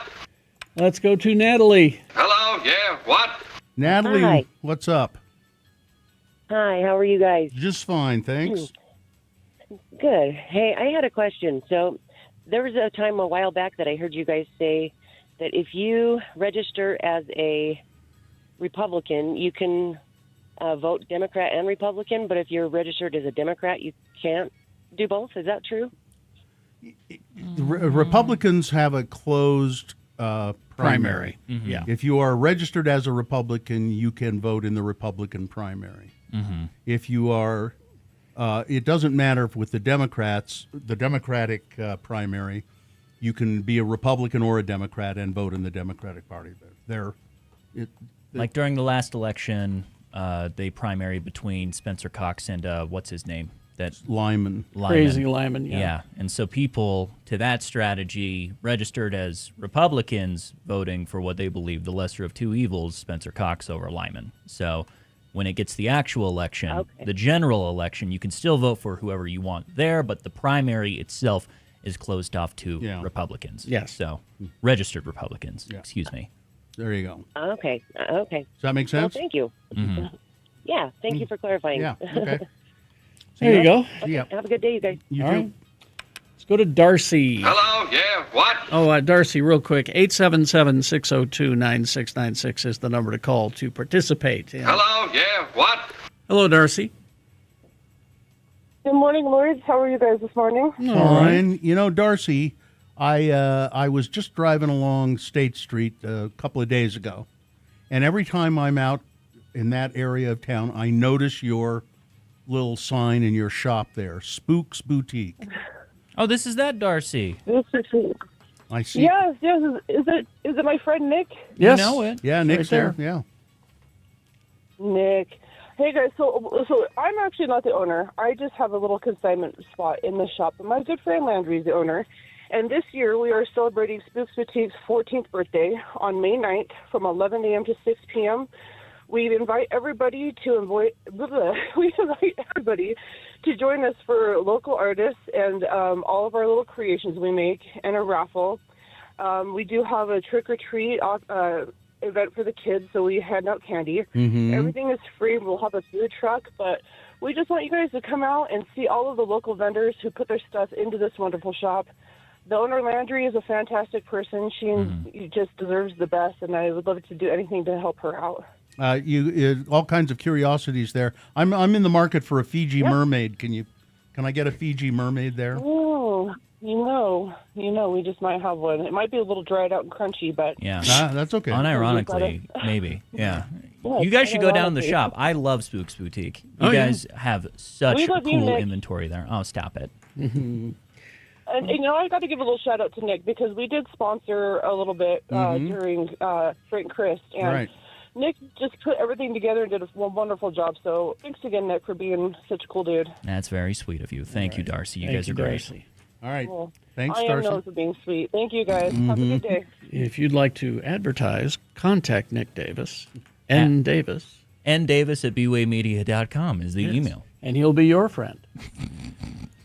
Let's go to Natalie. Hello, yeah, what? Natalie, Hi. what's up? Hi, how are you guys? Just fine, thanks. Good. Hey, I had a question. So there was a time a while back that I heard you guys say that if you register as a Republican, you can vote Democrat and Republican, but if you're registered as a Democrat, you can't do both. Is that true? The Republicans have a closed primary. Mm-hmm. Yeah. If you are registered as a Republican, you can vote in the Republican primary. Mm-hmm. If you are, it doesn't matter if with the Democrats, the Democratic primary, you can be a Republican or a Democrat and vote in the Democratic Party. Like during the last election, they primaried between Spencer Cox and what's his name? Lyman. Crazy Lyman, yeah. And so people to that strategy registered as Republicans voting for what they believe the lesser of two evils, Spencer Cox over Lyman. So when it gets the actual election, the general election, you can still vote for whoever you want there, but the primary itself is closed off to Republicans. Yes. So registered Republicans, excuse me. There you go. Okay. Okay. Does that make sense? Well, thank you. Mm-hmm. Yeah, thank you for clarifying. Yeah, okay. There you go. Okay, have a good day, you guys. You All too. right. Let's go to Darcy. Hello, yeah, what? Oh, Darcy, real quick. 877-602-9696 is the number to call to participate. Hello, yeah, what? Hello, Darcy. Good morning, Lloyd. How are you guys this morning? Fine. You know, Darcy, I was just driving along State Street a couple of days ago, and every time I'm out in that area of town, I notice your little sign in your shop there, Spooks Boutique. Oh, this is that Darcy. I see. Yes. Is it my friend Nick? Yes. You know it. Yeah, Nick's there. Yeah. Nick. Hey guys, so I'm actually not the owner. I just have a little consignment spot in the shop, but my good friend Landry is the owner. And this year we are celebrating Spooks Boutique's 14th birthday on May 9th from 11 a.m. to 6 p.m. We invite everybody to join us for local artists and all of our little creations we make and a raffle. We do have a trick-or-treat event for the kids, so we hand out candy. Mm-hmm. Everything is free. We'll have a food truck, but we just want you guys to come out and see all of the local vendors who put their stuff into this wonderful shop. The owner, Landry, is a fantastic person. She just deserves the best, and I would love to do anything to help her out. All kinds of curiosities there. I'm in the market for a Fiji mermaid. Can I get a Fiji mermaid there? Oh, you know, we just might have one. It might be a little dried out and crunchy, but yeah, that's okay. Unironically, maybe. Yeah. You guys should go down to the shop. I love Spooks Boutique. You guys have such cool inventory there. Oh, stop it. And I got to give a little shout out to Nick because we did sponsor a little bit during Frank Christ, and Nick just put everything together and did a wonderful job. So thanks again, Nick, for being such a cool dude. That's very sweet of you. Thank you, Darcy. You guys are great. Darcy. All right. Well, Thanks, I Darcy. am known for being sweet. Thank you, guys. Have a good day. If you'd like to advertise, contact Nick Davis. Davis at bwaymedia.com is the email. And he'll be your friend.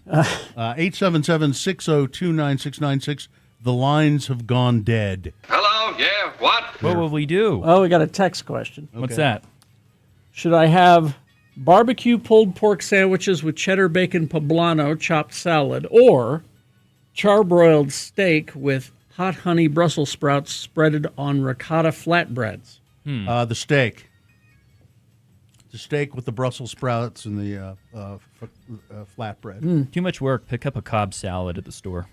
877-602-9696. The lines have gone dead. Hello, yeah, what? What will we do? Oh, we got a text question. What's that? Should I have barbecue pulled pork sandwiches with cheddar bacon poblano chopped salad or charbroiled steak with hot honey Brussels sprouts spreaded on ricotta flatbreads? The steak. The steak with the Brussels sprouts and the flatbread. Too much work. Pick up a Cobb salad at the store.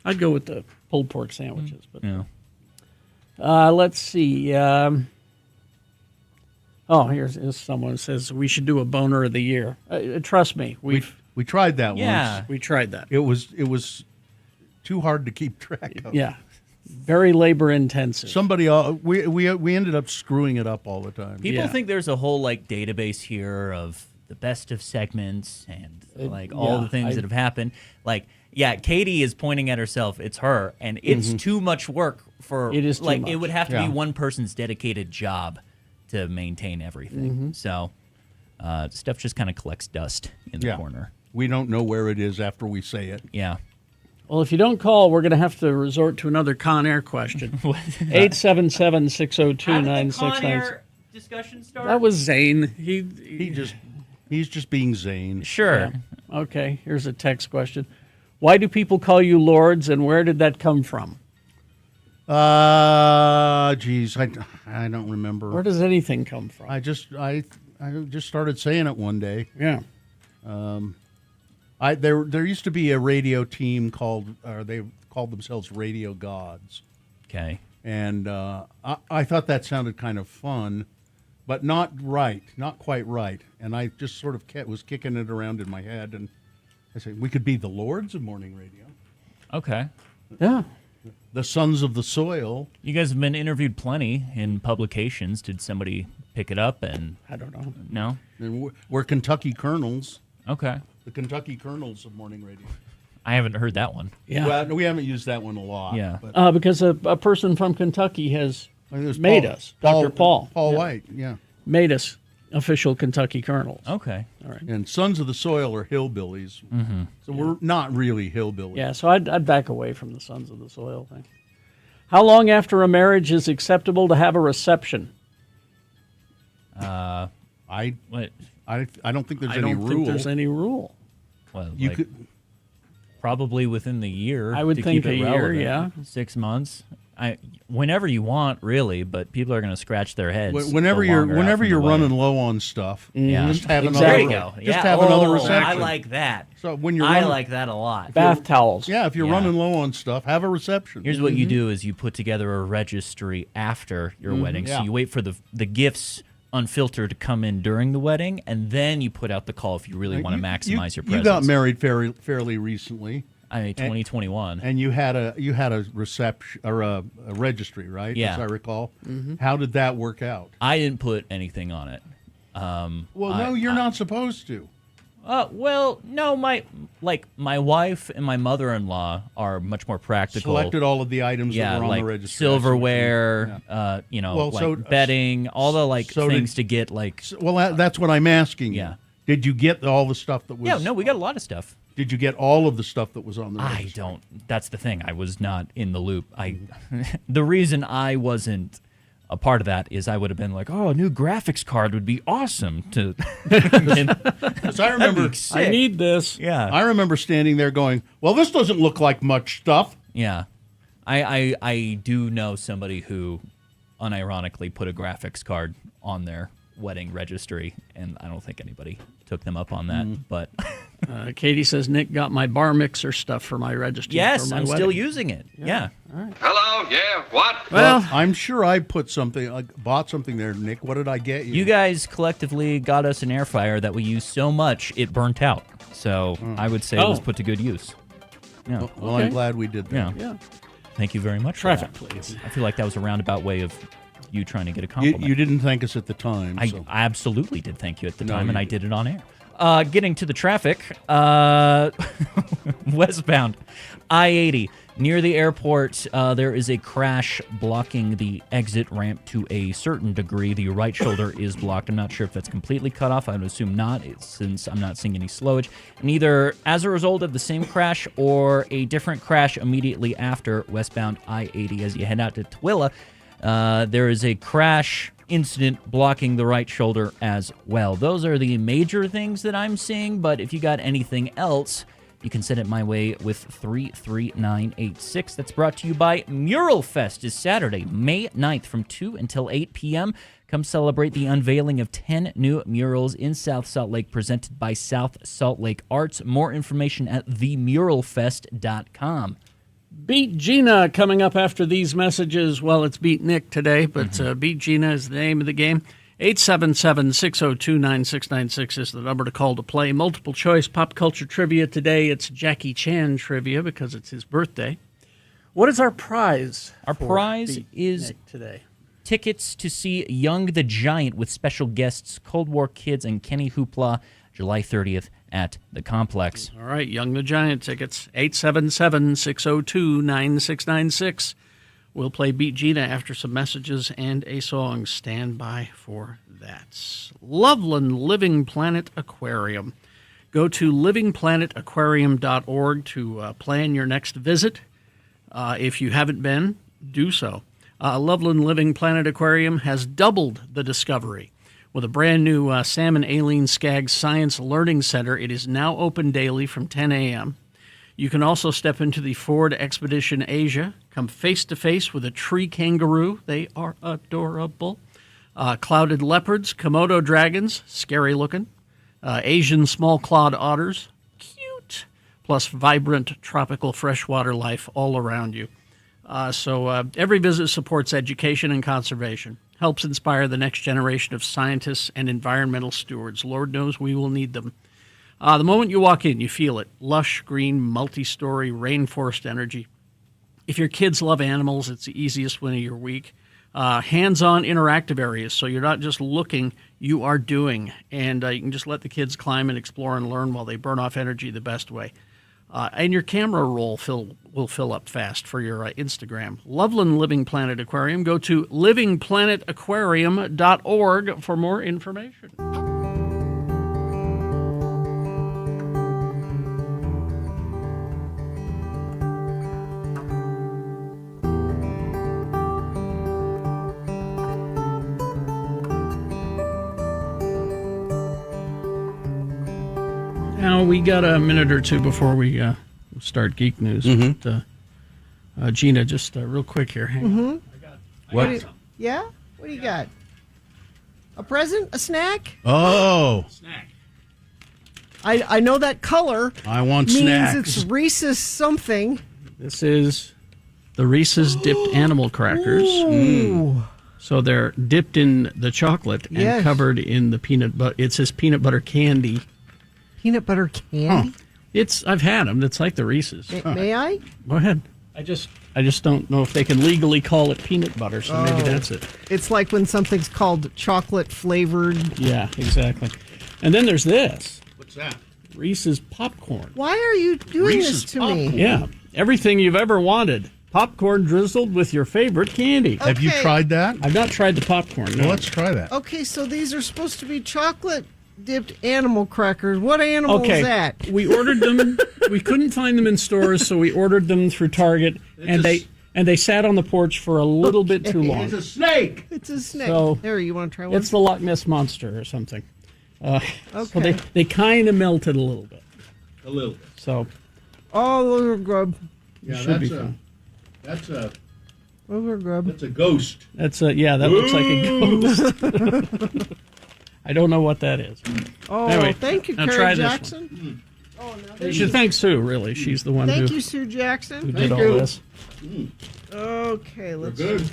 I'd go with the pulled pork sandwiches. But yeah. Let's see. Oh, here's someone who says we should do a boner of the year. Trust me, we tried that once. We tried that. It was too hard to keep track of. Yeah, very labor intensive. Somebody, we ended up screwing it up all the time. People think there's a whole like database here of the best of segments and like all the things that have happened. Like, yeah, Katie is pointing at herself. It's her, and it's too much work for. It is too like much. it would have to Yeah. be one person's dedicated job to maintain everything. So stuff just kind of collects dust in the corner. We don't know where it is after we say it. Yeah. Well, if you don't call, we're going to have to resort to another Con Air question. 877-602-9696. Discussion start. That was Zane. He's just being Zane. Sure. Yeah. Okay, here's a text question. Why do people call you lords, and where did that come from? Geez, I don't remember. Where does anything come from? I just started saying it one day. Yeah. There used to be a radio team they called themselves Radio Gods. Okay. And I thought that sounded kind of fun, but not quite right. And I just sort of was kicking it around in my head, and I said we could be the lords of morning radio. Okay. Yeah. The sons of the soil. You guys have been interviewed plenty in publications. Did somebody pick it up? And I don't know. No? And we're Kentucky Colonels. Okay. The Kentucky Colonels of morning radio. I haven't heard that one. Yeah. Well, we haven't used that one a lot. Yeah. But Because a person from Kentucky has made us. Dr. Paul. Paul White, yeah. Made us official Kentucky Colonels. Okay. All right. And Sons of the Soil are hillbillies. Mm-hmm. So we're not really hillbillies. Yeah, so I'd back away from the Sons of the Soil thing. How long after a marriage is acceptable to have a reception? I What? don't think there's I any don't rule. think there's any rule. Well, You like, could probably within the year. I would to think keep it a year, relevant. yeah. 6 months. Whenever you want, really, but people are going to scratch their heads. whenever the you're longer whenever after you're the running wedding. low on stuff, Yeah. just have Exactly. another. There you go. Just Yeah. have another Oh, reception. I like that. So when you're I running, like that a lot. Bath towels. yeah, if you're Yeah. running low on stuff, have a reception. Here's what you do: is you put together a registry after your wedding. Yeah. So you wait for the gifts unfiltered to come in during the wedding, and then you put out the call if you really want to maximize your presents. You got married fairly recently. 2021. And you had a reception or a registry, right? Yeah. As I recall. How did that work out? I didn't put anything on it. No, you're not supposed to. Well, no, my wife and my mother-in-law are much more practical. Selected all of the items Yeah, that were on like the registry. silverware, Well, bedding, all the things to get like. Well, that's what I'm asking you. Yeah. Did you get all the stuff that was? Yeah, no, we got a lot of stuff. Did you get all of the stuff that was on the registry? I don't. That's the thing. I was not in the loop. The reason I wasn't a part of that is I would have been like, oh, a new graphics card would be awesome to. Because I remember, I need this. Yeah. I remember standing there going, well, this doesn't look like much stuff. Yeah. I do know somebody who unironically put a graphics card on their wedding registry, and I don't think anybody took them up on that. But Katie says Nick got my bar mixer stuff for my registry. yes, for my I'm wedding. still using it. Yeah. All right. Hello, yeah, what? Well, I'm sure I bought something there, Nick. What did I get you? You guys collectively got us an air fryer that we used so much it burnt out. So I would say it was put to good use. Yeah. Well, I'm glad we did that. Yeah. Yeah. Thank you very much. Traffic, for that. please. I feel like that was a roundabout way of you trying to get a compliment. You didn't thank us at the time. I so. absolutely did thank you at the No, time, you and I did. did it on air. Getting to the traffic, westbound, I-80. Near the airport, there is a crash blocking the exit ramp to a certain degree. The right shoulder is blocked. I'm not sure if that's completely cut off. I would assume not, since I'm not seeing any slowage. And either as a result of the same crash or a different crash immediately after westbound I-80 as you head out to Tooele, there is a crash incident blocking the right shoulder as well. Those are the major things that I'm seeing, but if you got anything else, you can send it my way with 33986. That's brought to you by Mural Fest. Is Saturday, May 9th from 2 until 8 p.m. Come celebrate the unveiling of 10 new murals in South Salt Lake presented by South Salt Lake Arts. More information at themuralfest.com. Beat Gina coming up after these messages. Well, it's Beat Nick today, but Beat Gina is the name of the game. 877-602-9696 is the number to call to play. Multiple choice pop culture trivia today. It's Jackie Chan trivia because it's his birthday. What is our prize? Our prize is today tickets to see Young the Giant with special guests Cold War Kids and Kenny Hoopla, July 30th at the Complex. All right, Young the Giant tickets, 877-602-9696. We'll play Beat Gina after some messages and a song. Stand by for that. Loveland Living Planet Aquarium. Go to livingplanetaquarium.org to plan your next visit. If you haven't been, do so. Loveland Living Planet Aquarium has doubled the discovery. With a brand new Sam and Aileen Skaggs Science Learning Center, it is now open daily from 10 a.m. You can also step into the Ford Expedition Asia, come face-to-face with a tree kangaroo. They are adorable. Clouded leopards, Komodo dragons, scary looking. Asian small-clawed otters, cute. Plus vibrant tropical freshwater life all around you. So every visit supports education and conservation, helps inspire the next generation of scientists and environmental stewards. Lord knows we will need them. The moment you walk in, you feel it. Lush, green, multi-story, rainforest energy. If your kids love animals, it's the easiest win of your week. Hands-on interactive areas, so you're not just looking, you are doing. And you can just let the kids climb and explore and learn while they burn off energy the best way. And your camera roll will fill up fast for your Instagram. Loveland Living Planet Aquarium. Go to livingplanetaquarium.org for more information. Now, we got a minute or two before we start Geek News. But, Gina, just real quick here. Hang on. What? Yeah? What do you got? A present? A snack? Oh. Snack. I know that color. I want means snacks. It's Reese's something. This is the Reese's dipped animal crackers. Ooh. So they're dipped in the chocolate and Yes. covered in the peanut butter. It says peanut butter candy. Peanut butter candy? I've had them. It's like the Reese's. May I? Go ahead. I just don't know if they can legally call it peanut butter, so maybe that's it. It's like when something's called chocolate flavored. Yeah, exactly. And then there's this. What's that? Reese's popcorn. Why are you doing this to me? Yeah, everything you've ever wanted. Popcorn drizzled with your favorite candy. Have you Okay. tried that? I've not tried the popcorn. No. Well, let's try that. Okay, so these are supposed to be chocolate dipped animal crackers. What animal is that? We ordered them. We couldn't find them in stores, so we ordered them through Target, and they sat on the porch for a little bit too long. It's a snake. It's a snake. So, there, you want to try one? It's the Loch Ness Monster or something. So Okay. they kind of melted a little bit. A little bit. So Oh, those are good. Yeah, should be that's fun. that's a Those are good. that's a ghost. That looks like a ghost. I don't know what that is. Oh, Anyway, thank you, now Carrie try this Jackson. Oh, now You should thank Sue, really. She's the one Thank who you, Sue Jackson. who did all this. Okay, let's. good.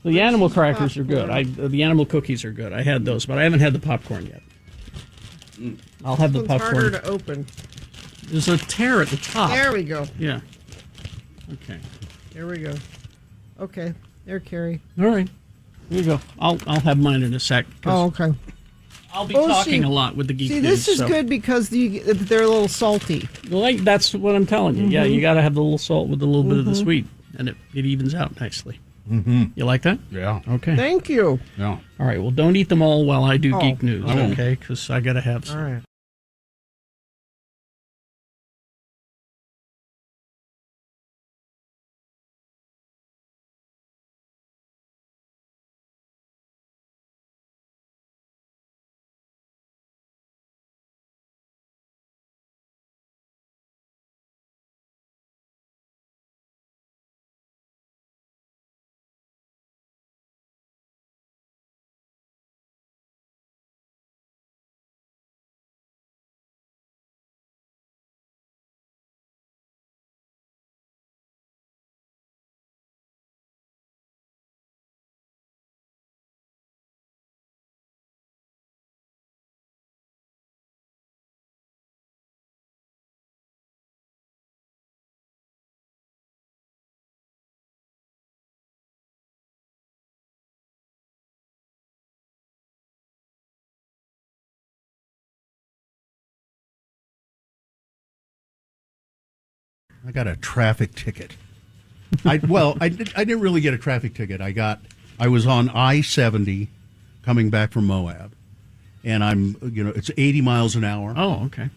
The animal crackers are good. The animal cookies are good. I had those, but I haven't had the popcorn yet. I'll have the This one's harder popcorn. to open. There's a tear at the top. There we go. Yeah. Okay. There we go. Okay, there, Carrie. All right. Here you go. I'll have mine in a sec. 'cause Oh, okay. I'll be Oh, talking see- a lot with the geek See, news, this is so- good because they're a little salty. Like that's what I'm telling you. Yeah, Mhm. you got to have the little salt with a little bit of the Mhm. sweet, and it evens out nicely. Mm-hmm. You like that? Yeah. Okay. Thank you. Yeah. All right. Well, don't eat them all while I do Oh. geek news, I won't. okay? Because I got to have some. All right. I got a traffic ticket. I didn't really get a traffic ticket. I was on I-70 coming back from Moab, and it's 80 miles an hour. Oh, okay.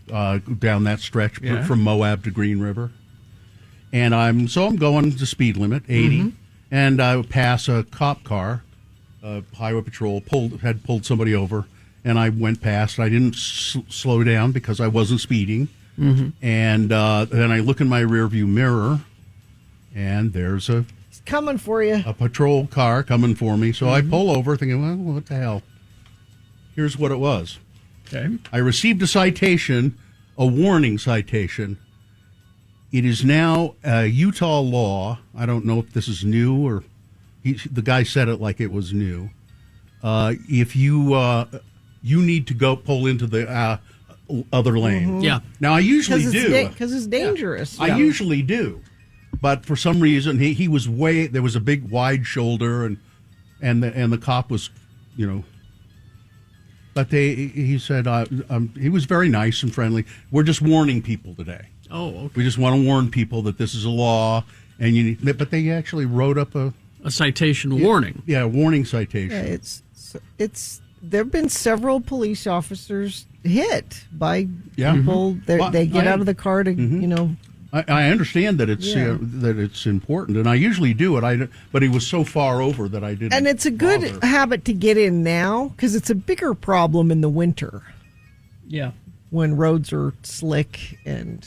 Down that stretch from Moab to Green River, and I'm going the speed limit 80, and I pass a cop car, highway patrol had pulled somebody over, and I went past. I didn't slow down because I wasn't speeding, and then I look in my rearview mirror, and there's It's coming for you. a patrol car coming for me. So I pull over thinking, well, what the hell? Here's what it was. Okay. I received a citation, a warning citation. It is now Utah law. I don't know if this is new or the guy said it like it was new. If you need to go pull into the other lane. Yeah. Now I usually do because it's dangerous. I usually do. But for some reason, he was there was a big wide shoulder, and the cop was, but he said, he was very nice and friendly. We're just warning people today. Oh, okay. We just want to warn people that this is a law, and but they actually wrote up a citation warning. Yeah, a warning citation. Yeah, it's there have been several police officers hit by people. They get out of the car to, I understand that it's that it's important, and I usually do it. But he was so far over that I didn't. And it's a good habit to get in now because it's a bigger problem in the winter. Yeah, when roads are slick and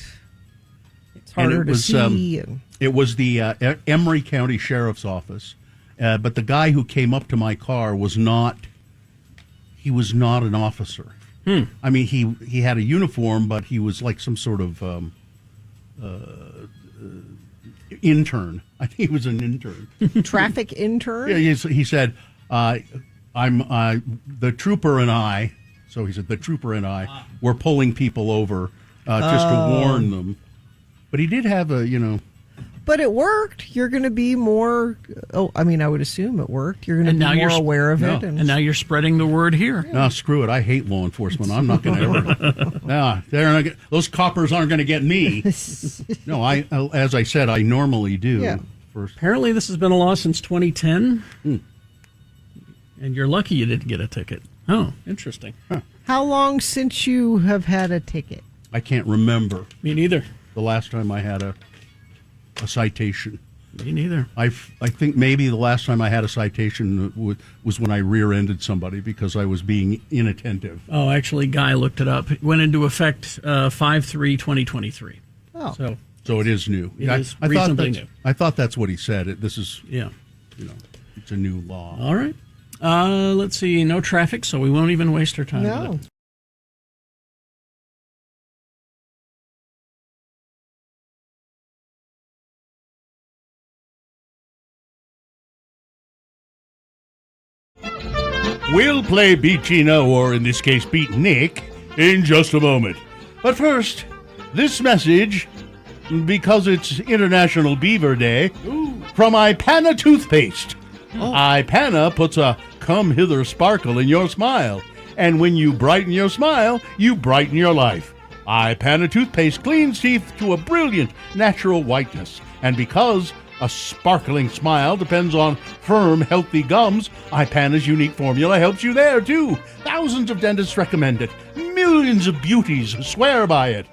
it's harder to see. It was the Emery County Sheriff's Office, but the guy who came up to my car was not. He was not an officer. I mean, he had a uniform, but he was like some sort of. Intern. I think he was an intern. Traffic intern? Yeah, he said, I'm the trooper and I. So he said, the trooper and I were pulling people over just to warn them. But he did have But it worked. You're going to be more. I would assume it worked. You're going to be more aware of it. And now you're spreading the word here. No, screw it. I hate law enforcement. I'm not going to ever. No, those coppers aren't going to get me. No, as I said, I normally do. Yeah. Apparently, this has been a law since 2010. And you're lucky you didn't get a ticket. Oh, interesting. Huh. How long since you have had a ticket? I can't remember. Me neither. The last time I had a citation. Me neither. I think maybe the last time I had a citation was when I rear-ended somebody because I was being inattentive. Oh, actually, Guy looked it up. It went into effect 5/3/2023. Oh. So it is new. It is reasonably new. I thought that's what he said. This is, yeah, it's a new law. All right. Let's see. No traffic, so we won't even waste our time with it. We'll play Beat Gino, or in this case, Beat Nick, in just a moment. But first, this message, because it's International Beaver Day, from Ipana Toothpaste. Ipana puts a come hither sparkle in your smile. And when you brighten your smile, you brighten your life. Ipana Toothpaste cleans teeth to a brilliant natural whiteness. And because a sparkling smile depends on firm, healthy gums, Ipana's unique formula helps you there, too. Thousands of dentists recommend it. Millions of beauties swear by it.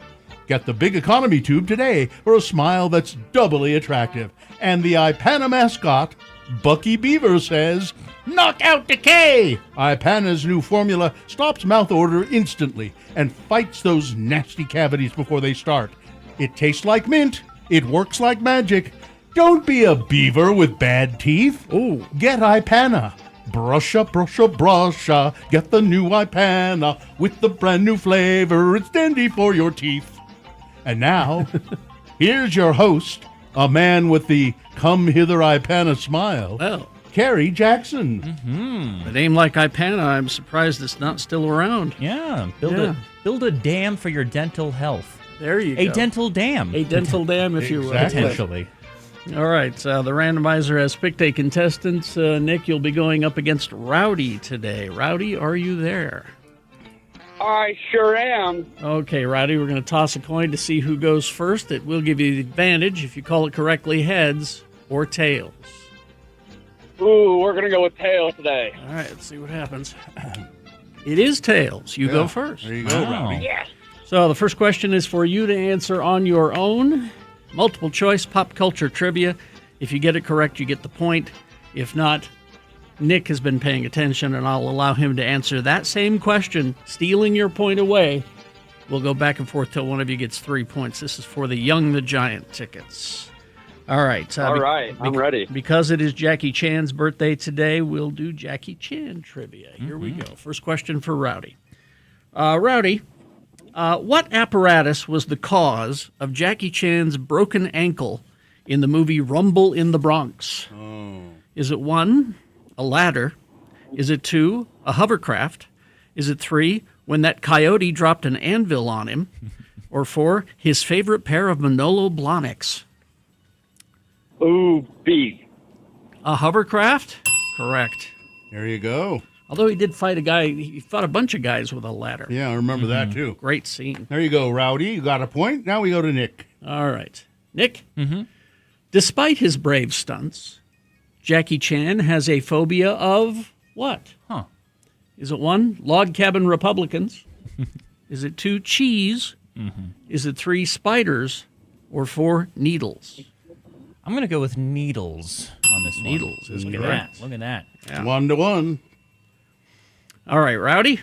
Get the big economy tube today for a smile that's doubly attractive. And the Ipana mascot, Bucky Beaver, says, knock out decay! Ipana's new formula stops mouth odor instantly and fights those nasty cavities before they start. It tastes like mint. It works like magic. Don't be a beaver with bad teeth. Get Ipana. Brusha, brusha, brusha. Get the new Ipana with the brand new flavor. It's dandy for your teeth. And now, here's your host, a man with the come hither Ipana smile. Well, Kerry Jackson. A name like Ipana, I'm surprised it's not still around. Yeah, build a dam for your dental health. There you go. A dental dam. A dental dam, if you will. Potentially. All right, the randomizer has picked a contestant. Nick, you'll be going up against Rowdy today. Rowdy, are you there? I sure am. Okay, Rowdy, we're going to toss a coin to see who goes first. It will give you the advantage if you call it correctly, heads or tails. Ooh, we're going to go with tails today. All right, let's see what happens. It is tails. You go first. There you go, Rowdy. Yes. So the first question is for you to answer on your own. Multiple choice pop culture trivia. If you get it correct, you get the point. If not, Nick has been paying attention, and I'll allow him to answer that same question, stealing your point away. We'll go back and forth till one of you gets 3 points. This is for the Young the Giant tickets. All right. All right, I'm ready. Because it is Jackie Chan's birthday today, we'll do Jackie Chan trivia. Here we go. First question for Rowdy. Rowdy, what apparatus was the cause of Jackie Chan's broken ankle in the movie Rumble in the Bronx? Oh. Is it 1, a ladder? Is it 2, a hovercraft? Is it 3, when that coyote dropped an anvil on him? Or 4, his favorite pair of Manolo Blahniks? Ooh, B. A hovercraft? Correct. There you go. Although he did fight a guy, he fought a bunch of guys with a ladder. Yeah, I remember that too. Great scene. There you go, Rowdy. You got a point. Now we go to Nick. All right. Nick? Despite his brave stunts, Jackie Chan has a phobia of what? Huh. Is it 1, log cabin Republicans? Is it 2, cheese? Is it 3, spiders? Or 4, needles? I'm going to go with needles on this one. Needles is Look at correct. that. Look at that. Yeah. 1-1. All right, Rowdy.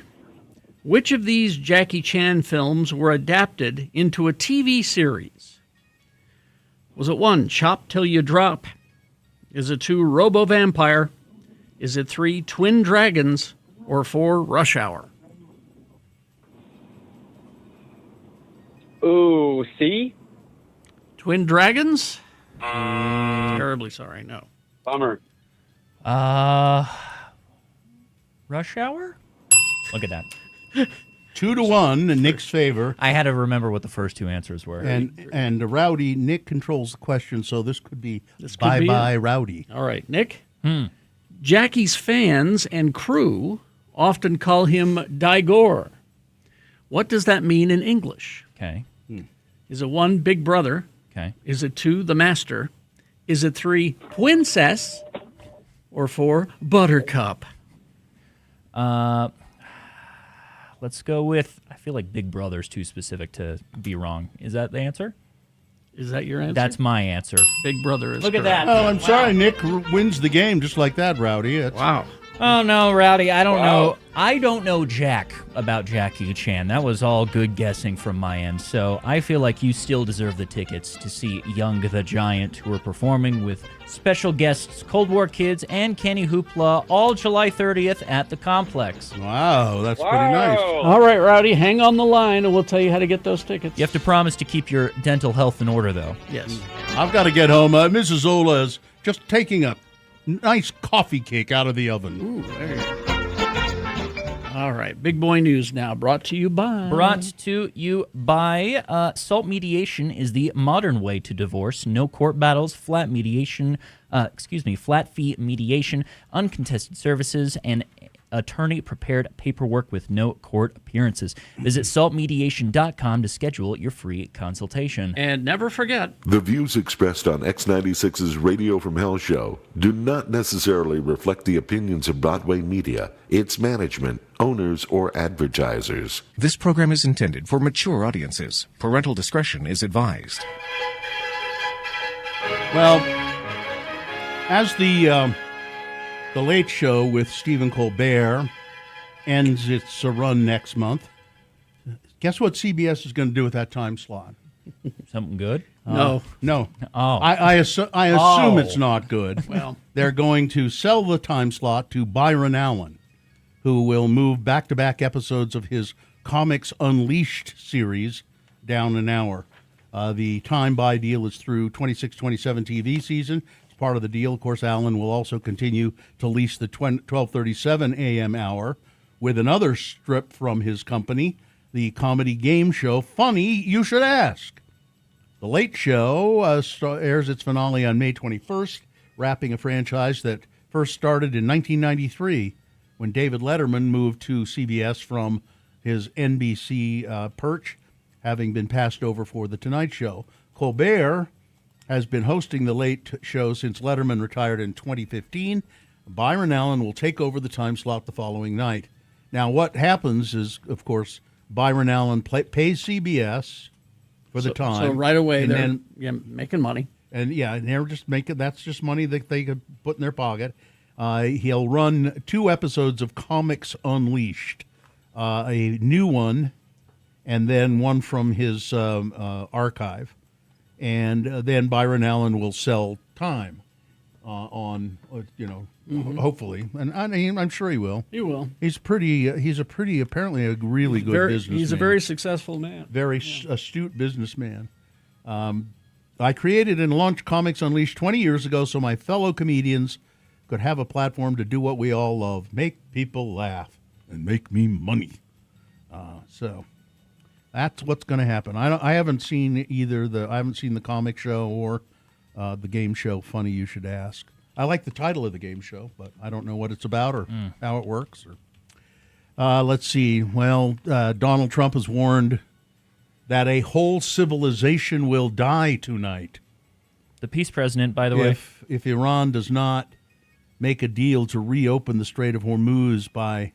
Which of these Jackie Chan films were adapted into a TV series? Was it 1, Chop Till You Drop? Is it 2, Robo Vampire? Is it 3, Twin Dragons? Or 4, Rush Hour? Ooh, C? Twin Dragons? Terribly sorry, no. Bummer. Rush Hour? Look at that. 2-1 in Nick's favor. I had to remember what the first two answers were. And Rowdy, Nick controls the question, so this could be This could bye-bye be it. Rowdy. All right, Nick? Jackie's fans and crew often call him Daigor. What does that mean in English? Okay. Is it 1, Big Brother? Okay. Is it 2, The Master? Is it 3, Princess? Or 4, Buttercup? Let's go with, I feel like Big Brother's too specific to be wrong. Is that the answer? Is that your answer? That's my answer. Big Brother is Look at correct. that. Oh, I'm sorry, Nick wins the game just like that, Rowdy. Wow. Oh, no, Rowdy, I don't know. I don't know jack about Jackie Chan. That was all good guessing from my end. So I feel like you still deserve the tickets to see Young the Giant, who are performing with special guests Cold War Kids and Kenny Hoopla, all July 30th at the Complex. Wow, that's pretty nice. All right, Rowdy, hang on the line and we'll tell you how to get those tickets. You have to promise to keep your dental health in order, though. Yes. I've got to get home. Mrs. Zola is just taking a nice coffee cake out of the oven. Ooh, there you go. All right, big boy news now, brought to you by... Salt mediation is the modern way to divorce. No court battles, flat fee mediation, uncontested services, and attorney-prepared paperwork with no court appearances. Visit saltmediation.com to schedule your free consultation. And never forget... The views expressed on X96's Radio from Hell show do not necessarily reflect the opinions of Broadway Media, its management, owners, or advertisers. This program is intended for mature audiences. Parental discretion is advised. Well, as the Late Show with Stephen Colbert ends its run next month, guess what CBS is going to do with that time slot? Something good? No. Oh. I assume it's not good. Well, they're going to sell the time slot to Byron Allen, who will move back-to-back episodes of his Comics Unleashed series down an hour. The time buy deal is through 26-27 TV season. As part of the deal, of course, Allen will also continue to lease the 12:37 a.m. hour with another strip from his company, the comedy game show Funny You Should Ask. The Late Show airs its finale on May 21st, wrapping a franchise that first started in 1993 when David Letterman moved to CBS from his NBC perch, having been passed over for The Tonight Show. Colbert has been hosting The Late Show since Letterman retired in 2015. Byron Allen will take over the time slot the following night. Now, what happens is, of course, Byron Allen pays CBS for the time. So right away, and they're then, making money. And they're just making, that's just money that they could put in their pocket. He'll run 2 episodes of Comics Unleashed, a new one, and then one from his archive. And then Byron Allen will sell time on, hopefully. And I'm sure he will. He will. He's apparently a really good businessman. He's a very successful man. Very astute businessman. I created and launched Comics Unleashed 20 years ago so my fellow comedians could have a platform to do what we all love, make people laugh and make me money. So that's what's going to happen. I haven't seen the comic show or the game show. Funny you should ask. I like the title of the game show, but I don't know what it's about or how it works. Let's see. Well, Donald Trump has warned that a whole civilization will die tonight. The peace president, by the way. If Iran does not make a deal to reopen the Strait of Hormuz by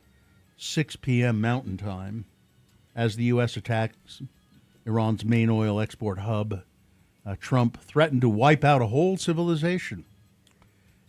6 p.m. Mountain Time, as the U.S. attacks Iran's main oil export hub, Trump threatened to wipe out a whole civilization.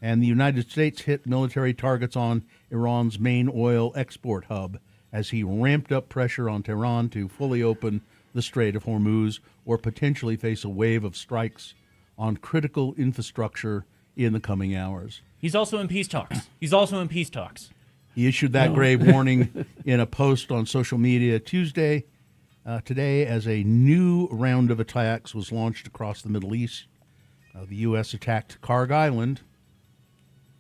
And the United States hit military targets on Iran's main oil export hub as he ramped up pressure on Tehran to fully open the Strait of Hormuz or potentially face a wave of strikes on critical infrastructure in the coming hours. He's also in peace talks. He issued that grave warning in a post on social media today as a new round of attacks was launched across the Middle East. The U.S. attacked Karg Island,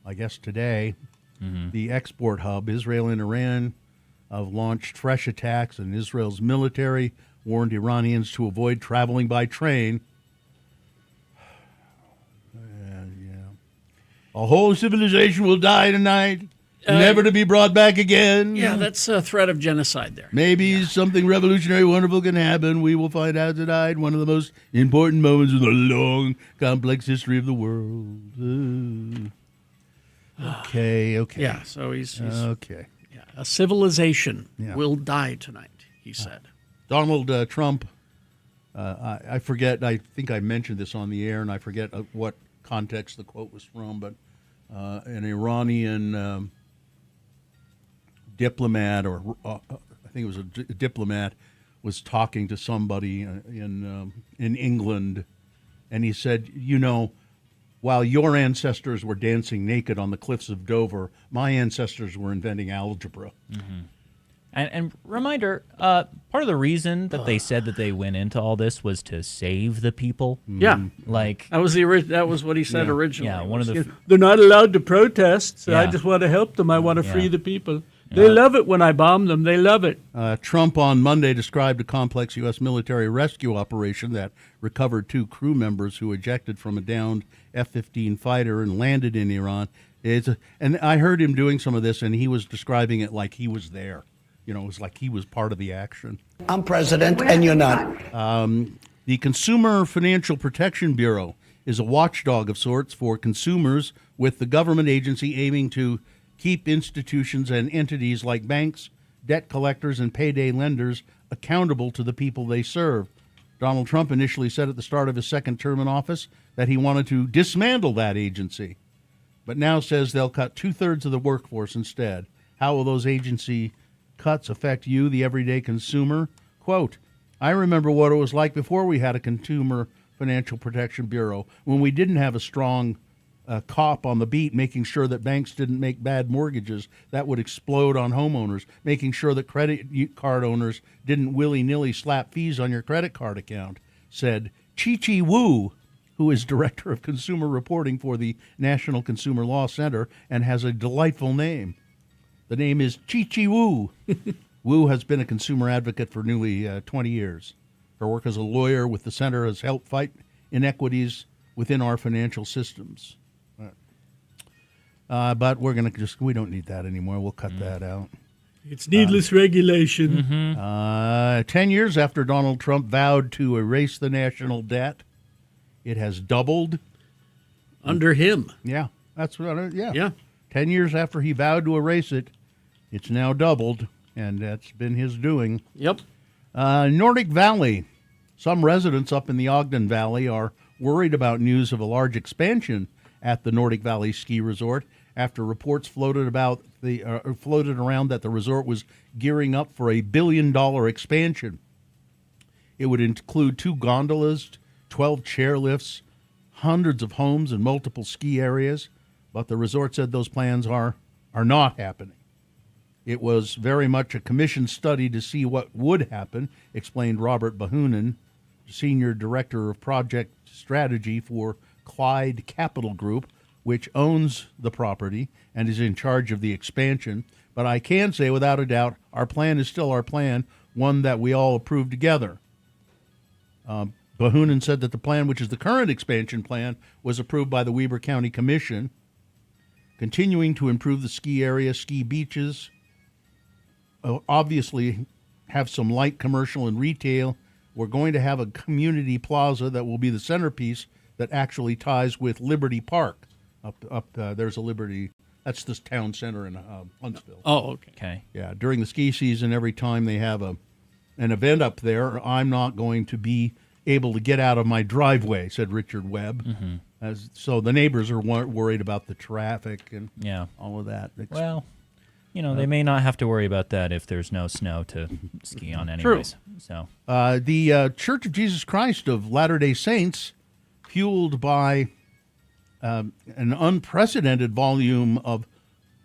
I guess today. The export hub. Israel and Iran have launched fresh attacks, and Israel's military warned Iranians to avoid traveling by train. A whole civilization will die tonight, never to be brought back again. Yeah, that's a threat of genocide there. Maybe something revolutionary, wonderful can happen. We will find out tonight. One of the most important moments in the long, complex history of the world. Okay. Yeah, so he's okay. Yeah, a civilization will die tonight, he said. Donald Trump, I forget, I think I mentioned this on the air, and I forget what context the quote was from, but an Iranian diplomat, or I think it was a diplomat, was talking to somebody in England, and he said, while your ancestors were dancing naked on the cliffs of Dover, my ancestors were inventing algebra. Mm-hmm. And reminder, part of the reason that they said that they went into all this was to save the people. Yeah, like that was what he said originally. Yeah, one of the they're not allowed to protest, so Yeah. I just want to help them. I want to free the people. They love it when I bomb them. They love it. Trump on Monday described a complex U.S. military rescue operation that recovered 2 crew members who ejected from a downed F-15 fighter and landed in Iran. And I heard him doing some of this, and he was describing it like he was there. It was like he was part of the action. I'm president, and you're not. The Consumer Financial Protection Bureau is a watchdog of sorts for consumers, with the government agency aiming to keep institutions and entities like banks, debt collectors, and payday lenders accountable to the people they serve. Donald Trump initially said at the start of his second term in office that he wanted to dismantle that agency, but now says they'll cut 2/3 of the workforce instead. How will those agency cuts affect you, the everyday consumer? Quote, I remember what it was like before we had a Consumer Financial Protection Bureau, when we didn't have a strong cop on the beat making sure that banks didn't make bad mortgages that would explode on homeowners, making sure that credit card owners didn't willy-nilly slap fees on your credit card account, said Chi-Chi Wu, who is Director of Consumer Reporting for the National Consumer Law Center and has a delightful name. The name is Chi-Chi Wu. Wu has been a consumer advocate for nearly 20 years. Her work as a lawyer with the center has helped fight inequities within our financial systems. But we're going to we don't need that anymore. We'll cut that out. It's needless regulation. 10 years after Donald Trump vowed to erase the national debt, it has doubled. Under him. Yeah, that's what. Yeah. 10 years after he vowed to erase it, it's now doubled, and that's been his doing. Yep. Nordic Valley. Some residents up in the Ogden Valley are worried about news of a large expansion at the Nordic Valley Ski Resort after reports floated around that the resort was gearing up for a $1 billion expansion. It would include 2 gondolas, 12 chairlifts, hundreds of homes, and multiple ski areas. But the resort said those plans are not happening. It was very much a commissioned study to see what would happen, explained Robert Bahunin, Senior Director of Project Strategy for Clyde Capital Group, which owns the property and is in charge of the expansion. But I can say without a doubt, our plan is still our plan, one that we all approve together. Bahunin said that the plan, which is the current expansion plan, was approved by the Weber County Commission, continuing to improve the ski area, ski beaches, obviously have some light commercial and retail. We're going to have a community plaza that will be the centerpiece that actually ties with Liberty Park. There's a Liberty. That's the town center in Huntsville. Oh, okay. Yeah, during the ski season, every time they have an event up there, I'm not going to be able to get out of my driveway, said Richard Webb. Mm-hmm. So the neighbors are worried about the traffic and Yeah. all of that. Well, they may not have to worry about that if there's no snow to ski on anyways. So the Church of Jesus Christ of Latter-day Saints, fueled by an unprecedented volume of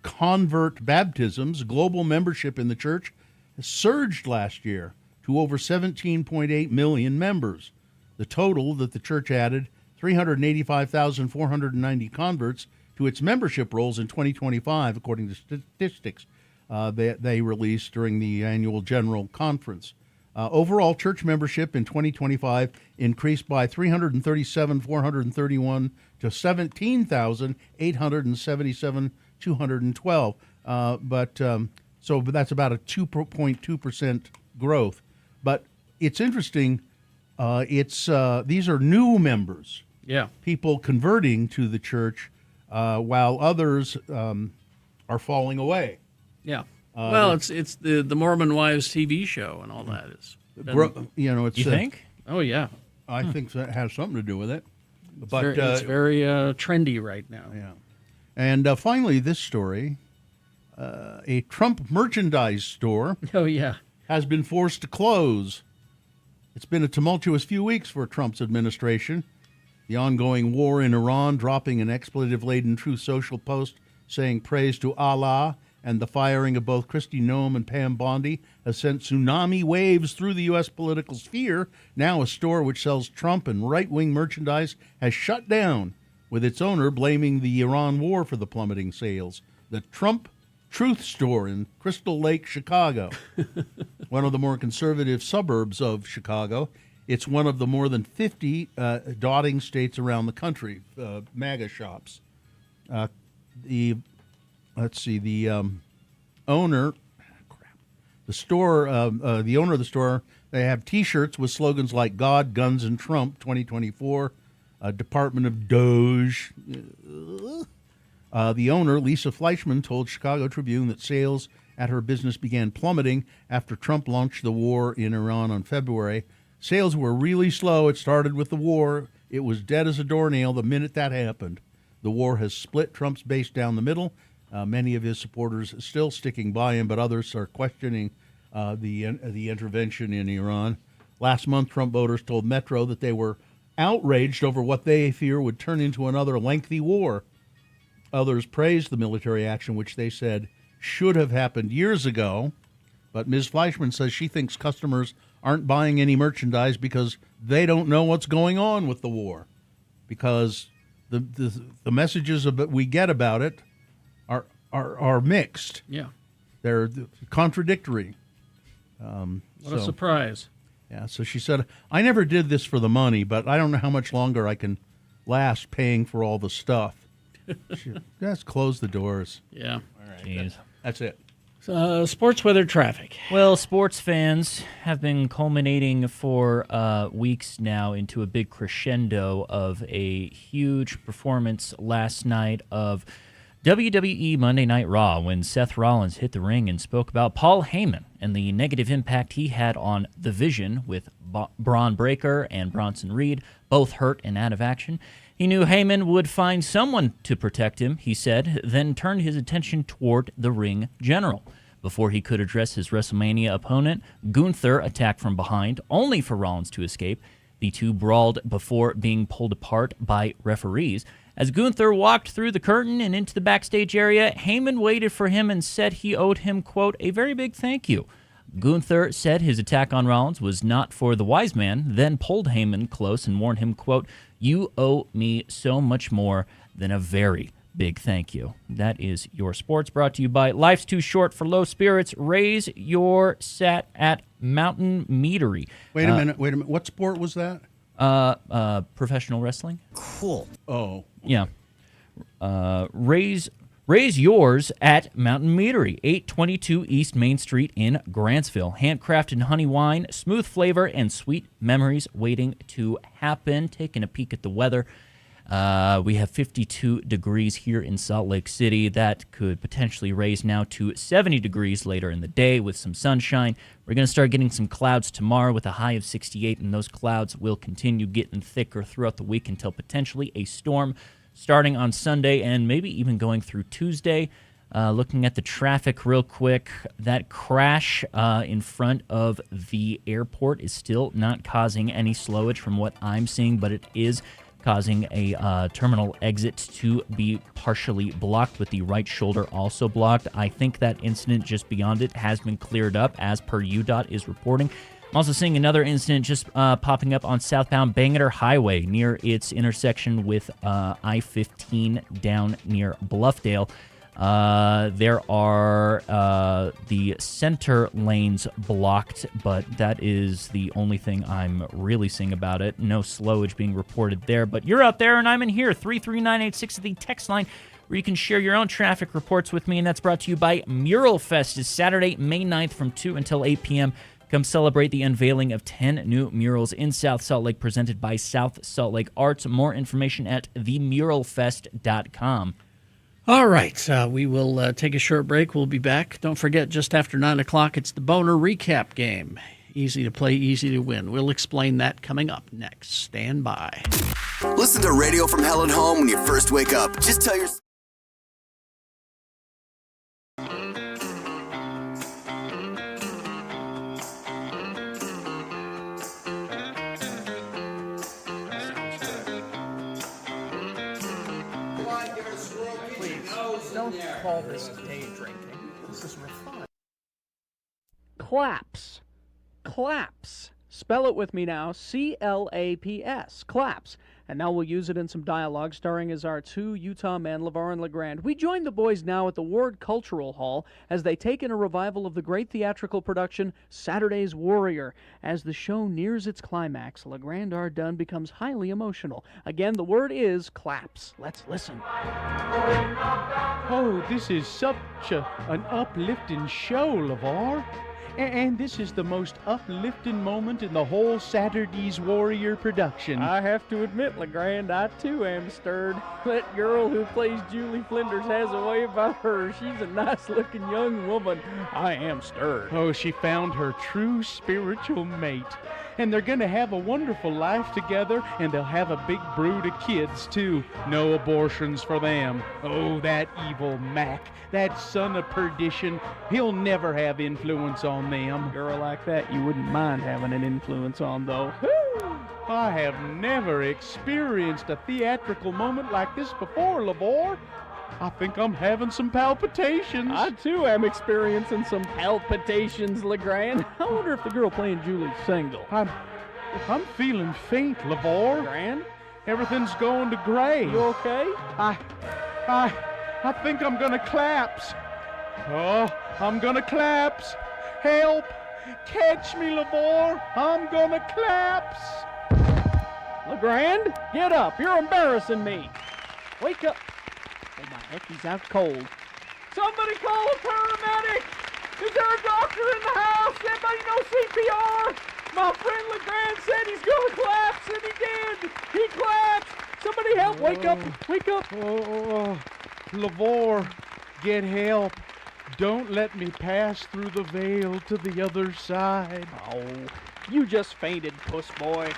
convert baptisms, global membership in the church surged last year to over 17.8 million members. The total that the church added, 385,490 converts to its membership rolls in 2025, according to statistics they released during the annual general conference. Overall, church membership in 2025 increased by 337,431 to 17,877,212. But that's about a 2.2% growth. But it's interesting. These are new members. Yeah. People converting to the church, while others are falling away. Yeah. Well, it's the Mormon Wives TV show and all that is. It's you think? Oh yeah. I think that has something to do with it. But it's very trendy right now. Yeah. And finally, this story: a Trump merchandise store. Oh yeah. Has been forced to close. It's been a tumultuous few weeks for Trump's administration. The ongoing war in Iran, dropping an expletive-laden Truth Social post saying praise to Allah, and the firing of both Kristi Noem and Pam Bondi has sent tsunami waves through the U.S. political sphere. Now a store which sells Trump and right-wing merchandise has shut down, with its owner blaming the Iran war for the plummeting sales. The Trump Truth Store in Crystal Lake, Chicago, one of the more conservative suburbs of Chicago. It's one of the more than 50 dotting states around the country, MAGA shops. The owner of the store, they have T-shirts with slogans like God, Guns, and Trump 2024, Department of Doge. The owner, Lisa Fleischman, told Chicago Tribune that sales at her business began plummeting after Trump launched the war in Iran on February. Sales were really slow. It started with the war. It was dead as a doornail the minute that happened. The war has split Trump's base down the middle. Many of his supporters still sticking by him, but others are questioning the intervention in Iran. Last month, Trump voters told Metro that they were outraged over what they fear would turn into another lengthy war. Others praised the military action, which they said should have happened years ago. But Ms. Fleischman says she thinks customers aren't buying any merchandise because they don't know what's going on with the war, because the messages we get about it are mixed. Yeah, they're contradictory. What a surprise! Yeah, so she said, "I never did this for the money, but I don't know how much longer I can last paying for all the stuff." Let's close the doors. Yeah, all right. Jeez. That's it. Sports weather traffic. Well, sports fans have been culminating for weeks now into a big crescendo of a huge performance last night of WWE Monday Night Raw when Seth Rollins hit the ring and spoke about Paul Heyman and the negative impact he had on the Vision with Braun Breaker and Bronson Reed, both hurt and out of action. He knew Heyman would find someone to protect him, he said, then turned his attention toward the ring general. Before he could address his WrestleMania opponent, Gunther attacked from behind, only for Rollins to escape. The two brawled before being pulled apart by referees. As Gunther walked through the curtain and into the backstage area, Heyman waited for him and said he owed him, quote, a very big thank you. Gunther said his attack on Rollins was not for the wise man, then pulled Heyman close and warned him, quote, you owe me so much more than a very big thank you. That is your sports, brought to you by Life's Too Short for Low Spirits. Raise your sat at Mountain Meadery. Wait a minute. What sport was that? Professional wrestling. Cool. Oh. Yeah. Raise yours at Mountain Meadery, 822 East Main Street in Grantsville. Handcrafted honey wine, smooth flavor, and sweet memories waiting to happen. Taking a peek at the weather. We have 52 degrees here in Salt Lake City. That could potentially raise now to 70 degrees later in the day with some sunshine. We're going to start getting some clouds tomorrow with a high of 68, and those clouds will continue getting thicker throughout the week until potentially a storm starting on Sunday and maybe even going through Tuesday. Looking at the traffic real quick, that crash in front of the airport is still not causing any slowage from what I'm seeing, but it is causing a terminal exit to be partially blocked with the right shoulder also blocked. I think that incident just beyond it has been cleared up as per UDOT is reporting. I'm also seeing another incident just popping up on southbound Bangor Highway near its intersection with I-15 down near Bluffdale. There are the center lanes blocked, but that is the only thing I'm really seeing about it. No slowage being reported there, but you're out there and I'm in here. 33986 is the text line where you can share your own traffic reports with me, and that's brought to you by Mural Fest. It's Saturday, May 9th from 2 until 8 p.m. Come celebrate the unveiling of 10 new murals in South Salt Lake presented by South Salt Lake Arts. More information at themuralfest.com. All right, we will take a short break. We'll be back. Don't forget, just after 9 o'clock, it's the Boner Recap Game. Easy to play, easy to win. We'll explain that coming up next. Stand by. Listen to Radio from Hell and Home when you first wake up. Just tell your... Don't call this day drinking. This is refined. Claps. Claps. Spell it with me now. C-L-A-P-S. Claps. And now we'll use it in some dialogue starring as our two Utah men, LeVar and LeGrand. We join the boys now at the Ward Cultural Hall as they take in a revival of the great theatrical production Saturday's Warrior. As the show nears its climax, LeGrand R. Dunn becomes highly emotional. Again, the word is claps. Let's listen. Oh, this is such an uplifting show, LeVar. And this is the most uplifting moment in the whole Saturday's Warrior production. I have to admit, LeGrand, I too am stirred. That girl who plays Julie Flinders has a way about her. She's a nice-looking young woman. I am stirred. Oh, she found her true spiritual mate. And they're going to have a wonderful life together, and they'll have a big brood of kids, too. No abortions for them. Oh, that evil Mac, that son of perdition, he'll never have influence on them. A girl like that you wouldn't mind having an influence on, though. I have never experienced a theatrical moment like this before, LeVar. I think I'm having some palpitations. I, too, am experiencing some palpitations, LeGrand. I wonder if the girl playing Julie's single. I'm feeling faint, LeVar. LeGrand? Everything's going to gray. You okay? I think I'm gonna collapse. Oh, I'm gonna collapse. Help! Catch me, LeVar. I'm gonna collapse. LeGrand, get up. You're embarrassing me. Wake up. Oh, my heck, he's out cold. Somebody call a paramedic! Is there a doctor in the house? Anybody know CPR? My friend LeGrand said he's gonna collapse, and he did. He collapsed. Somebody help! Wake up! Wake up! Lavore, get help. Don't let me pass through the veil to the other side. Oh, you just fainted, puss boy.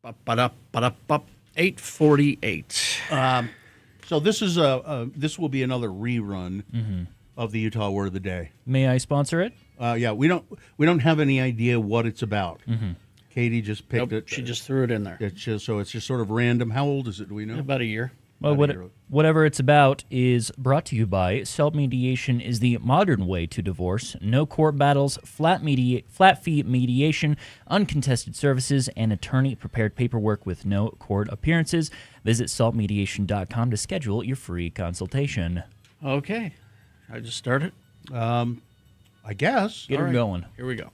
Up, 8:48. So this is this will be another rerun of the Utah Word of the Day. May I sponsor it? Yeah, we don't have any idea what it's about. Katie just picked it. She just threw it in there. It's just sort of random. How old is it? Do we know? About a year. Well, whatever it's about is brought to you by Self-Mediation is the modern way to divorce. No court battles, flat fee mediation, uncontested services, and attorney-prepared paperwork with no court appearances. Visit saltmediation.com to schedule your free consultation. Okay. I just started? I guess. Get her going. Here we go.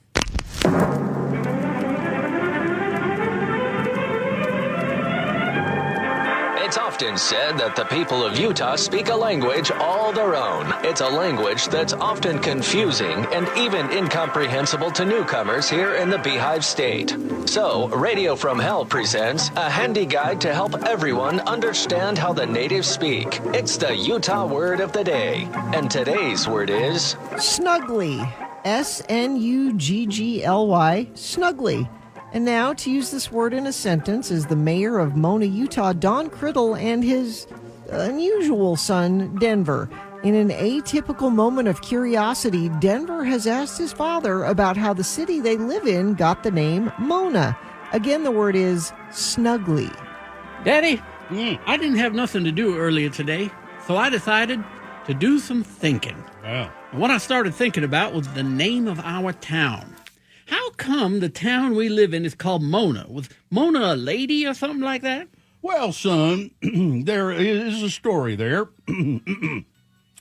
It's often said that the people of Utah speak a language all their own. It's a language that's often confusing and even incomprehensible to newcomers here in the Beehive State. So, Radio from Hell presents a handy guide to help everyone understand how the natives speak. It's the Utah Word of the Day. And today's word is... Snuggly. S-N-U-G-G-L-Y. Snuggly. And now, to use this word in a sentence, is the mayor of Mona, Utah, Don Criddle, and his unusual son, Denver. In an atypical moment of curiosity, Denver has asked his father about how the city they live in got the name Mona. Again, the word is snuggly. Daddy, I didn't have nothing to do earlier today, so I decided to do some thinking. Wow. And what I started thinking about was the name of our town. How come the town we live in is called Mona? Was Mona a lady or something like that? Well, son, there is a story there.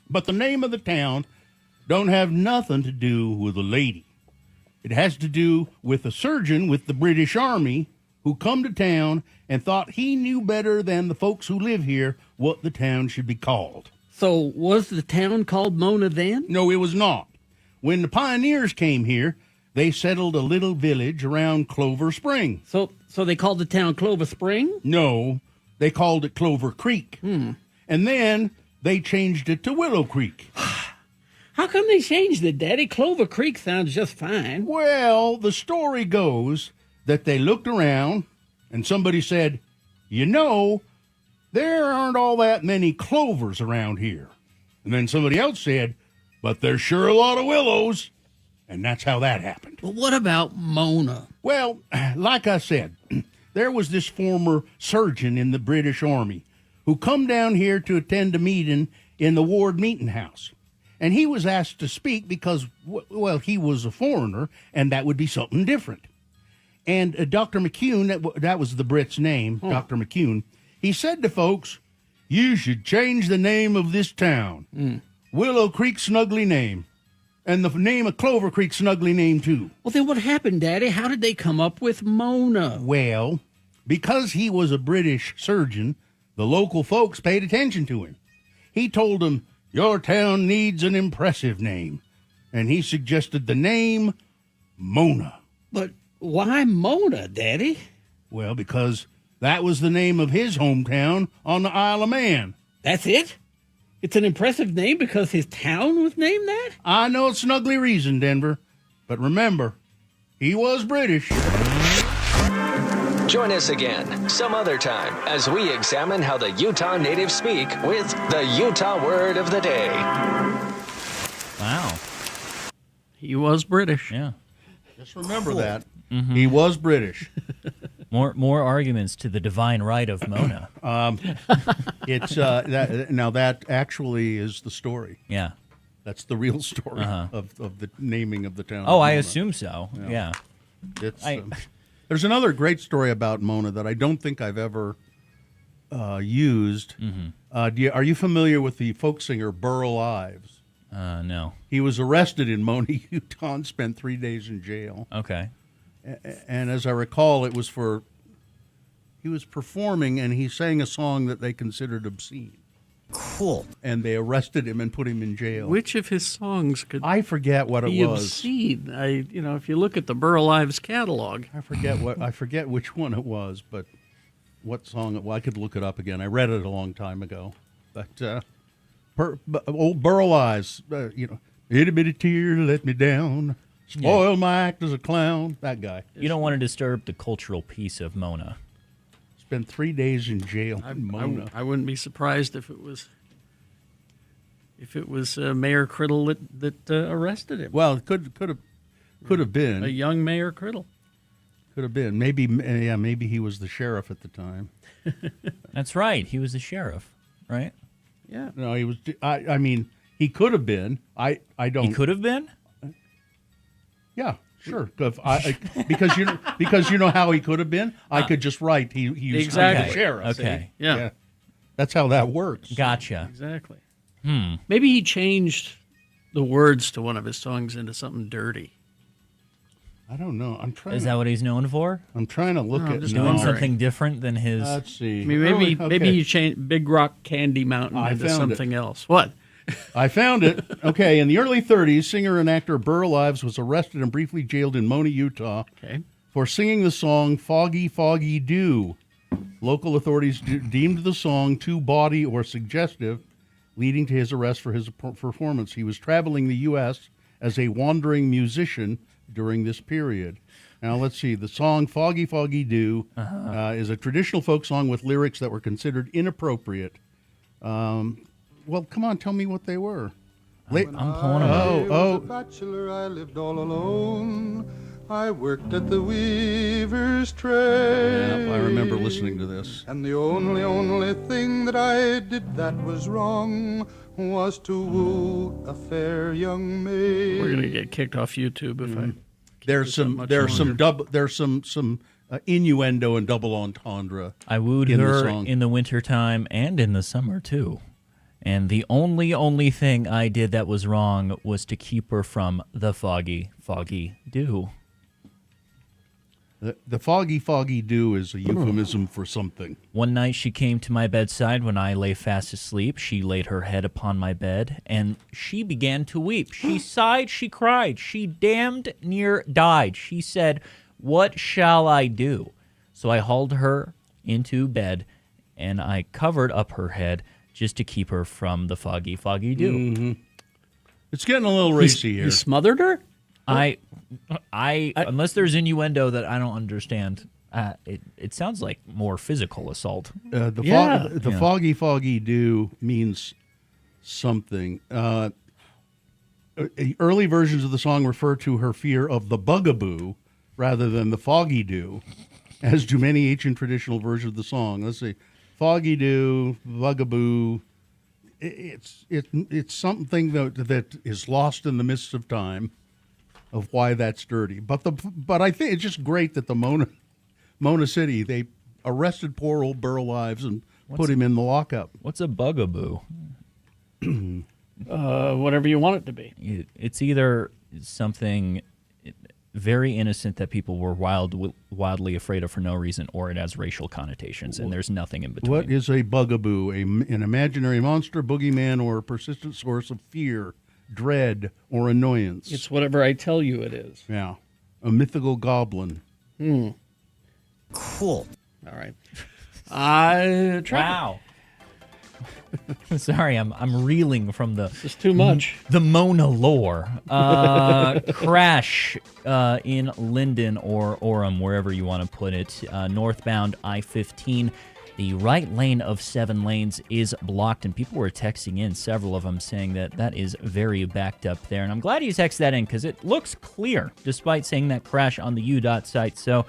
But the name of the town don't have nothing to do with a lady. It has to do with a surgeon with the British Army who come to town and thought he knew better than the folks who live here what the town should be called. So was the town called Mona then? No, it was not. When the pioneers came here, they settled a little village around Clover Spring. So they called the town Clover Spring? No, they called it Clover Creek. And then they changed it to Willow Creek. How come they changed it, Daddy? Clover Creek sounds just fine. Well, the story goes that they looked around and somebody said, you know, there aren't all that many clovers around here. And then somebody else said, but there's sure a lot of willows. And that's how that happened. But what about Mona? Well, like I said, there was this former surgeon in the British Army who come down here to attend a meeting in the Ward Meeting House. And he was asked to speak because, well, he was a foreigner, and that would be something different. And Dr. McCune, that was the Brit's name, Dr. McCune, he said to folks, you should change the name of this town. Willow Creek Snuggly name. And the name of Clover Creek Snuggly name, too. Well, then what happened, Daddy? How did they come up with Mona? Well, because he was a British surgeon, the local folks paid attention to him. He told them, your town needs an impressive name. And he suggested the name Mona. But why Mona, Daddy? Well, because that was the name of his hometown on the Isle of Man. That's it? It's an impressive name because his town was named that? I know it's an ugly reason, Denver. But remember, he was British. Join us again some other time as we examine how the Utah natives speak with the Utah Word of the Day. Wow. He was British. Yeah. Just remember that. Mm-hmm. He was British. More arguments to the divine right of Mona. It's that actually is the story. Yeah. That's the real story of the naming of the town. Oh, I assume so. Yeah. It's there's another great story about Mona that I don't think I've ever used. Mm-hmm. Are you familiar with the folk singer Burl Ives? No. He was arrested in Mona, Utah, and spent 3 days in jail. Okay. And as I recall, it was he was performing and he sang a song that they considered obscene. Cool. And they arrested him and put him in jail. Which of his songs could I forget what it be was. obscene? If you look at the Burl Ives catalog, I forget which one it was, but what song it was. I could look it up again. I read it a long time ago. But old Burl Ives, itty bitty tear let me down. Spoil my act as a clown. That guy. You don't want to disturb the cultural peace of Mona. Spent 3 days in jail in Mona. I wouldn't be surprised if it was Mayor Criddle that arrested him. Well, it could have been a young Mayor Criddle. Could have been. Maybe he was the sheriff at the time. That's right. He was the sheriff, right? Yeah. No, he was. I mean, he could have been. I don't. He could have been. Yeah, sure. Because you know how he could have been. I could just write he was exactly the sheriff. Okay. Yeah, that's how that works. Gotcha. Exactly. Maybe he changed the words to one of his songs into something dirty. I don't know. I'm trying. Is that what he's known for? I'm trying to look at doing something different than his. Let's see. I mean, maybe he changed Big Rock Candy Mountain into something else. What? I found it. Okay, in the early 30s, singer and actor Burl Ives was arrested and briefly jailed in Mona, Utah, for singing the song "Foggy, Foggy Dew." Local authorities deemed the song too bawdy or suggestive, leading to his arrest for his performance. He was traveling the U.S. as a wandering musician during this period. Now, let's see. The song "Foggy, Foggy Dew" is a traditional folk song with lyrics that were considered inappropriate. Well, come on, tell me what they were. I'm pulling them up. As a bachelor, I lived all alone. I worked at the weaver's trade. Yeah, I remember listening to this. And the only thing that I did that was wrong was to woo a fair young maid. We're gonna get kicked off YouTube if I. There's some innuendo and double entendre. I wooed her in the wintertime and in the summer too. And the only thing I did that was wrong was to keep her from the foggy, foggy dew. The foggy, foggy dew is a euphemism for something. One night she came to my bedside when I lay fast asleep. She laid her head upon my bed, and she began to weep. She sighed, she cried. She damned near died. She said, "What shall I do?" So I hauled her into bed, and I covered up her head just to keep her from the foggy, foggy dew. Mm-hmm. It's getting a little racy here. You smothered her? I unless there's innuendo that I don't understand. It sounds like more physical assault. The foggy, foggy dew means something. Early versions of the song refer to her fear of the bugaboo rather than the foggy dew, as do many ancient traditional versions of the song. Let's see, foggy dew, bugaboo. It's something that is lost in the mists of time, of why that's dirty. But I think it's just great that the Mona City, they arrested poor old Burl Ives and put him in the lockup. What's a bugaboo? Whatever you want it to be. It's either something very innocent that people were wildly afraid of for no reason, or it has racial connotations, and there's nothing in between. What is a bugaboo? An imaginary monster, boogeyman, or a persistent source of fear, dread, or annoyance? It's whatever I tell you it is. Yeah. A mythical goblin. Cool. All right. Wow. Sorry, I'm reeling from It's too much. The Mona lore. Crash in Linden or Orem, wherever you want to put it. Northbound I-15. The right lane of 7 lanes is blocked, and people were texting in, several of them, saying that is very backed up there. And I'm glad you texted that in because it looks clear, despite saying that crash on the UDOT site. So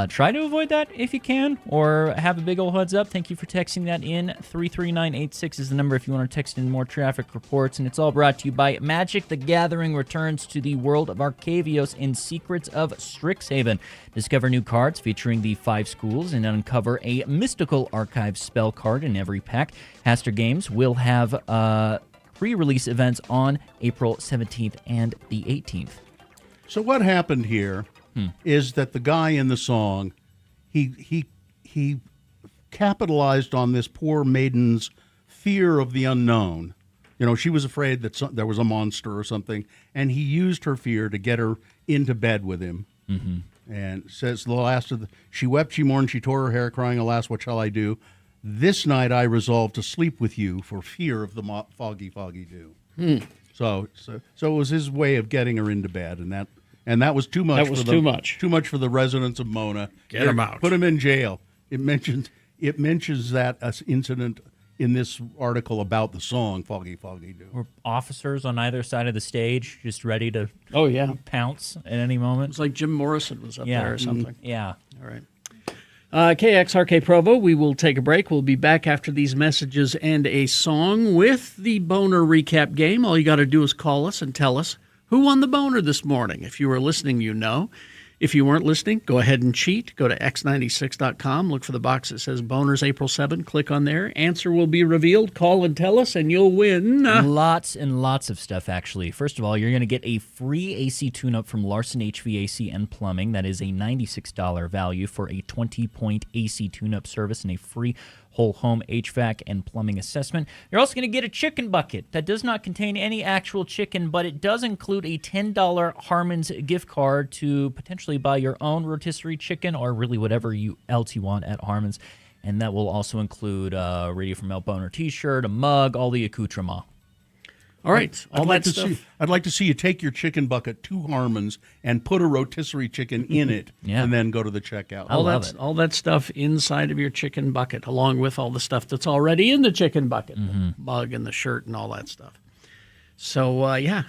try to avoid that if you can, or have a big old heads up. Thank you for texting that in. 33986 is the number if you want to text in more traffic reports. And it's all brought to you by Magic the Gathering returns to the world of Arcavios in Secrets of Strixhaven. Discover new cards featuring the 5 schools and uncover a mystical archive spell card in every pack. Haster Games will have pre-release events on April 17th and the 18th. So what happened here is that the guy in the song, he capitalized on this poor maiden's fear of the unknown. You know, she was afraid that there was a monster or something, and he used her fear to get her into bed with him. Mm-hmm. And says the last of she wept, she mourned, she tore her hair, crying, alas, what shall I do? This night I resolved to sleep with you for fear of the foggy, foggy dew. So it was his way of getting her into bed, and that was too much. Too much for the residents of Mona. Get him out. Put him in jail. It mentions that incident in this article about the song "Foggy, Foggy Dew." Were officers on either side of the stage just ready to pounce at any moment? It's like Jim Morrison was up there or something. Yeah. All right. KXRK Provo, we will take a break. We'll be back after these messages and a song with the Boner Recap Game. All you got to do is call us and tell us who won the boner this morning. If you were listening, you know. If you weren't listening, go ahead and cheat. Go to x96.com. Look for the box that says Boners April 7. Click on there. Answer will be revealed. Call and tell us, and you'll win. Lots and lots of stuff, actually. First of all, you're going to get a free AC tune-up from Larson HVAC and Plumbing. That is a $96 value for a 20-point AC tune-up service and a free whole home HVAC and plumbing assessment. You're also going to get a chicken bucket that does not contain any actual chicken, but it does include a $10 Harmon's gift card to potentially buy your own rotisserie chicken or really whatever else you want at Harmon's. And that will also include a Radio from Mel Boner t-shirt, a mug, all the accoutrement. All right. I'd like to see you take your chicken bucket to Harmon's and put a rotisserie chicken in it, and then go to the checkout. All that stuff inside of your chicken bucket, along with all the stuff that's already in the chicken bucket, the mug and the shirt and all that stuff. So,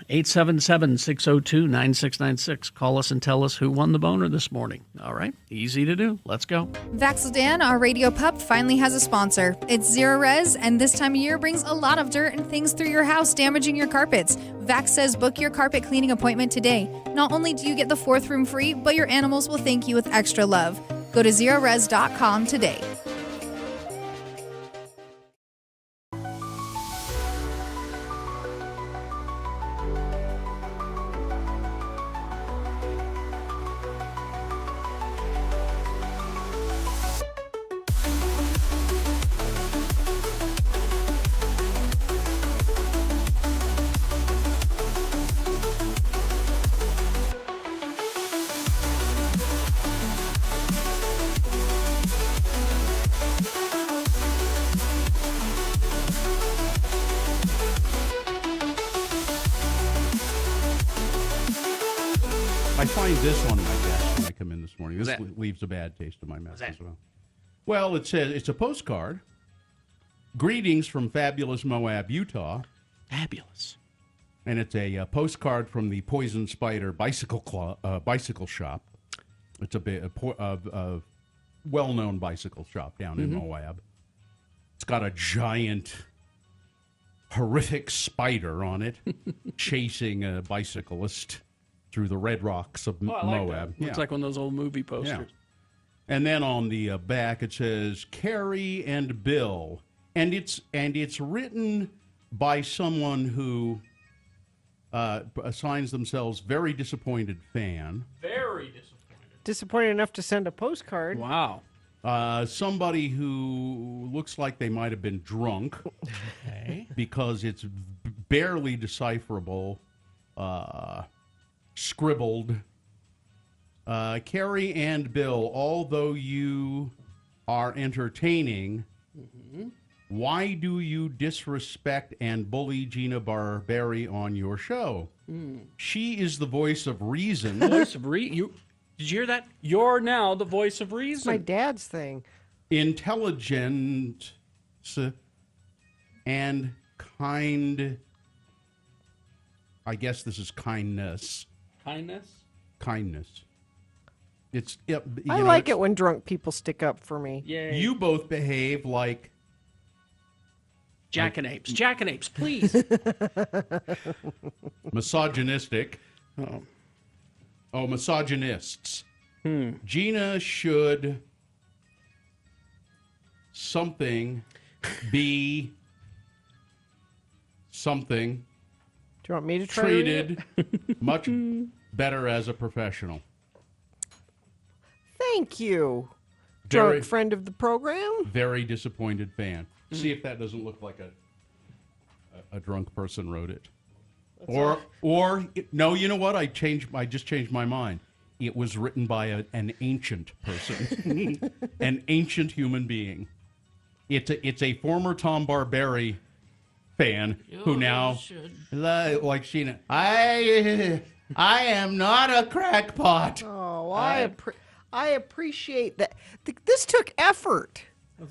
877-602-9696. Call us and tell us who won the boner this morning. All right, easy to do. Let's go. Vaxildan, our radio pup, finally has a sponsor. It's Zero Res, and this time of year brings a lot of dirt and things through your house, damaging your carpets. Vax says book your carpet cleaning appointment today. Not only do you get the 4th room free, but your animals will thank you with extra love. Go to zerores.com today. I find this one, I guess. when I come in this morning. This leaves a bad taste in my mouth as well. Well, it says it's a postcard. Greetings from fabulous Moab, Utah. Fabulous. And it's a postcard from the Poison Spider bicycle shop. It's a well-known bicycle shop down in Moab. It's got a giant, horrific spider on it chasing a bicyclist through the red rocks of Moab. Looks like one of those old movie posters. Yeah. And then on the back it says Carrie and Bill, and it's written by someone who assigns themselves very disappointed fan. Very disappointed. Disappointed enough to send a postcard. Wow. Somebody who looks like they might have been drunk because it's barely decipherable, scribbled. Carrie and Bill, although you are entertaining, why do you disrespect and bully Gina Barberi on your show? She is the voice of reason. Voice of reason? Did you hear that? You're now the voice of reason. It's my dad's thing. Intelligent and kind. I guess this is kindness. Kindness? Kindness. It's. I like it when drunk people stick up for me. Yay. You both behave like jackanapes. Jackanapes, please. Misogynistic. Oh, misogynists. Gina should be something. Do you want me to try treated much better as a professional? Thank you. Very, drunk friend of the program. Very disappointed fan. See if that doesn't look like a drunk person wrote it. Or no, you know what? I just changed my mind. It was written by an ancient person, an ancient human being. It's a former Tom Barberi fan who now, like Sheena, I am not a crackpot. Oh, I appreciate that. This took effort.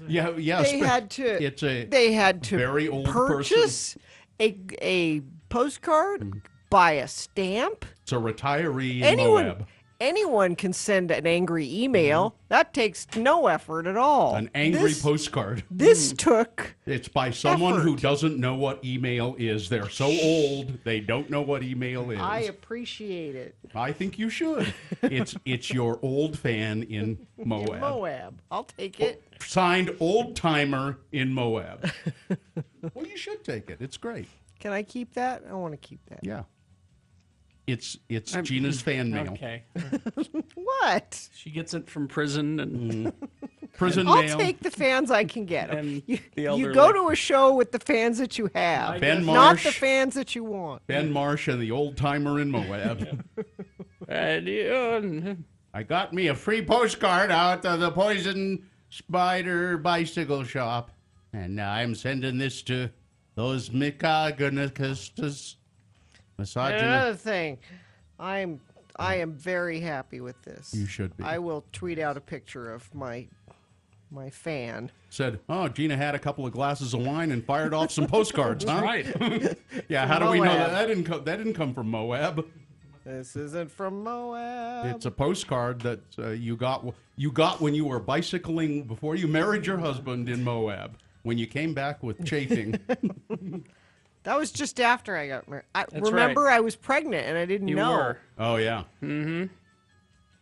Yeah. They had to. They had to very old purchase a postcard, buy a stamp. It's a retiree in Moab. Anyone can send an angry email. That takes no effort at all. An angry postcard. This took. It's by someone effort. who doesn't know what email is. They're so old they don't know what email is. I appreciate it. I think you should. It's your old fan in Moab. In Moab, I'll take it. Signed old timer in Moab. Well, you should take it. It's great. Can I keep that? I want to keep that. Yeah. It's Gina's fan mail. Okay. What? She gets it from prison and prison I'll mail. Take the fans I can get. And you go to a show with the fans that you have, Ben not Marsh, the fans that you want. Ben Marsh and the old timer in Moab. I got me a free postcard out of the Poison Spider bicycle shop, and now I'm sending this to those misogynists. Another thing, I am very happy with this. You should be. I will tweet out a picture of my fan. Said, oh, Gina had a couple of glasses of wine and fired off some postcards, huh? Right. Yeah, how do we know that? That didn't come from Moab. This isn't from Moab. It's a postcard that you got when you were bicycling before you married your husband in Moab. When you came back with chafing. That was just after I got married. Remember, I was pregnant and I didn't know. Were. Oh yeah. Mm-hmm.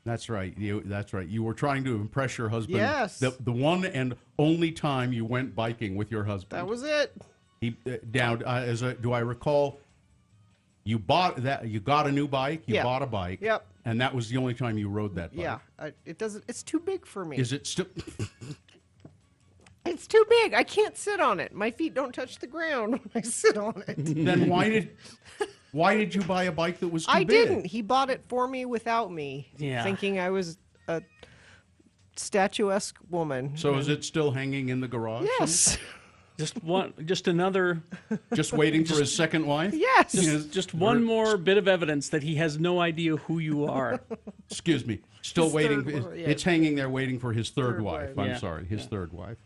That's right. That's right. You were trying to impress your husband. Yes. The one and only time you went biking with your husband. That was it. Do I recall? You got a new bike. You bought a bike. Yep. And that was the only time you rode that bike. Yeah. It doesn't. It's too big for me. Is it still? It's too big. I can't sit on it. My feet don't touch the ground when I sit on it. Then why did you buy a bike that was too big? I didn't. He bought it for me without me, thinking I was a statuesque woman. So is it still hanging in the garage? Yes. Just another. Just waiting for his second wife? Yes. Just one more bit of evidence that he has no idea who you are. Excuse me. Still His waiting. third- yeah. It's hanging there waiting for his third wife. I'm Yeah. sorry, his third wife.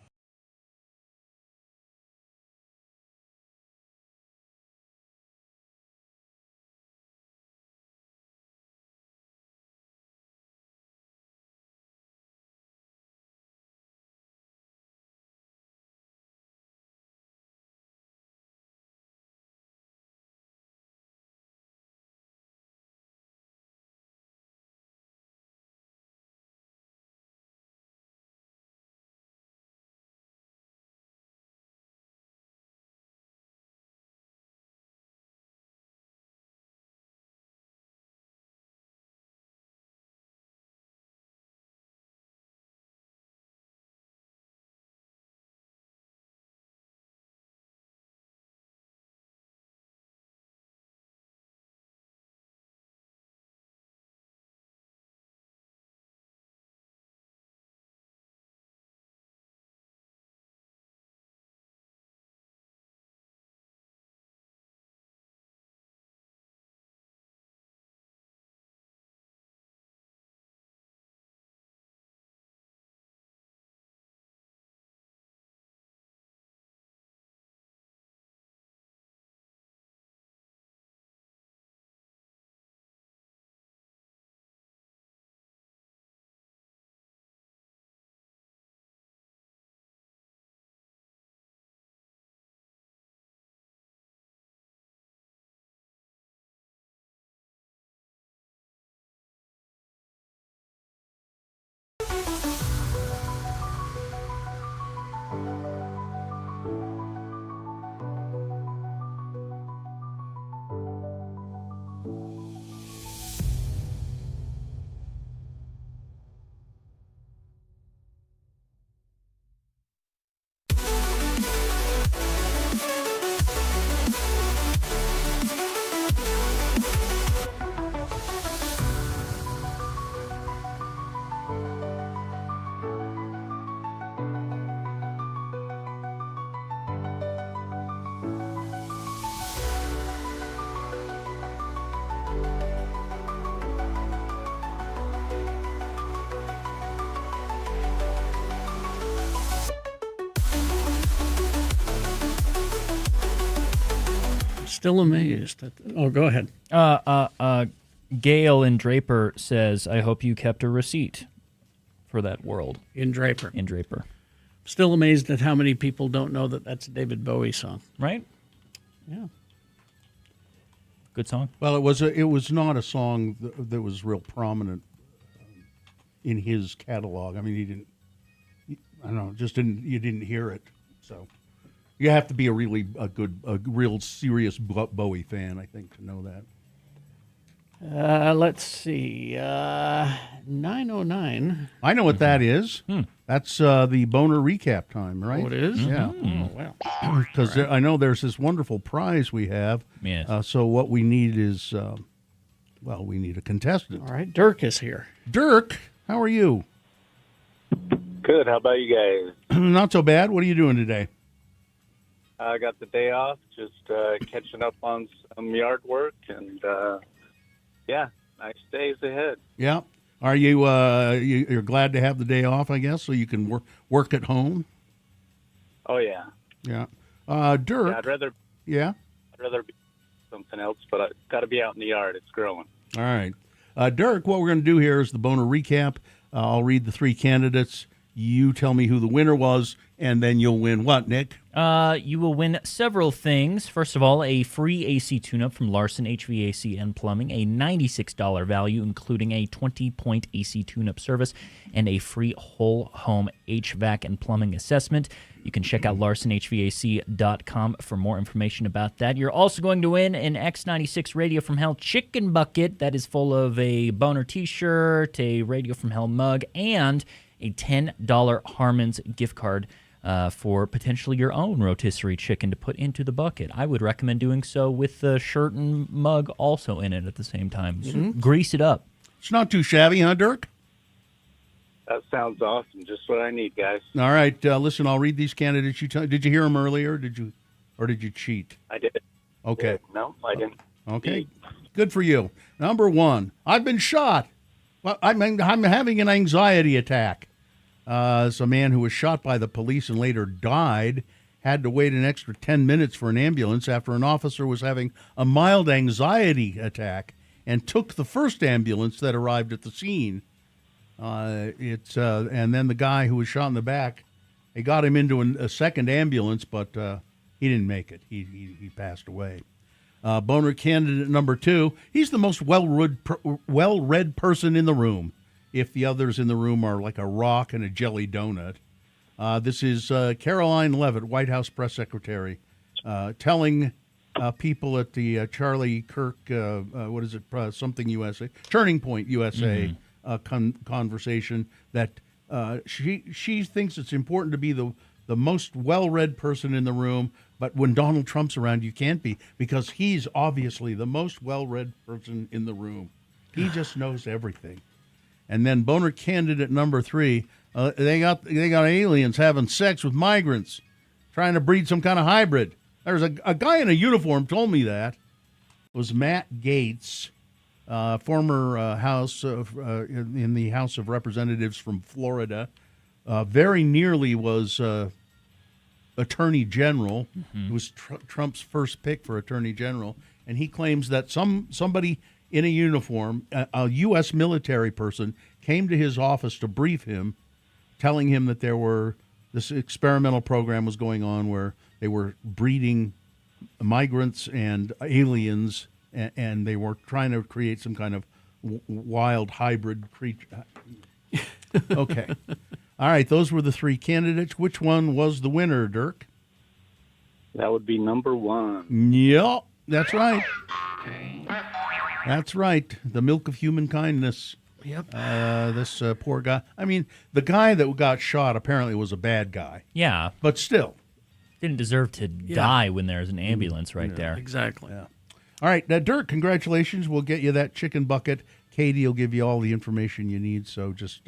Still amazed. Go ahead. Gail in Draper says, I hope you kept a receipt for that world. In Draper. In Draper. Still amazed at how many people don't know that that's a David Bowie song. Right? Yeah. Good song. Well, it was not a song that was real prominent in his catalog. I mean, he didn't. I don't know. Just didn't. You didn't hear it. So you have to be a real serious Bowie fan, I think, to know that. Let's see. 9:09. I know what that is. That's the Boner recap time, right? Oh, it is? Yeah. Oh, well. Because I know there's this wonderful prize we have. Yes. So what we need is, we need a contestant. All right. Dirk is here. Dirk, how are you? Good. How about you guys? Not so bad. What are you doing today? I got the day off, just catching up on some yard work, and nice days ahead. Yeah. Are you you're glad to have the day off, I guess, so you can work at home? Oh yeah. Yeah. Dirk. Yeah, I'd rather be something else, but I got to be out in the yard. It's growing. All right. Dirk, what we're going to do here is the Boner recap. I'll read the three candidates. You tell me who the winner was, and then you'll win what, Nick? You will win several things. First of all, a free AC tune-up from Larson HVAC and Plumbing, a $96 value, including a 20-point AC tune-up service, and a free whole home HVAC and plumbing assessment. You can check out LarsonHVAC.com for more information about that. You're also going to win an X96 Radio from Hell chicken bucket that is full of a Boner t-shirt, a Radio from Hell mug, and a $10 Harmon's gift card for potentially your own rotisserie chicken to put into the bucket. I would recommend doing so with the shirt and mug also in it at the same time. Mhm. Grease it up. It's not too shabby, huh, Dirk? That sounds awesome. Just what I need, guys. All right, listen, I'll read these candidates. Did you hear them earlier? Did you cheat? I did. Okay. No, I didn't. Okay. Good for you. Number one, I've been shot. Well, I'm having an anxiety attack. It's a man who was shot by the police and later died. Had to wait an extra 10 minutes for an ambulance after an officer was having a mild anxiety attack and took the first ambulance that arrived at the scene. And then the guy who was shot in the back, they got him into a second ambulance, but he didn't make it. He passed away. Boner candidate number two, he's the most well-read person in the room, if the others in the room are like a rock and a jelly donut. This is Caroline Leavitt, White House press secretary, telling people at the Charlie Kirk, something USA, Turning Point USA conversation that she thinks it's important to be the most well-read person in the room, but when Donald Trump's around, you can't be, because he's obviously the most well-read person in the room. He just knows everything. And then Boner candidate number three, they got aliens having sex with migrants, trying to breed some kind of hybrid. There's a guy in a uniform told me that. It was Matt Gaetz, former in the House of Representatives from Florida. Very nearly was Attorney General. It was Trump's first pick for Attorney General, and he claims that somebody in a uniform, a U.S. military person, came to his office to brief him, telling him that this experimental program was going on where they were breeding migrants and aliens, and they were trying to create some kind of wild hybrid creature. Okay. All right, those were the three candidates. Which one was the winner, Dirk? That would be number one. Yep, that's right. That's right. The milk of human kindness. Yep. This poor guy. I mean, the guy that got shot apparently was a bad guy. Yeah. But still. Didn't deserve to die when there's an ambulance right there. Exactly. Yeah. All right, Dirk, congratulations. We'll get you that chicken bucket. Katie will give you all the information you need, so just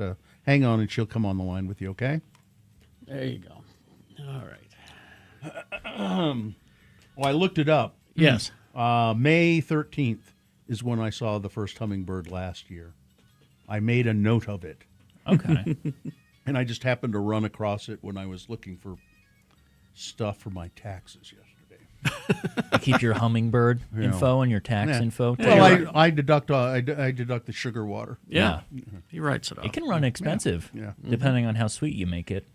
hang on and she'll come on the line with you, okay? There you go. All right. I looked it up. Yes. May 13th is when I saw the first hummingbird last year. I made a note of it. Okay. And I just happened to run across it when I was looking for stuff for my taxes yesterday. You keep your hummingbird info and your tax info. Well, I deduct the sugar water. Yeah. He writes it up. It can run expensive, depending on how sweet you make it.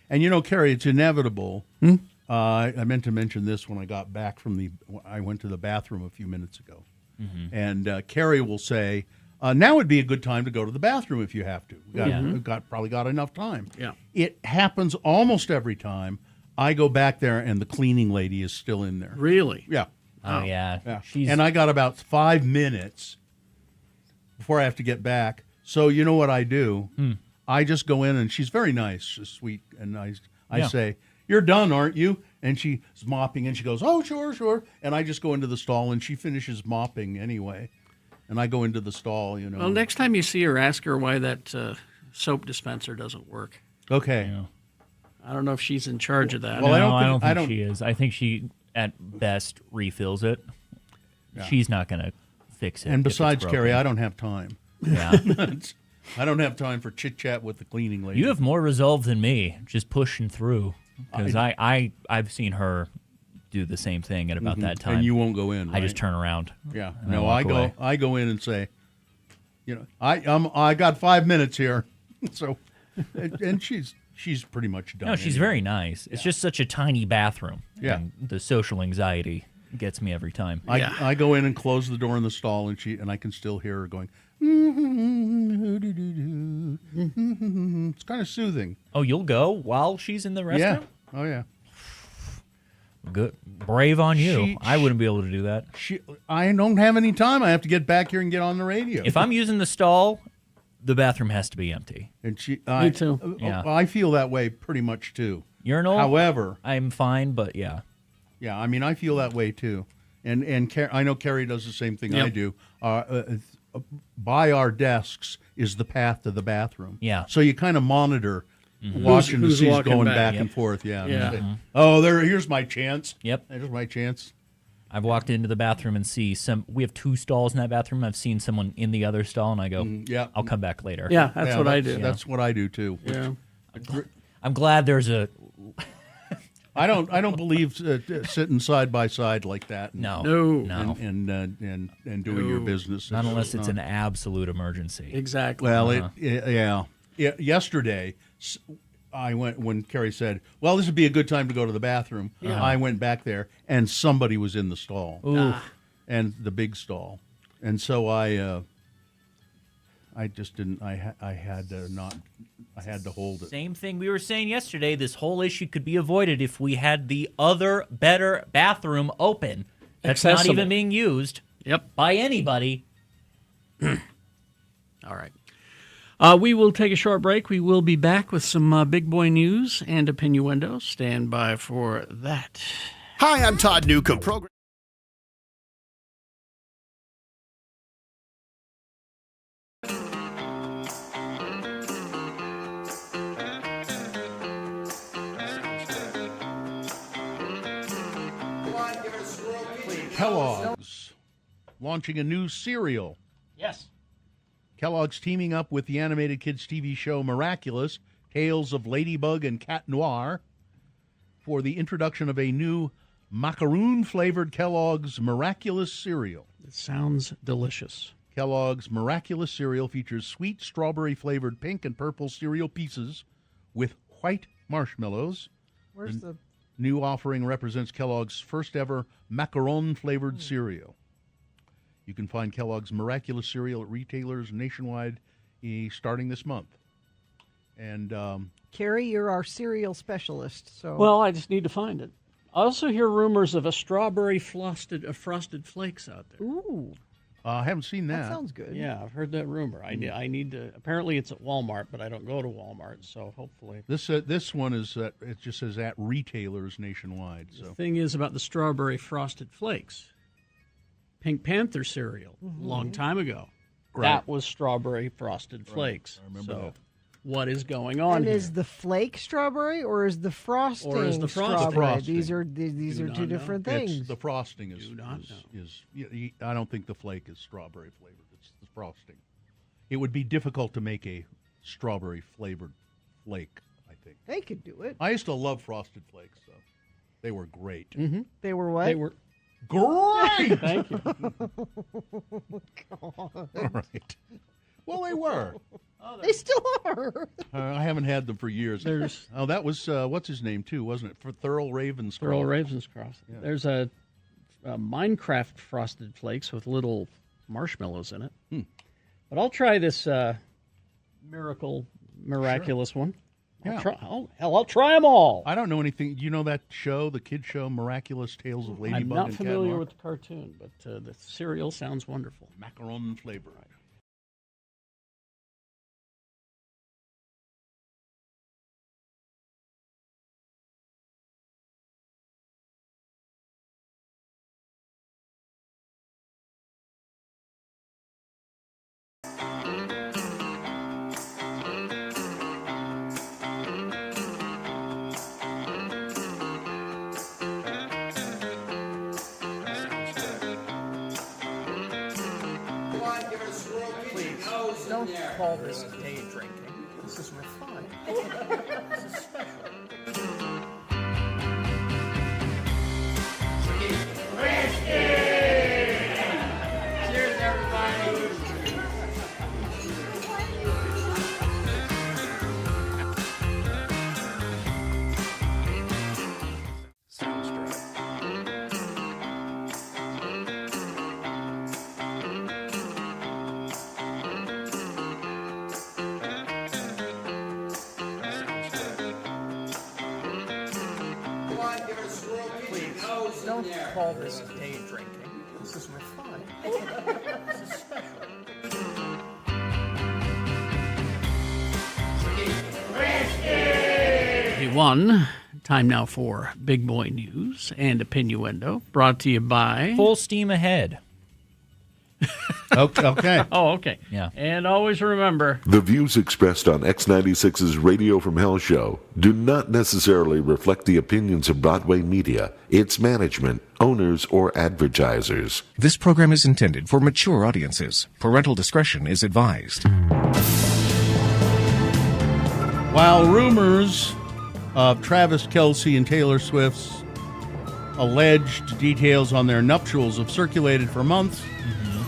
And Kerry, it's inevitable. I meant to mention this when I got back I went to the bathroom a few minutes ago. And Kerry will say, now would be a good time to go to the bathroom if you have to. Probably got enough time. Yeah. It happens almost every time. I go back there and the cleaning lady is still in there. Really? Yeah. Oh, yeah. And I got about 5 minutes before I have to get back. So you know what I do? I just go in, and she's very nice, sweet, and nice. I say, "You're done, aren't you?" And she's mopping, and she goes, "Oh, sure." And I just go into the stall, and she finishes mopping anyway. And I go into the stall, Well, next time you see her, ask her why that soap dispenser doesn't work. Okay. Yeah. I don't know if she's in charge of that. Well, I don't think she is. I think she, at best, refills it. Yeah. She's not going to fix it. And besides, Kerry, I don't have time. Yeah. I don't have time for chit-chat with the cleaning lady. You have more resolve than me, just pushing through. Because I've seen her do the same thing at about that time. And you won't go in, right? I just turn around. Yeah. No, I go in and say, I got 5 minutes here. So, and she's pretty much done. No, she's very nice. It's just such a tiny bathroom. Yeah. And the social anxiety gets me every time. I go in and close the door in the stall, and I can still hear her going, it's kind of soothing. Oh, you'll go while she's in the restroom? Yeah. Oh, yeah. Good. Brave on you. I wouldn't be able to do that. I don't have any time. I have to get back here and get on the radio. If I'm using the stall, the bathroom has to be empty. And Me too. Yeah. I feel that way pretty much too. Urinal? However, I'm fine, but yeah. Yeah, I mean, I feel that way too. And I know Kerry does the same thing I do. By our desks is the path to the bathroom. Yeah. So you kind of monitor, watching Who's to see walking going back. back Yep. and forth. Yeah. Yeah. Say, oh, here's my chance. Yep. There's my chance. I've walked into the bathroom and see we have 2 stalls in that bathroom. I've seen someone in the other stall, and I go, yeah. I'll come back later. Yeah, that's what I do. That's what I do too. Yeah. I'm glad there's a. I don't believe sitting side by side like that. And, No. and doing your business. Not unless it's an absolute emergency. Exactly. Well, yesterday I went when Carrie said, "Well, this would be a good time to go to the bathroom." Yeah. I went back there, and somebody was in the stall, and the big stall, and so I just didn't. I had to hold it. Same thing we were saying yesterday. This whole issue could be avoided if we had the other, better bathroom open. That's Accessible. not even being used. Yep. By anybody. All right. We will take a short break. We will be back with some big boy news and opiniondo. Stand by for that. Hi, I'm Todd Newcomb. Kellogg's launching a new cereal. Yes. Kellogg's teaming up with the animated kids TV show Miraculous, Tales of Ladybug and Cat Noir, for the introduction of a new macaroon-flavored Kellogg's Miraculous cereal. It sounds delicious. Kellogg's Miraculous cereal features sweet strawberry-flavored pink and purple cereal pieces with white marshmallows. Where's the new offering represents Kellogg's first-ever macaron-flavored cereal. You can find Kellogg's Miraculous cereal at retailers nationwide starting this month. And Carrie, you're our cereal specialist. So Well, I just need to find it. I also hear rumors of a strawberry frosted flakes out there. Ooh, I haven't seen that. that sounds good. Yeah, I've heard that rumor. I need to. Apparently, it's at Walmart, but I don't go to Walmart, so hopefully. This one is it just says at retailers nationwide. So The thing is about the strawberry frosted flakes. Pink Panther cereal a long time ago. Right. That was strawberry frosted flakes. I remember that. What is going on And here? is the flake strawberry or is the frosting Or is the frosting? strawberry? The These are two not know. different It's things. the frosting is not I don't think the flake is strawberry flavored. It's the frosting. It would be difficult to make a strawberry flavored flake, I think. They could do it. I used to love Frosted Flakes, though. They were great. Mm-hmm. They were what? They were Great! Thank you. All right. Well, they were. They still are. I haven't had them for years. That was, what's his name, too, wasn't it? For Thurl Ravenscroft. Thurl Ravenscroft. Yeah. There's a Minecraft frosted flakes with little marshmallows in it. But I'll try this miraculous one. Yeah. I'll try them all. I don't know anything. Do you know that show, the kid show, Miraculous Tales of Ladybug I'm not and Cat familiar Noir? with the cartoon, but the cereal sounds wonderful. Macaron flavor. Don't call this day drinking. This is refined. This is special. Cheers, everybody. Please, don't call this day drinking. This is refined. This is special. One. Time now for Big Boy News and Opinioendo, brought to you by Full steam ahead. Okay. Oh, okay. Yeah. And always remember, The views expressed on X96's Radio from Hell show do not necessarily reflect the opinions of Broadway Media, its management, owners, or advertisers. This program is intended for mature audiences. Parental discretion is advised. While rumors of Travis Kelce and Taylor Swift's alleged details on their nuptials have circulated for months,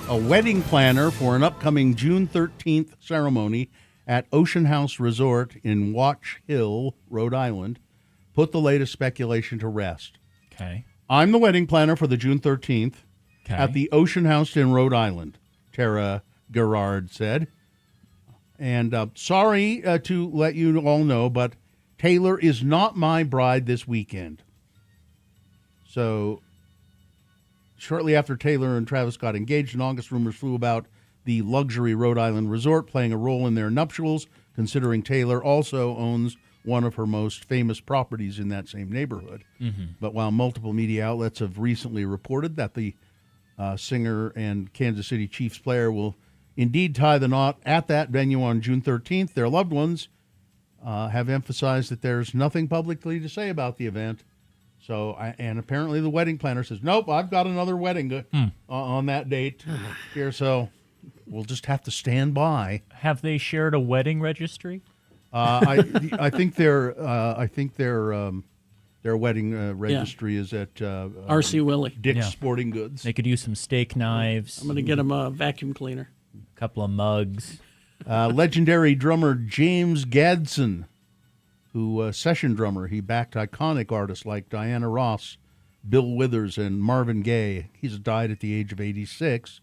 a wedding planner for an upcoming June 13th ceremony at Ocean House Resort in Watch Hill, Rhode Island, put the latest speculation to rest. Okay. I'm the wedding planner for the June 13th at the Ocean House in Rhode Island, Tara Gerard said. And sorry to let you all know, but Taylor is not my bride this weekend. So shortly after Taylor and Travis got engaged in August, rumors flew about the luxury Rhode Island resort playing a role in their nuptials, considering Taylor also owns one of her most famous properties in that same neighborhood. But while multiple media outlets have recently reported that the singer and Kansas City Chiefs player will indeed tie the knot at that venue on June 13th, their loved ones have emphasized that there's nothing publicly to say about the event. So, and apparently the wedding planner says, nope, I've got another wedding on that date here, so we'll just have to stand by. Have they shared a wedding registry? I think their wedding registry is at R.C. Willie. Dick's Sporting Goods. They could use some steak knives. I'm going to get him a vacuum cleaner. A couple of mugs. Legendary drummer James Gadson, who session drummer, he backed iconic artists like Diana Ross, Bill Withers, and Marvin Gaye. He's died at the age of 86.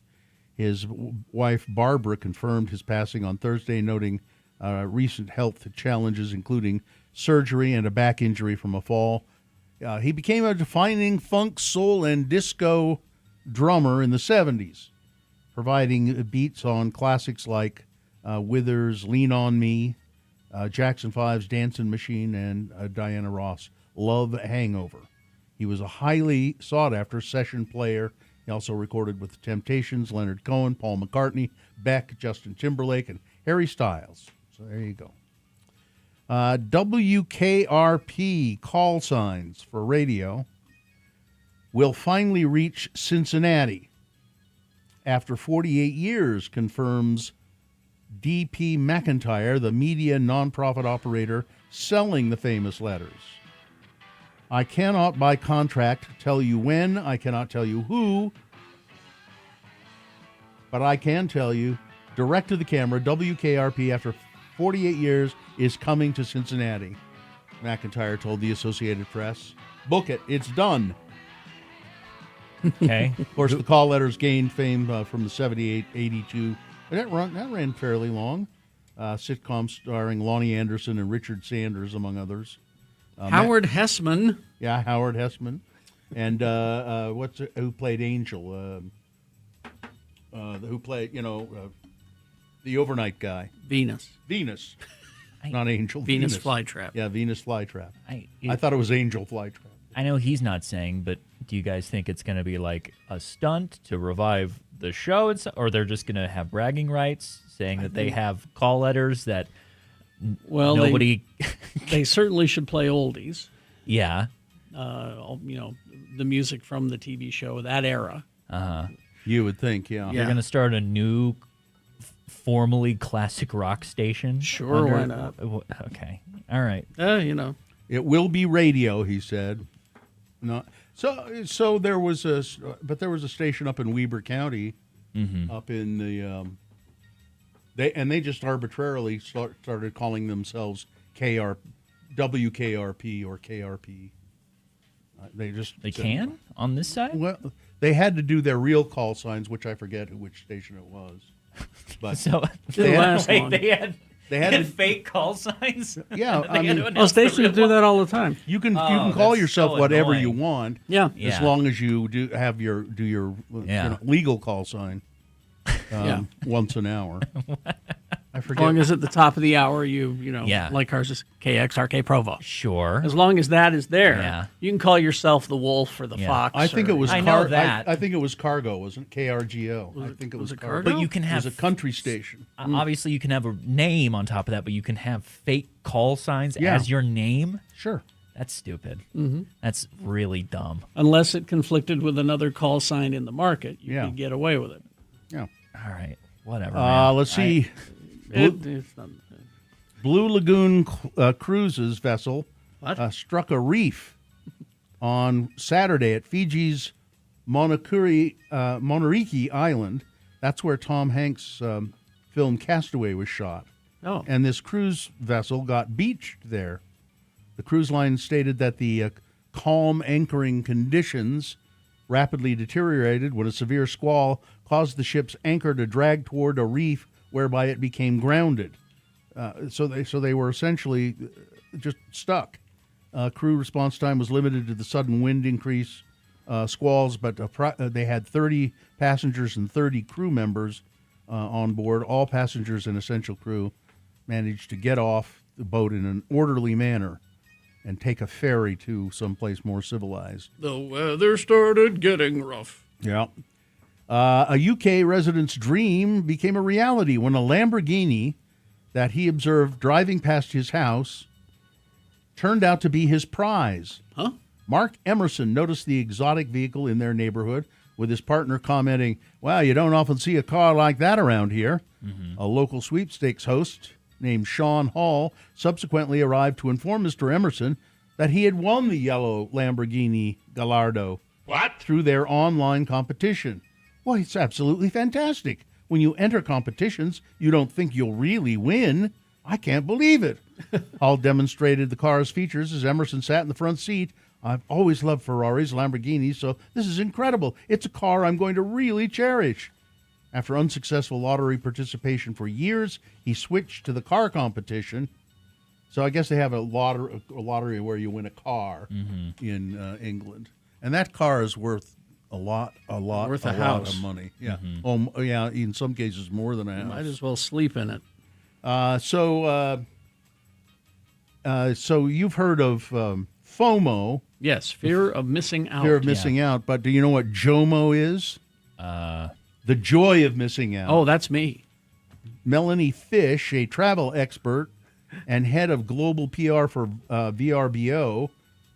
His wife Barbara confirmed his passing on Thursday, noting recent health challenges, including surgery and a back injury from a fall. He became a defining funk, soul, and disco drummer in the 70s, providing beats on classics like Withers' Lean on Me, Jackson 5's Dancing Machine, and Diana Ross' Love Hangover. He was a highly sought-after session player. He also recorded with The Temptations, Leonard Cohen, Paul McCartney, Beck, Justin Timberlake, and Harry Styles. So there you go. WKRP call signs for radio will finally reach Cincinnati after 48 years, confirms D.P. McIntyre, the media nonprofit operator selling the famous letters. I cannot, by contract, tell you when. I cannot tell you who. But I can tell you, direct to the camera, WKRP, after 48 years, is coming to Cincinnati. McIntyre told the Associated Press. Book it. It's done. Okay. Of course, the call letters gained fame from the 78, 82. That ran fairly long. Sitcom starring Lonnie Anderson and Richard Sanders, among others. Howard Hessman. Yeah, Howard Hessman. And who played Angel? Who played, the overnight guy? Venus. Not Angel. Venus Flytrap. Yeah, Venus Flytrap. I thought it was Angel Flytrap. I know he's not saying, but do you guys think it's going to be like a stunt to revive the show, or they're just going to have bragging rights, saying that they have call letters that nobody... They certainly should play oldies. Yeah. The music from the TV show, that era. Uh-huh. You would think, yeah. They're going to start a new, formerly classic rock station? Sure, why not? Okay. All right. It will be radio, he said. No, so there was a station up in Weber County, up in the they just arbitrarily started calling themselves WKRP or KRP. They can on this side. Well, they had to do their real call signs, which I forget which station it was. But they had fake call signs. Yeah, stations do that all the time. You can call yourself so whatever annoying. you want. Yeah. As long as you do have your legal call sign once an hour. I As long as at the top of the hour Yeah. like ours is KXRK Provo. Sure. As long as that is there, Yeah. you can call yourself the wolf or the fox. I think it was. I know that. I think it was Cargo, wasn't it? KRGO. I think it was Cargo. But you can have It was a country station. Obviously, you can have a name on top of that, but you can have fake call signs Yeah. as your name. Sure. That's stupid. Mhm. That's really dumb. Unless it conflicted with another call sign in the market, you Yeah. could get away with it. Yeah. All right. Whatever. man. Let's see. It's not, Blue Lagoon Cruises vessel struck a reef on Saturday at Fiji's Monariki Island. That's where Tom Hanks' film Castaway was shot. Oh. And this cruise vessel got beached there. The cruise line stated that the calm anchoring conditions rapidly deteriorated when a severe squall caused the ship's anchor to drag toward a reef, whereby it became grounded. So they were essentially just stuck. Crew response time was limited to the sudden wind increase, squalls, but they had 30 passengers and 30 crew members on board. All passengers and essential crew managed to get off the boat in an orderly manner and take a ferry to someplace more civilized. the weather started getting rough. Yeah. A UK resident's dream became a reality when a Lamborghini that he observed driving past his house turned out to be his prize. Huh? Mark Emerson noticed the exotic vehicle in their neighborhood, with his partner commenting, "Wow, you don't often see a car like that around here." A local sweepstakes host named Sean Hall subsequently arrived to inform Mr. Emerson that he had won the yellow Lamborghini Gallardo through their online competition. Well, it's absolutely fantastic. When you enter competitions, you don't think you'll really win. I can't believe it. Hall demonstrated the car's features as Emerson sat in the front seat. I've always loved Ferraris, Lamborghinis, so this is incredible. It's a car I'm going to really cherish. After unsuccessful lottery participation for years, he switched to the car competition. So I guess they have a lottery where you win a car in England. And that car is worth a lot Worth a lot house. of money. Yeah. Oh, yeah, in some cases more than a house. Might as well sleep in it. So you've heard of FOMO. Yes, fear of missing out. Fear of missing out. But do you know what JOMO is? The joy of missing out. Oh, that's me. Melanie Fish, a travel expert and head of global PR for VRBO,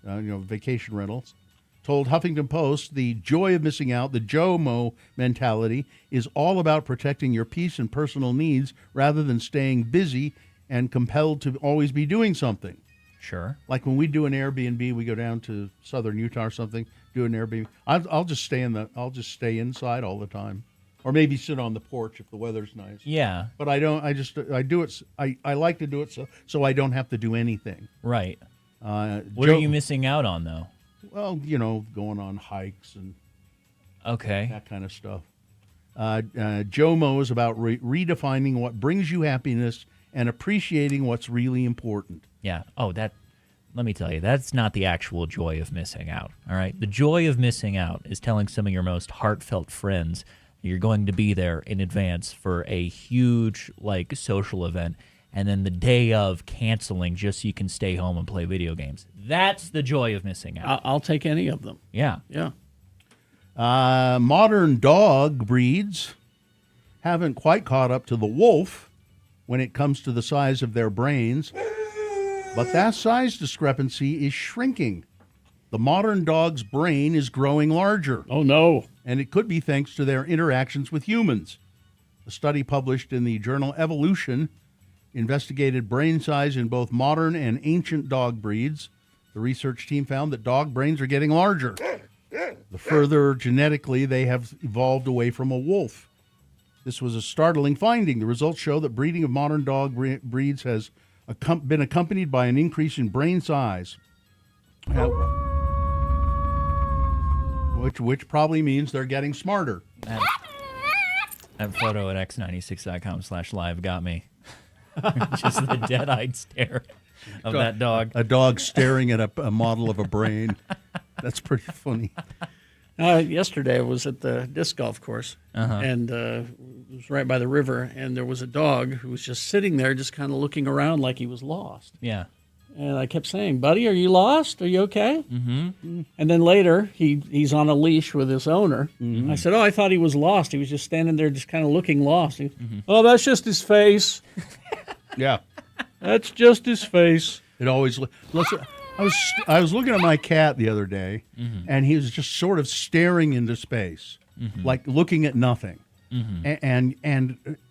vacation rentals, told Huffington Post the joy of missing out, the JOMO mentality, is all about protecting your peace and personal needs rather than staying busy and compelled to always be doing something. Sure. Like when we do an Airbnb, we go down to southern Utah or something, do an Airbnb. I'll just stay inside all the time, or maybe sit on the porch if the weather's nice. Yeah. But I don't. I do it. I like to do it so I don't have to do anything. Right. What are you missing out on, though? Well, going on hikes and that kind of stuff. JOMO is about redefining what brings you happiness and appreciating what's really important. Yeah. Oh, let me tell you, that's not the actual joy of missing out. All right. The joy of missing out is telling some of your most heartfelt friends you're going to be there in advance for a huge, social event, and then the day of canceling just so you can stay home and play video games. That's the joy of missing out. I'll take any of them. Yeah. Yeah. Modern dog breeds haven't quite caught up to the wolf when it comes to the size of their brains, but that size discrepancy is shrinking. The modern dog's brain is growing larger. Oh, no. And it could be thanks to their interactions with humans. A study published in the journal Evolution investigated brain size in both modern and ancient dog breeds. The research team found that dog brains are getting larger. The further genetically they have evolved away from a wolf. This was a startling finding. The results show that breeding of modern dog breeds has been accompanied by an increase in brain size, which probably means they're getting smarter. That photo at x96.com/live got me. Just the dead-eyed stare of that dog. A dog staring at a model of a brain. That's pretty funny. Yesterday I was at the disc golf course, and it was right by the river, and there was a dog who was just sitting there just kind of looking around like he was lost. Yeah. And I kept saying, "Buddy, are you lost? Are you okay?" Mm-hmm. And then later, he's on a leash with his owner. Mm-hmm. I said, "Oh, I thought he was lost. He was just standing there just kind of looking lost." Oh, that's just his face. Yeah. That's just his face. It always. Listen, I was looking at my cat the other day, and he was just sort of staring into space, like looking at nothing, and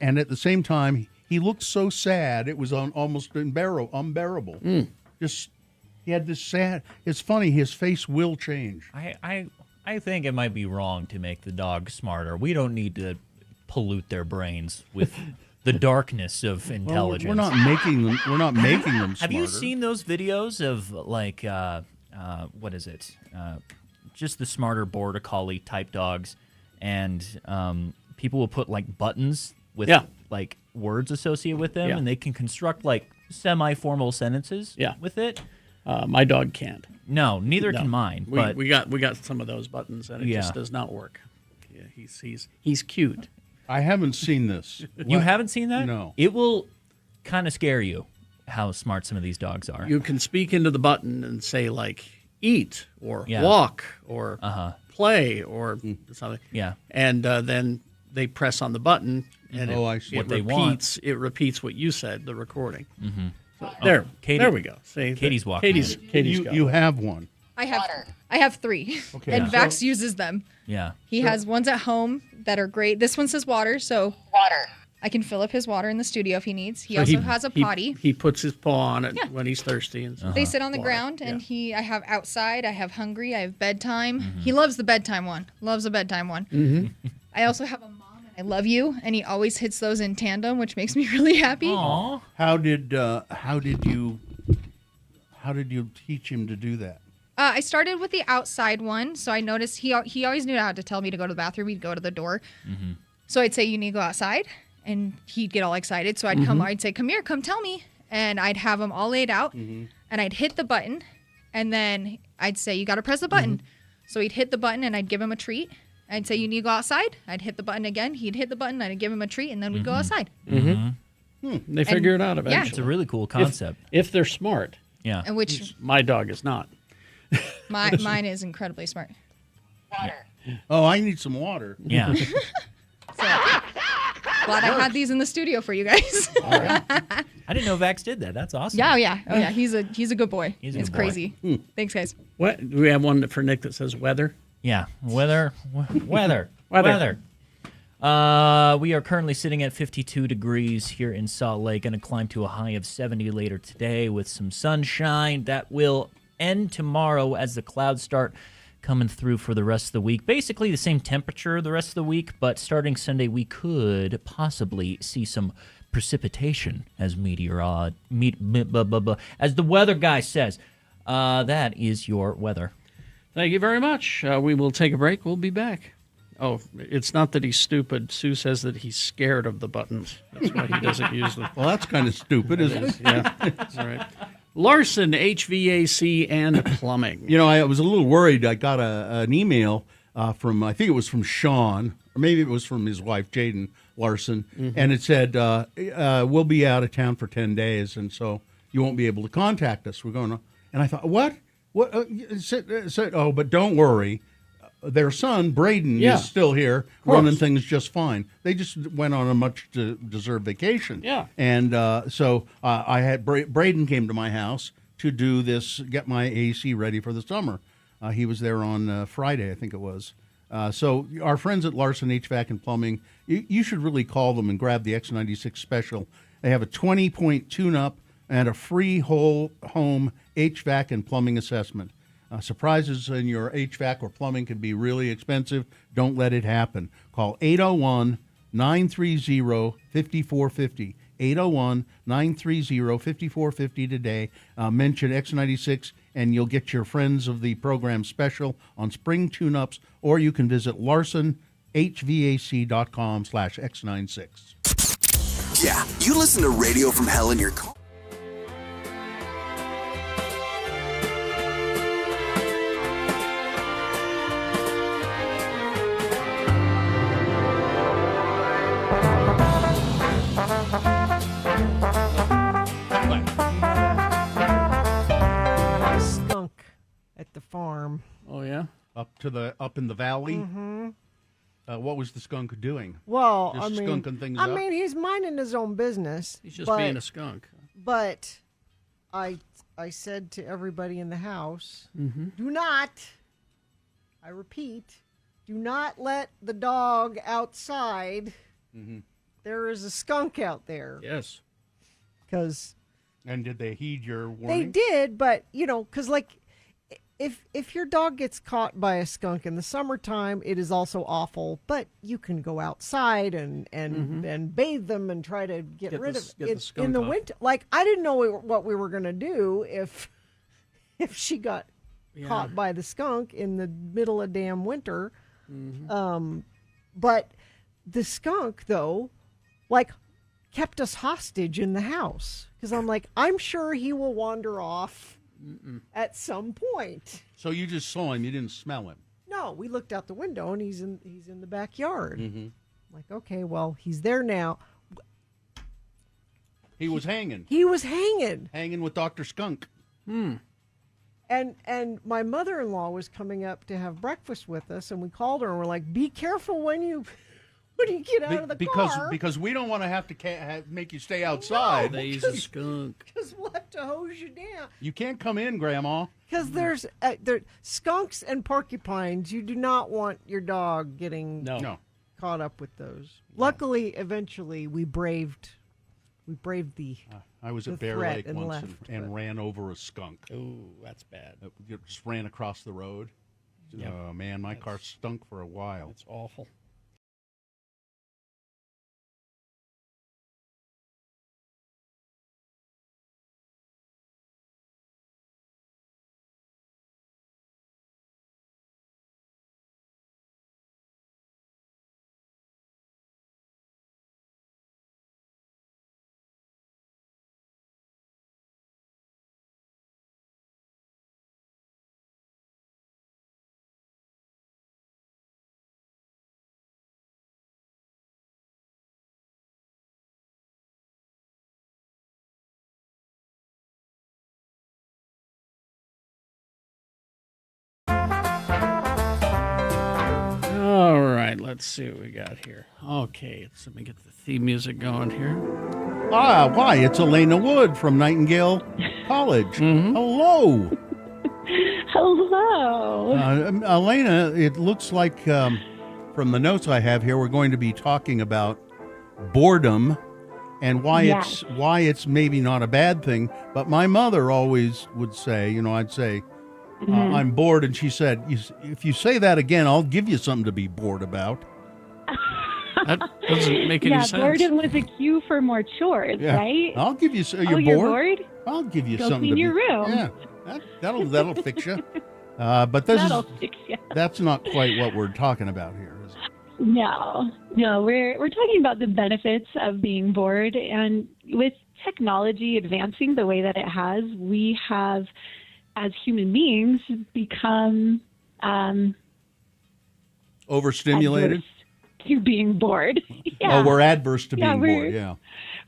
at the same time he looked so sad it was almost unbearable. Just he had this sad. It's funny. His face will change. I think it might be wrong to make the dog smarter. We don't need to pollute their brains with the darkness of intelligence. We're not making them. We're not making them smarter. Have you seen those videos of like what is it? Just the smarter border collie type dogs, and people will put like buttons with like words associated with them, and they can construct like semi-formal sentences with it. My dog can't. No, neither can mine. But we got some of those buttons, and it just does not work. Yeah, he's cute. I haven't seen this. You haven't seen that? No. It will kind of scare you how smart some of these dogs are. You can speak into the button and say like eat or Yeah. walk or play or something. Yeah. And then they press on the button and I see. What they want. It repeats what you said, the recording. Mm-hmm. So there, Katie- there we go. See, Katie's walking. Katie's got You it. have one. I have 3. Okay. And Yeah. Vax uses them. Yeah. He has ones at home that are great. This one says water, so I can fill up his water in the studio if he needs. He So also has a potty. He puts his paw on it Yeah. when he's thirsty. And They sit on the water. ground, and I have outside, I have hungry, I have bedtime. Mm-hmm. He loves the bedtime one. Loves the bedtime one. Mm-hmm. I also have a mom and I love you, and he always hits those in tandem, which makes me really happy. Aww. How did you teach him to do that? I started with the outside one, so I noticed he always knew how to tell me to go to the bathroom. He'd go to the door. Mm-hmm. So I'd say, you need to go outside, and he'd get all excited. So I'd say, come here, come tell me. And I'd have him all laid out, and I'd hit the button, and then I'd say, you got to press the button. So he'd hit the button, and I'd give him a treat. I'd say, you need to go outside. I'd hit the button again. He'd hit the button, I'd give him a treat, and then we'd go outside. They figure it out eventually. It's a really cool concept. If they're smart. Yeah. And which My dog is not. mine is incredibly smart. Oh, I need some water. Yeah. So glad I had these in the studio for you guys. I didn't know Vax did that. That's awesome. Oh yeah. He's a good boy. He's a It's good boy. crazy. Thanks, guys. What do we have one for Nick that says weather? Yeah. Weather. Weather. We are currently sitting at 52 degrees here in Salt Lake. Going to climb to a high of 70 later today with some sunshine. That will end tomorrow as the clouds start coming through for the rest of the week. Basically the same temperature the rest of the week, but starting Sunday we could possibly see some precipitation, as as the weather guy says. That is your weather. Thank you very much. We will take a break. We'll be back. Oh, it's not that he's stupid. Sue says that he's scared of the buttons. That's why he doesn't use them. Well, that's kind of stupid, isn't it? Yeah, that's all right. Larson, HVAC and Plumbing. You know, I was a little worried. I got an email from, I think it was from Sean, or maybe it was from his wife, Jaden Larson, and it said, we'll be out of town for 10 days, and so you won't be able to contact us. We're going to, and I thought, what? Oh, but don't worry. Their son, Braden, is still here, running things just fine. They just went on a much-deserved vacation. Yeah. And so I had Braden came to my house to do this, get my AC ready for the summer. He was there on Friday, I think it was. So our friends at Larson HVAC and Plumbing, you should really call them and grab the X96 special. They have a 20-point tune-up and a free whole home HVAC and plumbing assessment. Surprises in your HVAC or plumbing can be really expensive. Don't let it happen. Call 801-930-5450. 801-930-5450 today. Mention X96 and you'll get your friends of the program special on spring tune-ups, or you can visit larsonhvac.com/X96. Yeah, you listen to Radio from Hell in your car. up in the valley. Mm-hmm. What was the skunk doing? Well, Just I mean, skunking things up? he's minding his own business. He's just being a skunk. But I said to everybody in the house, Mm-hmm. do not, I repeat, do not let the dog outside. Mm-hmm. There is a skunk out there. Yes. And did they heed your warning? They did, but, because, if your dog gets caught by a skunk in the summertime, it is also awful, but you can go outside and bathe them and try to get rid of it. In the winter, I didn't know what we were going to do if she got caught by the skunk in the middle of damn winter. Mm-hmm. But the skunk, though, kept us hostage in the house, because I'm sure he will wander off at some point. So you just saw him, you didn't smell him? No, we looked out the window and he's in the backyard. Mm-hmm. Okay, well, he's there now. He was hanging. He was hanging. Hanging with Dr. Skunk. And my mother-in-law was coming up to have breakfast with us, and we called her and we're like, be careful when you get out of the car. Because we don't want to have to make you stay outside. No, he's a skunk. Because we'll have to hose you down. You can't come in, Grandma. Because there's skunks and porcupines. You do not want your dog getting caught up with those. No. Luckily, eventually, we braved the I was the at Bear threat Lake once left, and ran over a skunk. Oh, that's bad. Just ran across the road. Yep. Oh, man, my car stunk for a while. It's awful. All right, let's see what we got here. Okay, let me get the theme music going here. Why? It's Elena Wood from Nightingale College. Mm-hmm. Hello. Hello. Elena, it looks like from the notes I have here, we're going to be talking about boredom and why it's maybe not a bad thing. But my mother always would say, I'd say, I'm bored. And she said, if you say that again, I'll give you something to be bored about. That doesn't make any sense. Boredom was a cue for more chores, right? I'll give you. You're bored? I'll give you Go something. Clean your room. Yeah, that'll fix you. But that'll fix you. That's not quite what we're talking about here, is it? No, we're talking about the benefits of being bored, and with technology advancing the way that it has, we have, as human beings, become overstimulated. To being bored. Oh, we're adverse to being bored. Yeah.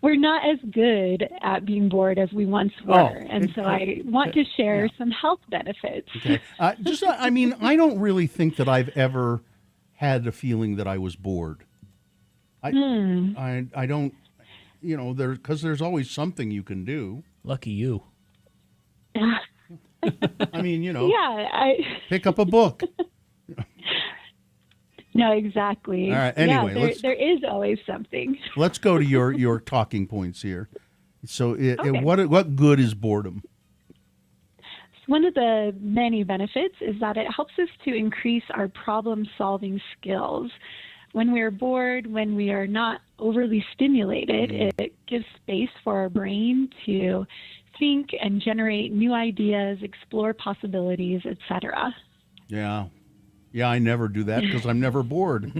We're not as good at being bored as we once were. So I want to share some health benefits. Okay. I don't really think that I've ever had a feeling that I was bored. I don't, because there's always something you can do. Lucky you. Pick up a book. No, exactly. All right. Anyway, there is always something. Let's go to your talking points here. So, what good is boredom? One of the many benefits is that it helps us to increase our problem-solving skills. When we are bored, when we are not overly stimulated, it gives space for our brain to think and generate new ideas, explore possibilities, etc. Yeah. Yeah, I never do that because I'm never bored.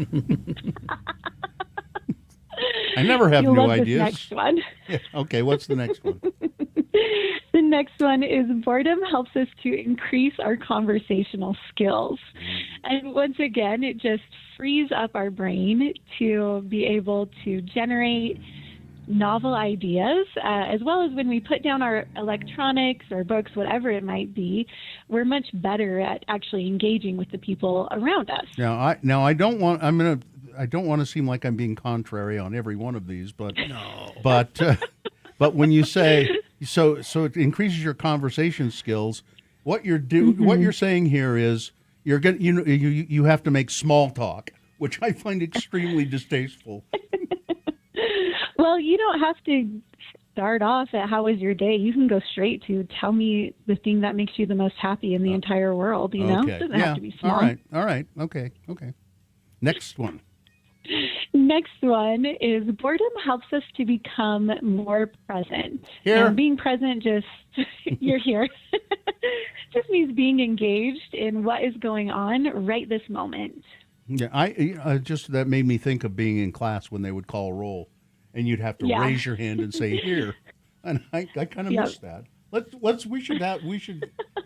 I never have new ideas. This next one. Yeah, okay, what's the next one? The next one is boredom helps us to increase our conversational skills. And once again, it just frees up our brain to be able to generate novel ideas, as well as when we put down our electronics or books, whatever it might be, we're much better at actually engaging with the people around us. I don't want to seem like I'm being contrary on every one of these, but but when you say so it increases your conversation skills. What you're saying here is you have to make small talk, which I find extremely distasteful. Well, you don't have to start off at how was your day. You can go straight to tell me the thing that makes you the most happy in the entire world, you know? It doesn't have to be small. All right. Okay. Next one. Next one is boredom helps us to become more present. Here. And being present you're here, just means being engaged in what is going on right this moment. Yeah, that made me think of being in class when they would call roll. And you'd have to raise your hand and say here, and I kind of miss that. We should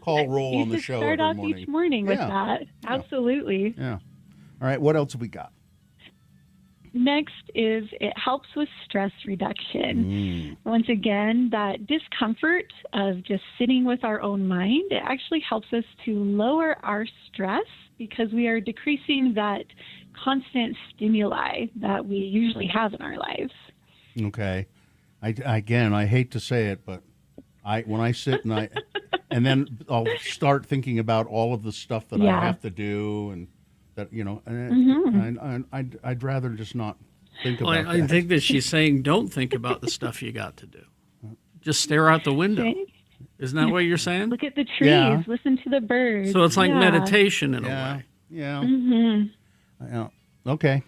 call roll on the show start every off morning. each morning with that. Absolutely. Yeah. All right. What else have we got? Next is it helps with stress reduction. Once again, that discomfort of just sitting with our own mind, it actually helps us to lower our stress because we are decreasing that constant stimuli that we usually have in our lives. Okay. I hate to say it, but when I sit and then I'll start thinking about all of the stuff that I have to do and that, I'd rather just not think about that. I think that she's saying don't think about the stuff you got to do. Just stare out the window. Isn't that what you're saying? Look at the trees, listen to the birds. So it's like meditation in a way. Yeah. Mm-hmm. Okay.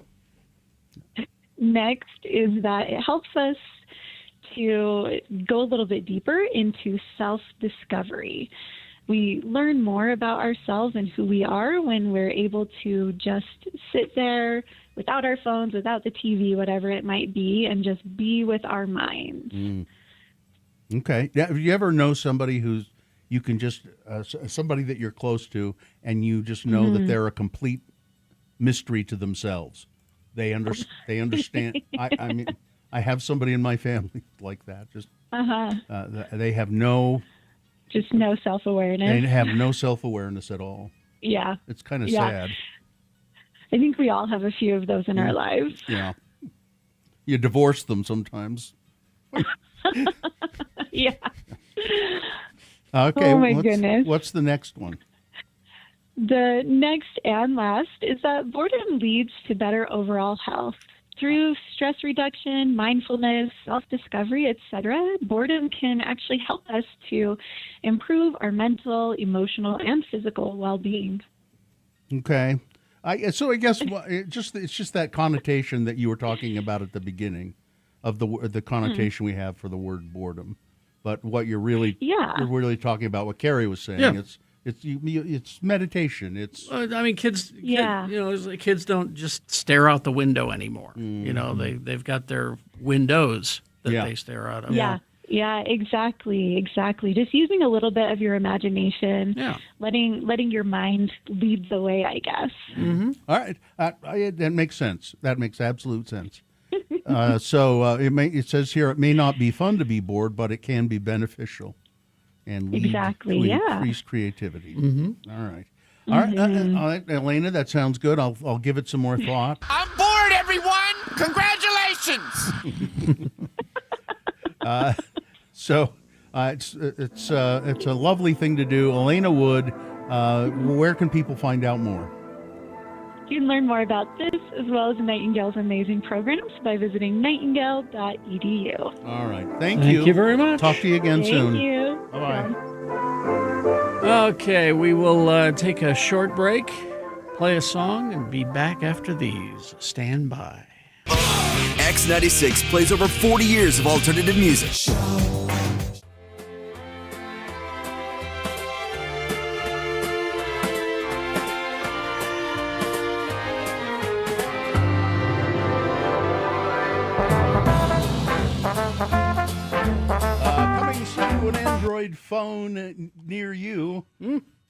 Next is that it helps us to go a little bit deeper into self-discovery. We learn more about ourselves and who we are when we're able to just sit there without our phones, without the TV, whatever it might be, and just be with our minds. Okay. Have you ever know somebody who's you can just somebody that you're close to, and you just know that they're a complete mystery to themselves? They understand. I mean, I have somebody in my family like that. Just they have no self-awareness. They have no self-awareness at all. Yeah, it's kind of sad. I think we all have a few of those in our lives. Yeah, you divorce them sometimes. Yeah. Okay. Oh my goodness. What's the next one? The next and last is that boredom leads to better overall health. Through stress reduction, mindfulness, self-discovery, etc., boredom can actually help us to improve our mental, emotional, and physical well-being. Okay. So I guess it's just that connotation that you were talking about at the beginning of the connotation we have for the word boredom. But what you're really talking about, what Carrie was saying, it's meditation. It's kids. Kids don't just stare out the window anymore. They've got their windows that they stare out of. Yeah, exactly. Just using a little bit of your imagination, letting your mind lead the way, I guess. Mm-hmm. All right, that makes sense. That makes absolute sense. It says here, it may not be fun to be bored, but it can be beneficial and lead to increased creativity. Mm-hmm. All right. All right, Elena, that sounds good. I'll give it some more thought. I'm bored, everyone. Congratulations. It's a lovely thing to do. Elena Wood, where can people find out more? You can learn more about this as well as Nightingale's amazing programs by visiting nightingale.edu. All right. Thank you. Thank you very much. Talk to you again soon. Thank you. Bye-bye. Okay, we will take a short break, play a song, and be back after these. Stand by. X96 plays over 40 years of alternative music. Coming soon to an Android phone near you,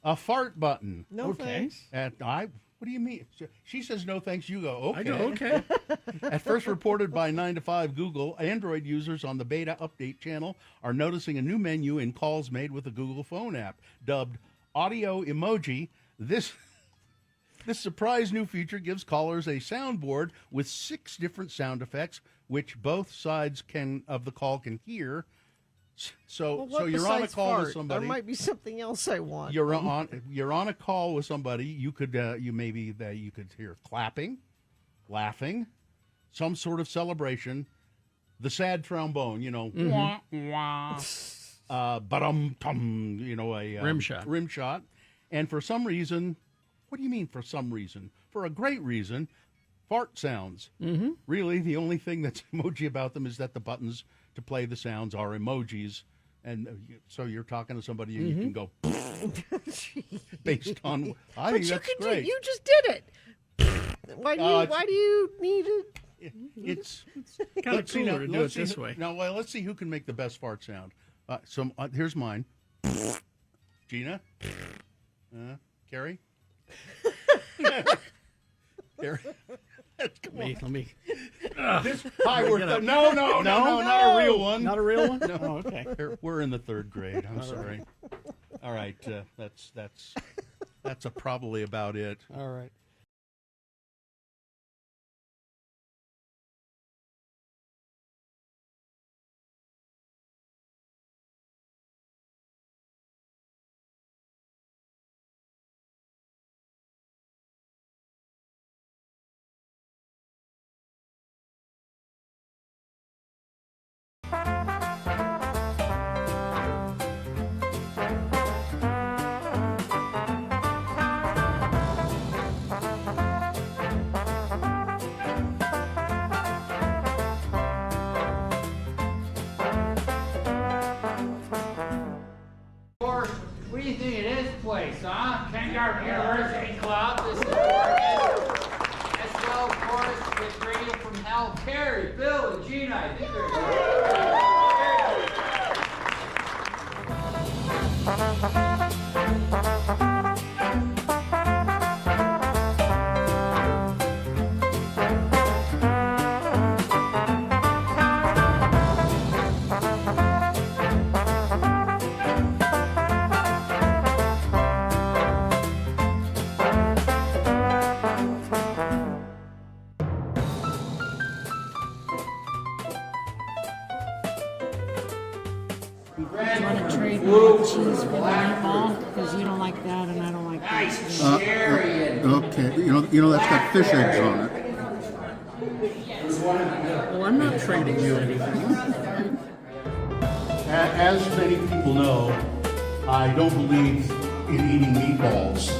a fart button. No thanks. What What do you mean? She says no thanks. You go, okay. I go, okay. At first reported by 9 to 5 Google, Android users on the beta update channel are noticing a new menu in calls made with the Google phone app, dubbed Audio Emoji. This surprise new feature gives callers a soundboard with 6 different sound effects, which both sides of the call can hear. So you're on a call with somebody. There might be something else I want. You're on a call with somebody. You could you could hear clapping, laughing, some sort of celebration, the sad trombone, wah wah, ba-dum-tum, a rim shot, and for some reason, what do you mean for some reason? For a great reason, fart sounds. Mm-hmm. Really, the only thing that's emoji about them is that the buttons to play the sounds are emojis, and so you're talking to somebody and you can go based on. I think that's great. You just did it. Why do you need it? It's kind of cooler to do it this way. Now, let's see who can make the best fart sound. Here's mine. Gina, Carrie. Carrie. Let me. No, not a real one. Not a real one? No. Oh, okay. We're in the 3rd grade. I'm sorry. All right. That's probably about it. All right. What do you think of this place, huh? Vanguard University Club. This is Oregon. As well, of course, with Radio from Hell, Carrie, Bill, and Gina. I think cheese for the meatball because you don't like that and I don't like that. Okay, you know that's got fish eggs on it. Well, I'm not trading you anything. As many people know, I don't believe in eating meatballs.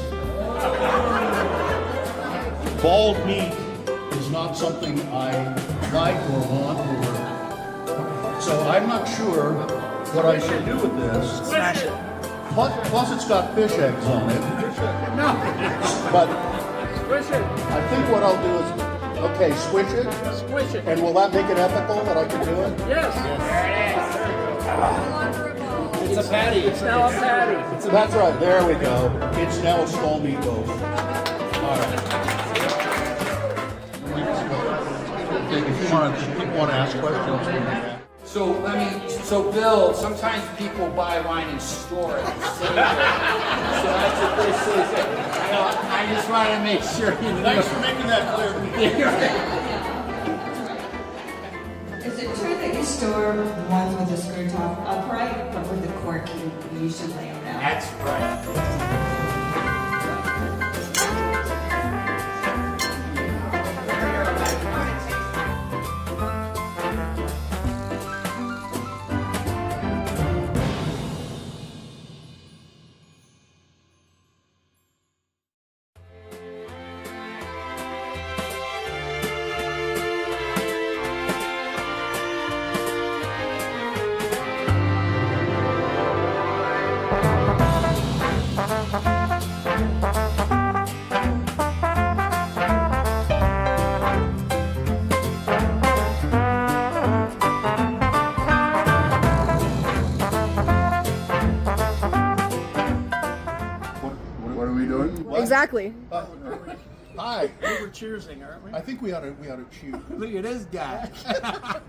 Bald meat is not something I like or want, so I'm not sure what I should do with this. Smash it. Plus it's got fish eggs on it. No. But Squish it. I think what I'll do is, squish it. Squish it. And will that make it ethical that I can do it? Yes. There it is. It's a patty. It's now a patty. That's right. There we go. It's now a small meatloaf. All right. If people want to ask questions. So Bill, sometimes people buy wine and store it and save it. So that's what this is. I just want to make sure you know. Thanks for making that clear. Is it true that you store ones with the screw top upright, but with the cork you usually lay them down? That's right. What are we doing? Exactly. Hi. We're cheersing, aren't we? I think we ought to cheer. Look at this guy.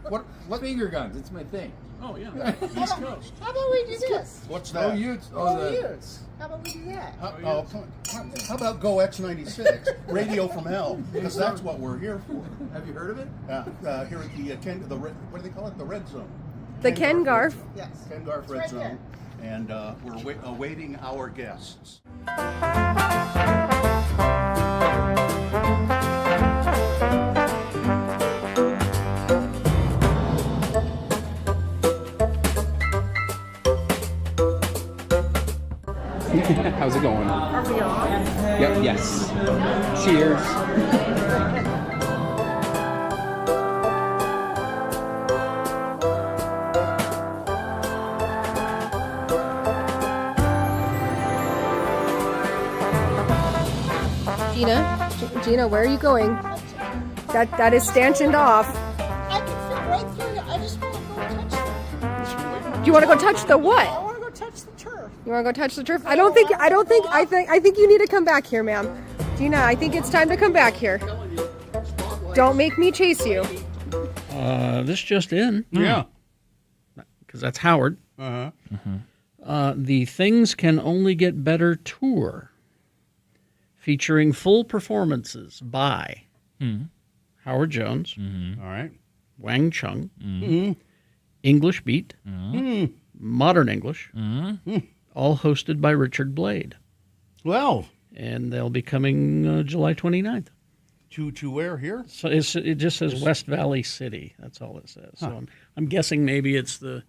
What finger guns? It's my thing. Oh, yeah. East Coast. How about we do this? What's Oh, that? you. Go Utes. How about we do that? How about Go X96, Radio from Hell? Because that's what we're here for. Have you heard of it? Here at the what do they call it? The Red Zone. The Ken Garf. Yes. Ken Garf Red Zone. And we're awaiting our guests. How's it going? Are we on? Yep, yes. Cheers. Gina, where are you going? That is stanchioned off. I can fit right through you. I just want to go touch them. Do you want to go touch the what? I want to go touch the turf. You want to go touch the turf? I think you need to come back here, ma'am. Gina, I think it's time to come back here. Don't make me chase you. This just in. Yeah. Because that's Howard. Uh-huh. The Things Can Only Get Better tour, featuring full performances by Howard Jones, All right. Wang Chung, Mm-hmm. English Beat, Mm-hmm. Modern English, all hosted by Richard Blade. Well. And they'll be coming July 29th. To where here? So it just says West Valley City. That's all it says. So I'm guessing maybe it's the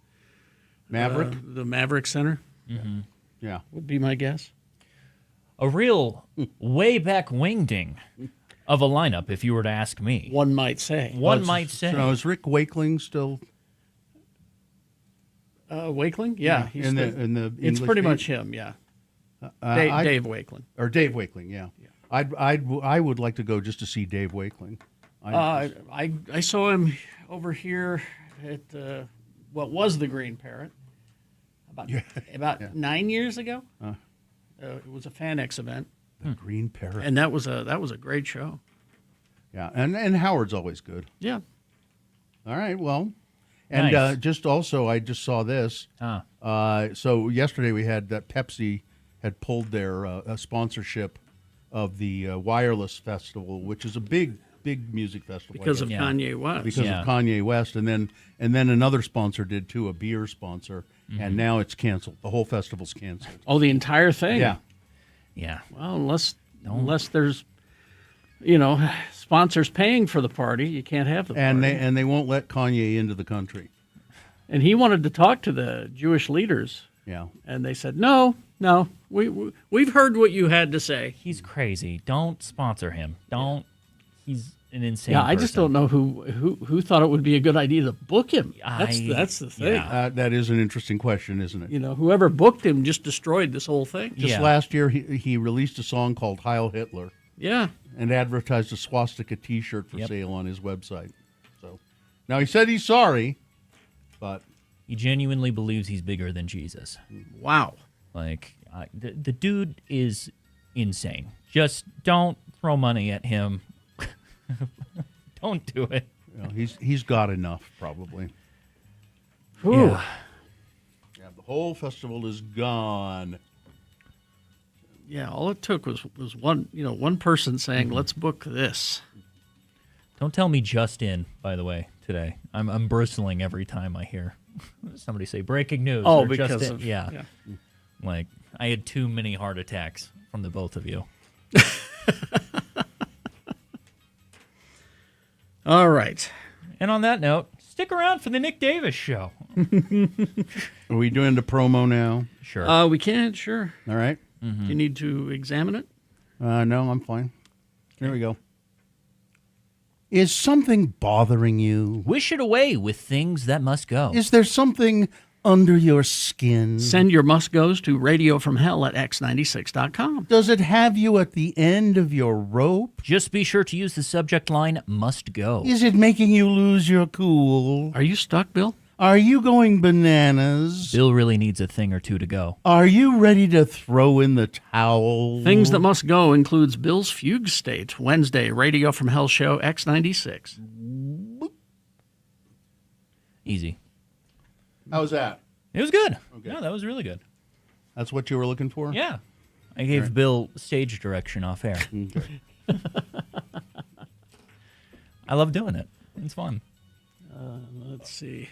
Maverick? the Maverick Center. Mm-hmm. Yeah. Would be my guess. A real way back wingding of a lineup, if you were to ask me. One might say. One might say. So is Rick Wakeling still? Wakeling? Yeah. He's in the it's English pretty beat? much him, yeah. Dave Wakeling. Or Dave Wakeling, yeah. I would like to go just to see Dave Wakeling. I saw him over here at what was the Green Parrot about 9 years ago. It was a FanX event. The Green Parrot. And that was a great show. Yeah, and Howard's always good. Yeah. All right, well. And Nice. just also, I just saw this. So yesterday we had that Pepsi had pulled their sponsorship of the Wireless Festival, which is a big music festival. Because of Kanye West. Because of Kanye West. And then another sponsor did too, a beer sponsor. And now it's canceled. The whole festival's canceled. Oh, the entire thing? Yeah. Yeah. Well, unless there's, sponsors paying for the party, you can't have the party. And they won't let Kanye into the country. And he wanted to talk to the Jewish leaders. Yeah. And they said, no, we've heard what you had to say. He's crazy. Don't sponsor him. Don't. He's an insane Yeah, I just person. don't know who thought it would be a good idea to book him. That's the thing. That is an interesting question, isn't it? Whoever booked him just destroyed this whole thing. Just last year, he released a song called Heil Hitler. Yeah. And advertised a swastika T-shirt for sale on his website. So now he said he's sorry, but he genuinely believes he's bigger than Jesus. Wow. Like, the dude is insane. Just don't throw money at him. Don't do it. He's got enough, probably. Yeah. The whole festival is gone. Yeah, all it took was one person saying, "Let's book this." Don't tell me just in, by the way, today. I'm bristling every time I hear somebody say breaking news. Oh, or because just in. of yeah. Like, I had too many heart attacks from the both of you. All right. And on that note, stick around for the Nick Davis show. Are we doing the promo now? Sure. We can, sure. All right. Do you need to examine it? No, I'm fine. Here we go. Is something bothering you? Wish it away with things that must go. Is there something under your skin? Send your must-goes to radiofromhell@x96.com. Does it have you at the end of your rope? Just be sure to use the subject line, must go. Is it making you lose your cool? Are you stuck, Bill? Are you going bananas? Bill really needs a thing or two to go. Are you ready to throw in the towel? Things that must go includes Bill's Fugue State, Wednesday, Radio from Hell show, X96. Easy. How was that? It was good. Okay. No, that was really good. That's what you were looking for? Yeah. I gave Bill stage direction off air. Okay. I love doing it. It's fun. Let's see.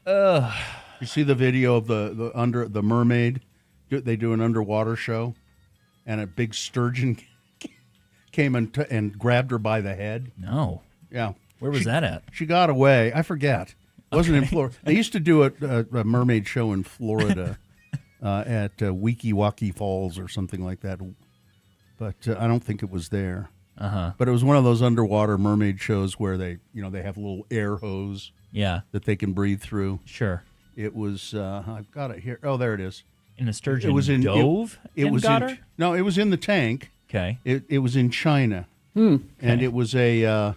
You see the video of the mermaid? They do an underwater show, and a big sturgeon came and grabbed her by the head. No. Yeah. Where was that at? She got away. I forget. It wasn't in Florida. They used to do a mermaid show in Florida at Weeki Falls or something like that, but I don't think it was there. Uh-huh. But it was one of those underwater mermaid shows where they have a little air hose. Yeah. That they can breathe through. Sure. It was. I've got it here. Oh, there it is. And the sturgeon It was in dove. It and was got in, her? no. It was in the tank. Okay. It was in China. And it was a.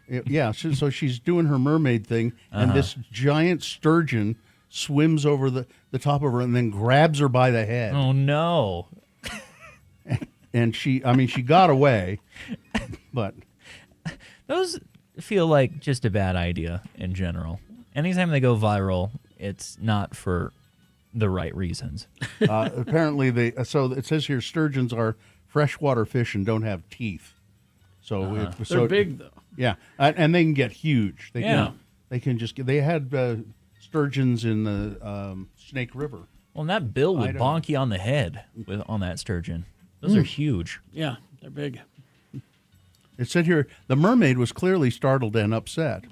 Yeah. So she's doing her mermaid thing, and this giant sturgeon swims over the top of her and then grabs her by the head. Oh no. And she got away, but those feel like just a bad idea in general. Anytime they go viral, it's not for the right reasons. Apparently, so it says here sturgeons are freshwater fish and don't have teeth. So They're big, though. Yeah, and they can get huge. They Yeah. They had sturgeons in the Snake River. Well, and that bill would Idaho. bonk you on the head on that sturgeon. Those are huge. Yeah, they're big. It said here the mermaid was clearly startled and upset.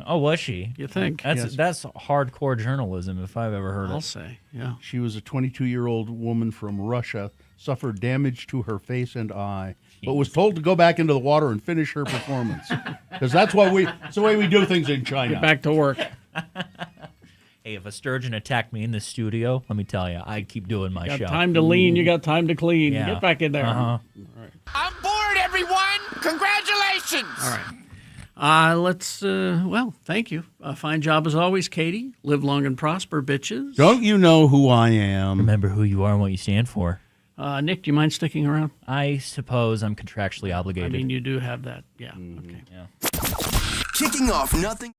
Oh, was she? You think? That's hardcore journalism if I've ever heard I'll it. say, yeah. She was a 22-year-old woman from Russia, suffered damage to her face and eye, but was told to go back into the water and finish her performance. Because it's the way we do things in China. Get back to work. Hey, if a sturgeon attacked me in the studio, let me tell you, I'd keep doing my Got show. time to lean, you got time to clean. Yeah. Get back in there. Uh-huh. I'm bored, everyone! Congratulations! All right. Let's, thank you. Fine job as always, Katie. Live long and prosper, bitches. Don't you know who I am? Remember who you are and what you stand for. Nick, do you mind sticking around? I suppose I'm contractually obligated. I mean, you do have that. Yeah. Okay. Yeah. Kicking off nothing.